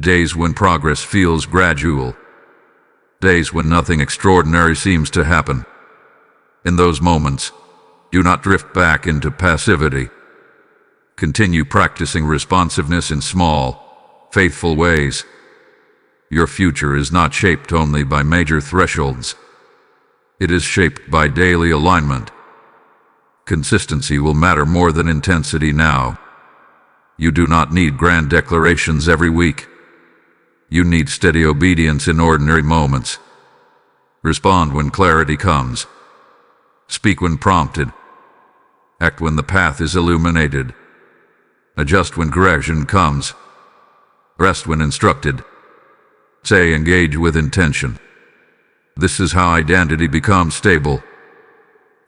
Days when progress feels gradual. Days when nothing extraordinary seems to happen. In those moments, do not drift back into passivity. Continue practicing responsiveness in small, faithful ways. Your future is not shaped only by major thresholds. It is shaped by daily alignment. Consistency will matter more than intensity now. You do not need grand declarations every week. You need steady obedience in ordinary moments. Respond when clarity comes. Speak when prompted. Act when the path is illuminated. Adjust when correction comes. Rest when instructed. Say engage with intention. This is how identity becomes stable.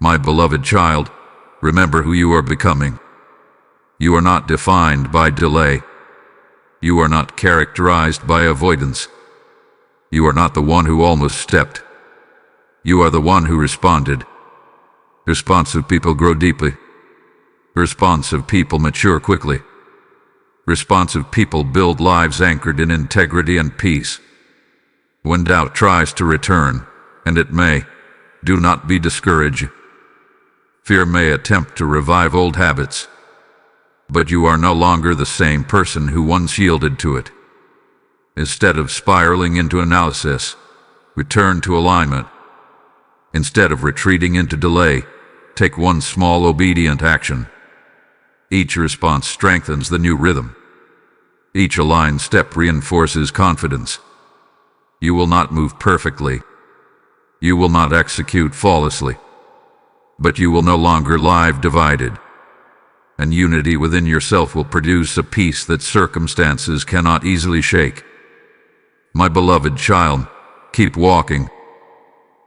My beloved child, remember who you are becoming. You are not defined by delay. You are not characterized by avoidance. You are not the one who almost stepped. You are the one who responded. Responsive people grow deeply. Responsive people mature quickly. Responsive people build lives anchored in integrity and peace. When doubt tries to return, and it may, do not be discouraged. Fear may attempt to revive old habits, but you are no longer the same person who once yielded to it. Instead of spiraling into analysis, return to alignment. Instead of retreating into delay, take one small obedient action. Each response strengthens the new rhythm. Each aligned step reinforces confidence. You will not move perfectly. You will not execute flawlessly. But you will no longer live divided. And unity within yourself will produce a peace that circumstances cannot easily shake. My beloved child, keep walking.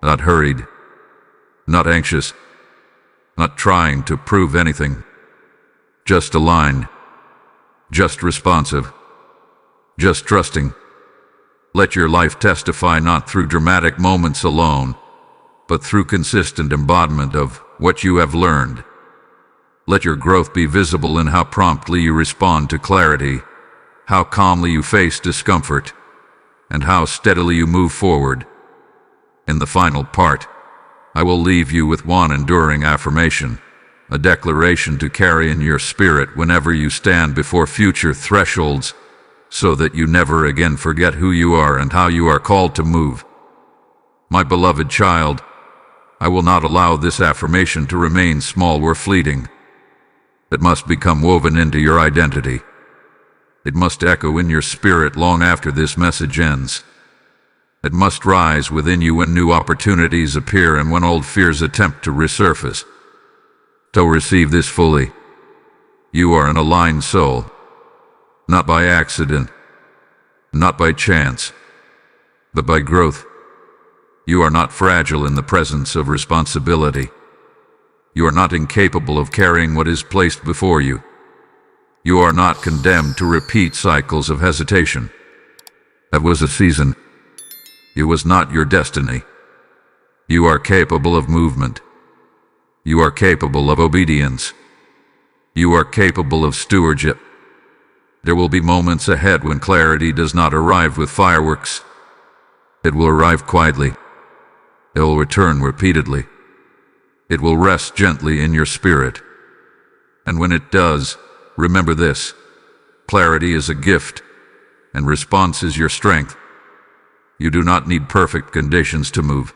Not hurried. Not anxious. Not trying to prove anything. Just aligned. Just responsive. Just trusting. Let your life testify not through dramatic moments alone, but through consistent embodiment of what you have learned. Let your growth be visible in how promptly you respond to clarity, how calmly you face discomfort, and how steadily you move forward. In the final part, I will leave you with one enduring affirmation, a declaration to carry in your spirit whenever you stand before future thresholds, so that you never again forget who you are and how you are called to move. My beloved child, I will not allow this affirmation to remain small or fleeting. It must become woven into your identity. It must echo in your spirit long after this message ends. It must rise within you when new opportunities appear and when old fears attempt to resurface. So receive this fully. You are an aligned soul, not by accident, not by chance, but by growth. You are not fragile in the presence of responsibility. You are not incapable of carrying what is placed before you. You are not condemned to repeat cycles of hesitation. That was a season. It was not your destiny. You are capable of movement. You are capable of obedience. You are capable of stewardship. There will be moments ahead when clarity does not arrive with fireworks. It will arrive quietly. It will return repeatedly. It will rest gently in your spirit. And when it does, remember this: clarity is a gift, and response is your strength. You do not need perfect conditions to move.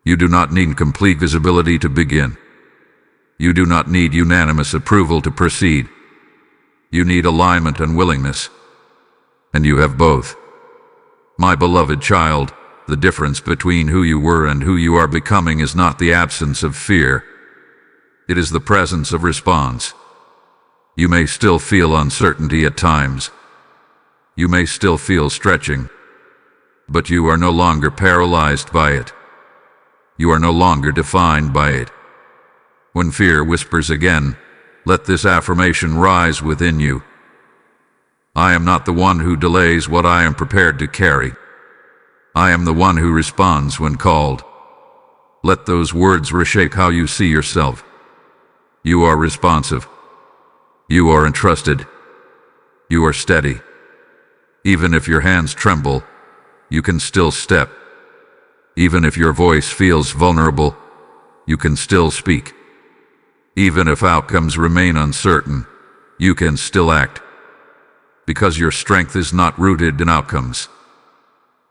You do not need complete visibility to begin. You do not need unanimous approval to proceed. You need alignment and willingness, and you have both. My beloved child, the difference between who you were and who you are becoming is not the absence of fear. It is the presence of response. You may still feel uncertainty at times. You may still feel stretching, but you are no longer paralyzed by it. You are no longer defined by it. When fear whispers again, let this affirmation rise within you. I am not the one who delays what I am prepared to carry. I am the one who responds when called. Let those words reshape how you see yourself. You are responsive. You are entrusted. You are steady. Even if your hands tremble, you can still step. Even if your voice feels vulnerable, you can still speak. Even if outcomes remain uncertain, you can still act. Because your strength is not rooted in outcomes.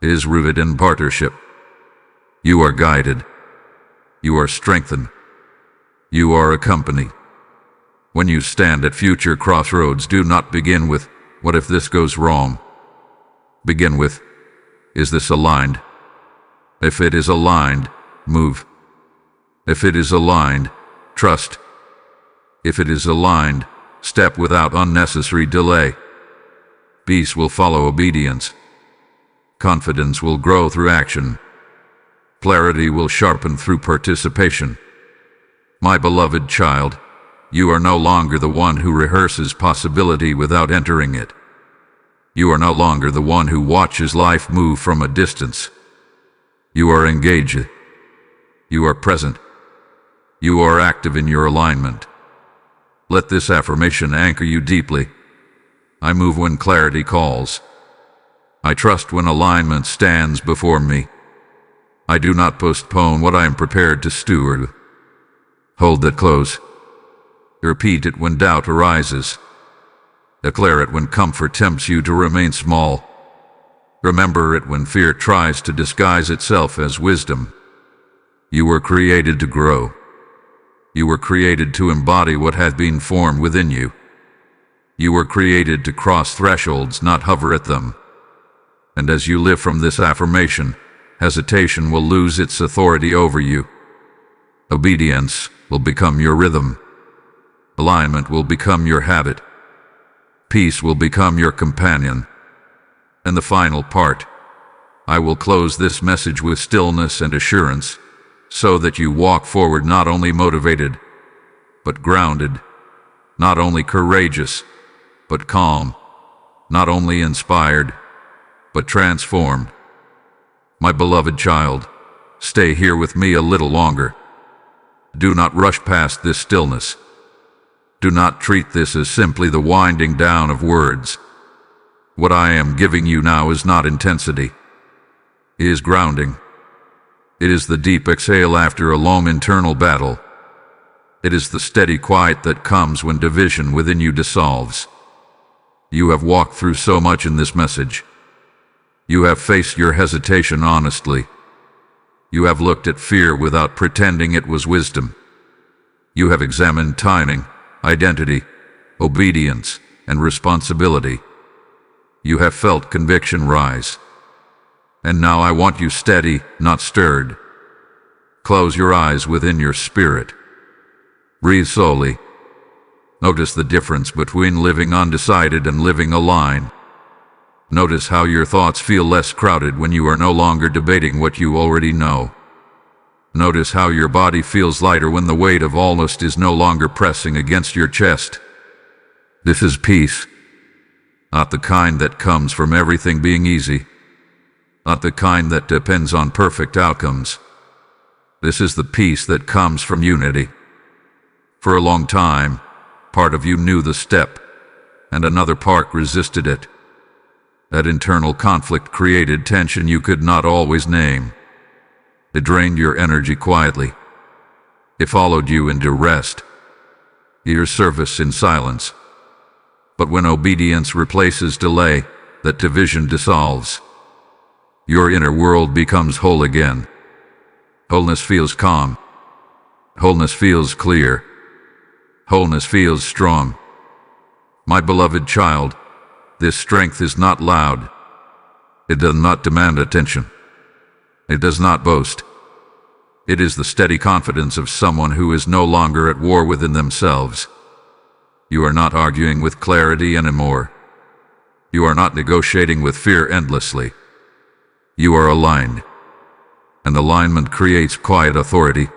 It is rooted in partnership. You are guided. You are strengthened. You are accompanied. When you stand at future crossroads, do not begin with, "What if this goes wrong?" Begin with, "Is this aligned?" If it is aligned, move. If it is aligned, trust. If it is aligned, step without unnecessary delay. Peace will follow obedience. Confidence will grow through action. Clarity will sharpen through participation. My beloved child, you are no longer the one who rehearses possibility without entering it. You are no longer the one who watches life move from a distance. You are engaged. You are present. You are active in your alignment. Let this affirmation anchor you deeply. I move when clarity calls. I trust when alignment stands before me. I do not postpone what I am prepared to steward. Hold that close. Repeat it when doubt arises. Declare it when comfort tempts you to remain small. Remember it when fear tries to disguise itself as wisdom. You were created to grow. You were created to embody what had been formed within you. You were created to cross thresholds, not hover at them. And as you live from this affirmation, hesitation will lose its authority over you. Obedience will become your rhythm. Alignment will become your habit. Peace will become your companion. And the final part, I will close this message with stillness and assurance, so that you walk forward not only motivated, but grounded, not only courageous, but calm, not only inspired, but transformed. My beloved child, stay here with me a little longer. Do not rush past this stillness. Do not treat this as simply the winding down of words. What I am giving you now is not intensity. It is grounding. It is the deep exhale after a long internal battle. It is the steady quiet that comes when division within you dissolves. You have walked through so much in this message. You have faced your hesitation honestly. You have looked at fear without pretending it was wisdom. You have examined timing, identity, obedience, and responsibility. You have felt conviction rise. And now I want you steady, not stirred. Close your eyes within your spirit. Breathe slowly. Notice the difference between living undecided and living aligned. Notice how your thoughts feel less crowded when you are no longer debating what you already know. Notice how your body feels lighter when the weight of almost is no longer pressing against your chest. This is peace. Not the kind that comes from everything being easy. Not the kind that depends on perfect outcomes. This is the peace that comes from unity. For a long time, part of you knew the step, and another part resisted it. That internal conflict created tension you could not always name. It drained your energy quietly. It followed you into rest, your service in silence. But when obedience replaces delay, that division dissolves. Your inner world becomes whole again. Wholeness feels calm. Wholeness feels clear. Wholeness feels strong. My beloved child, this strength is not loud. It does not demand attention. It does not boast. It is the steady confidence of someone who is no longer at war within themselves. You are not arguing with clarity anymore. You are not negotiating with fear endlessly. You are aligned. And alignment creates quiet authority.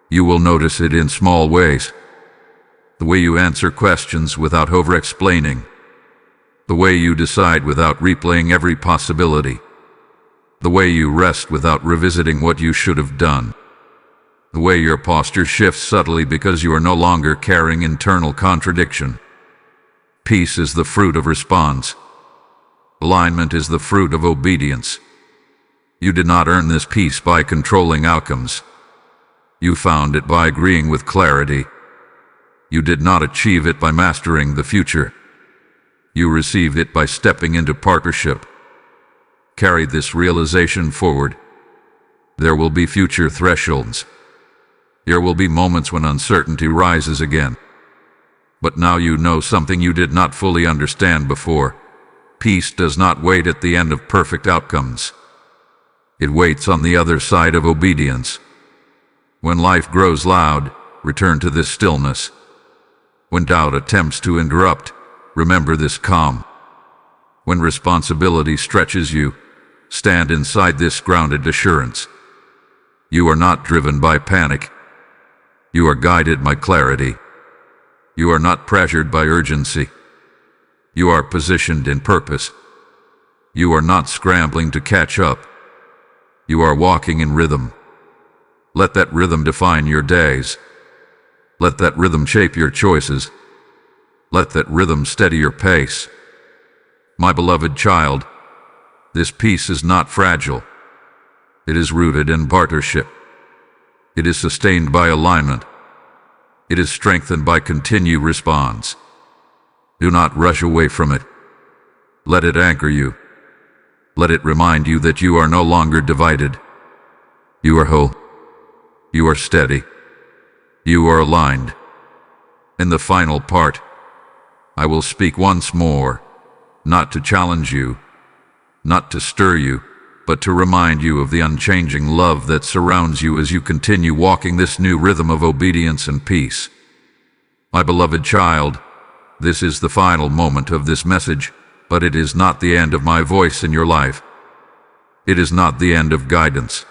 You will notice it in small ways. The way you answer questions without over-explaining. The way you decide without replaying every possibility. The way you rest without revisiting what you should have done. The way your posture shifts subtly because you are no longer carrying internal contradiction. Peace is the fruit of response. Alignment is the fruit of obedience. You did not earn this peace by controlling outcomes. You found it by agreeing with clarity. You did not achieve it by mastering the future. You received it by stepping into partnership. Carry this realization forward. There will be future thresholds. There will be moments when uncertainty rises again. But now you know something you did not fully understand before. Peace does not wait at the end of perfect outcomes. It waits on the other side of obedience. When life grows loud, return to this stillness. When doubt attempts to interrupt, remember this calm. When responsibility stretches you, stand inside this grounded assurance. You are not driven by panic. You are guided by clarity. You are not pressured by urgency. You are positioned in purpose. You are not scrambling to catch up. You are walking in rhythm. Let that rhythm define your days. Let that rhythm shape your choices. Let that rhythm steady your pace. My beloved child, this peace is not fragile. It is rooted in partnership. It is sustained by alignment. It is strengthened by continued response. Do not rush away from it. Let it anchor you. Let it remind you that you are no longer divided. You are whole. You are steady. You are aligned. In the final part, I will speak once more, not to challenge you, not to stir you, but to remind you of the unchanging love that surrounds you as you continue walking this new rhythm of obedience and peace. My beloved child, this is the final moment of this message, but it is not the end of my voice in your life. It is not the end of guidance.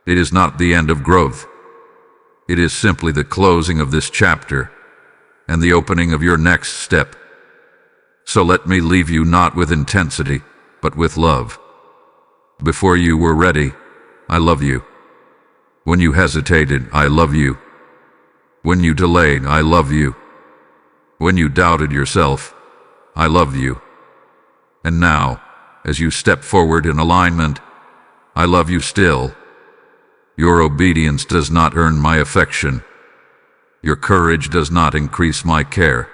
It is not the end of growth. It is simply the closing of this chapter and the opening of your next step. So let me leave you not with intensity, but with love. Before you were ready, I love you. When you hesitated, I love you. When you delayed, I love you. When you doubted yourself, I love you. And now, as you step forward in alignment, I love you still. Your obedience does not earn my affection. Your courage does not increase my care.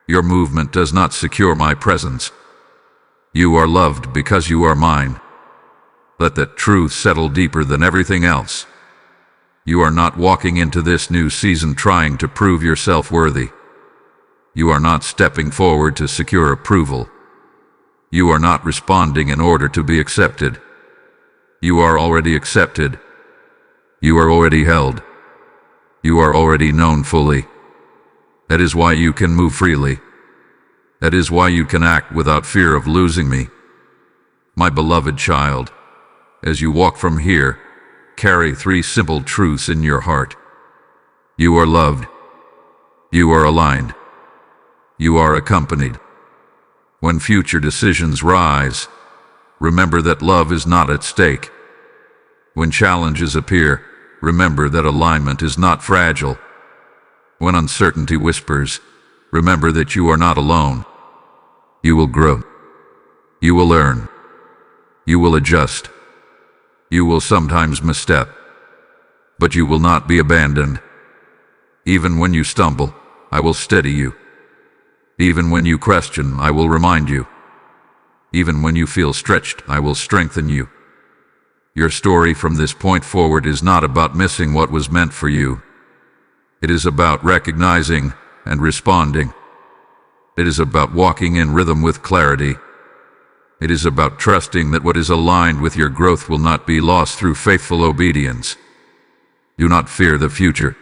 Your movement does not secure my presence. You are loved because you are mine. Let that truth settle deeper than everything else. You are not walking into this new season trying to prove yourself worthy. You are not stepping forward to secure approval. You are not responding in order to be accepted. You are already accepted. You are already held. You are already known fully. That is why you can move freely. That is why you can act without fear of losing me. My beloved child, as you walk from here, carry 3 simple truths in your heart. You are loved. You are aligned. You are accompanied. When future decisions rise, remember that love is not at stake. When challenges appear, remember that alignment is not fragile. When uncertainty whispers, remember that you are not alone. You will grow. You will learn. You will adjust. You will sometimes misstep, but you will not be abandoned. Even when you stumble, I will steady you. Even when you question, I will remind you. Even when you feel stretched, I will strengthen you. Your story from this point forward is not about missing what was meant for you. It is about recognizing and responding. It is about walking in rhythm with clarity. It is about trusting that what is aligned with your growth will not be lost through faithful obedience. Do not fear the future.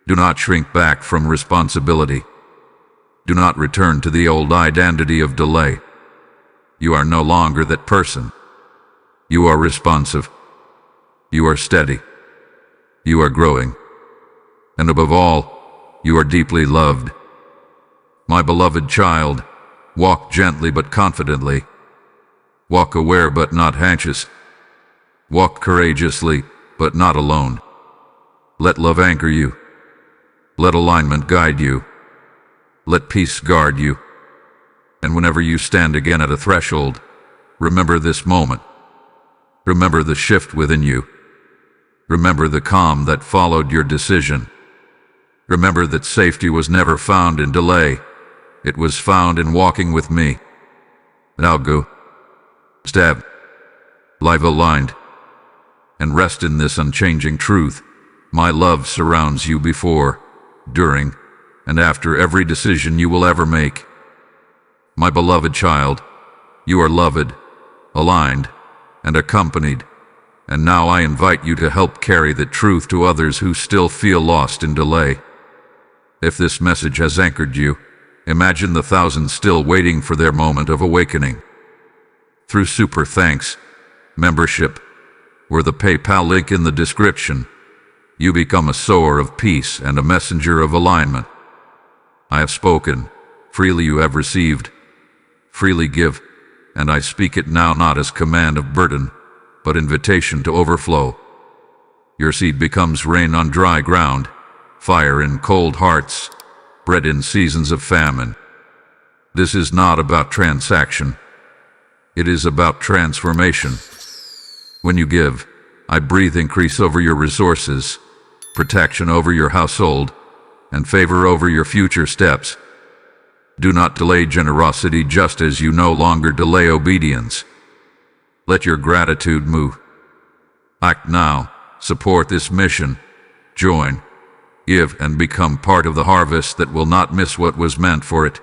Do not shrink back from responsibility. Do not return to the old identity of delay. You are no longer that person. You are responsive. You are steady. You are growing. And above all, you are deeply loved. My beloved child, walk gently but confidently. Walk aware but not anxious. Walk courageously but not alone. Let love anchor you. Let alignment guide you. Let peace guard you. And whenever you stand again at a threshold, remember this moment. Remember the shift within you. Remember the calm that followed your decision. Remember that safety was never found in delay. It was found in walking with me. Now go. Step. Live aligned. And rest in this unchanging truth. My love surrounds you before, during, and after every decision you will ever make. My beloved child, you are loved, aligned, and accompanied, and now I invite you to help carry the truth to others who still feel lost in delay. If this message has anchored you, imagine the thousands still waiting for their moment of awakening. Through super thanks, membership, or the PayPal link in the description, you become a sower of peace and a messenger of alignment. I have spoken, freely you have received, freely give, and I speak it now not as command of burden, but invitation to overflow. Your seed becomes rain on dry ground, fire in cold hearts, bread in seasons of famine. This is not about transaction. It is about transformation. When you give, I breathe increase over your resources, protection over your household, and favor over your future steps. Do not delay generosity just as you no longer delay obedience. Let your gratitude move. Act now. Support this mission. Join, give, and become part of the harvest that will not miss what was meant for it.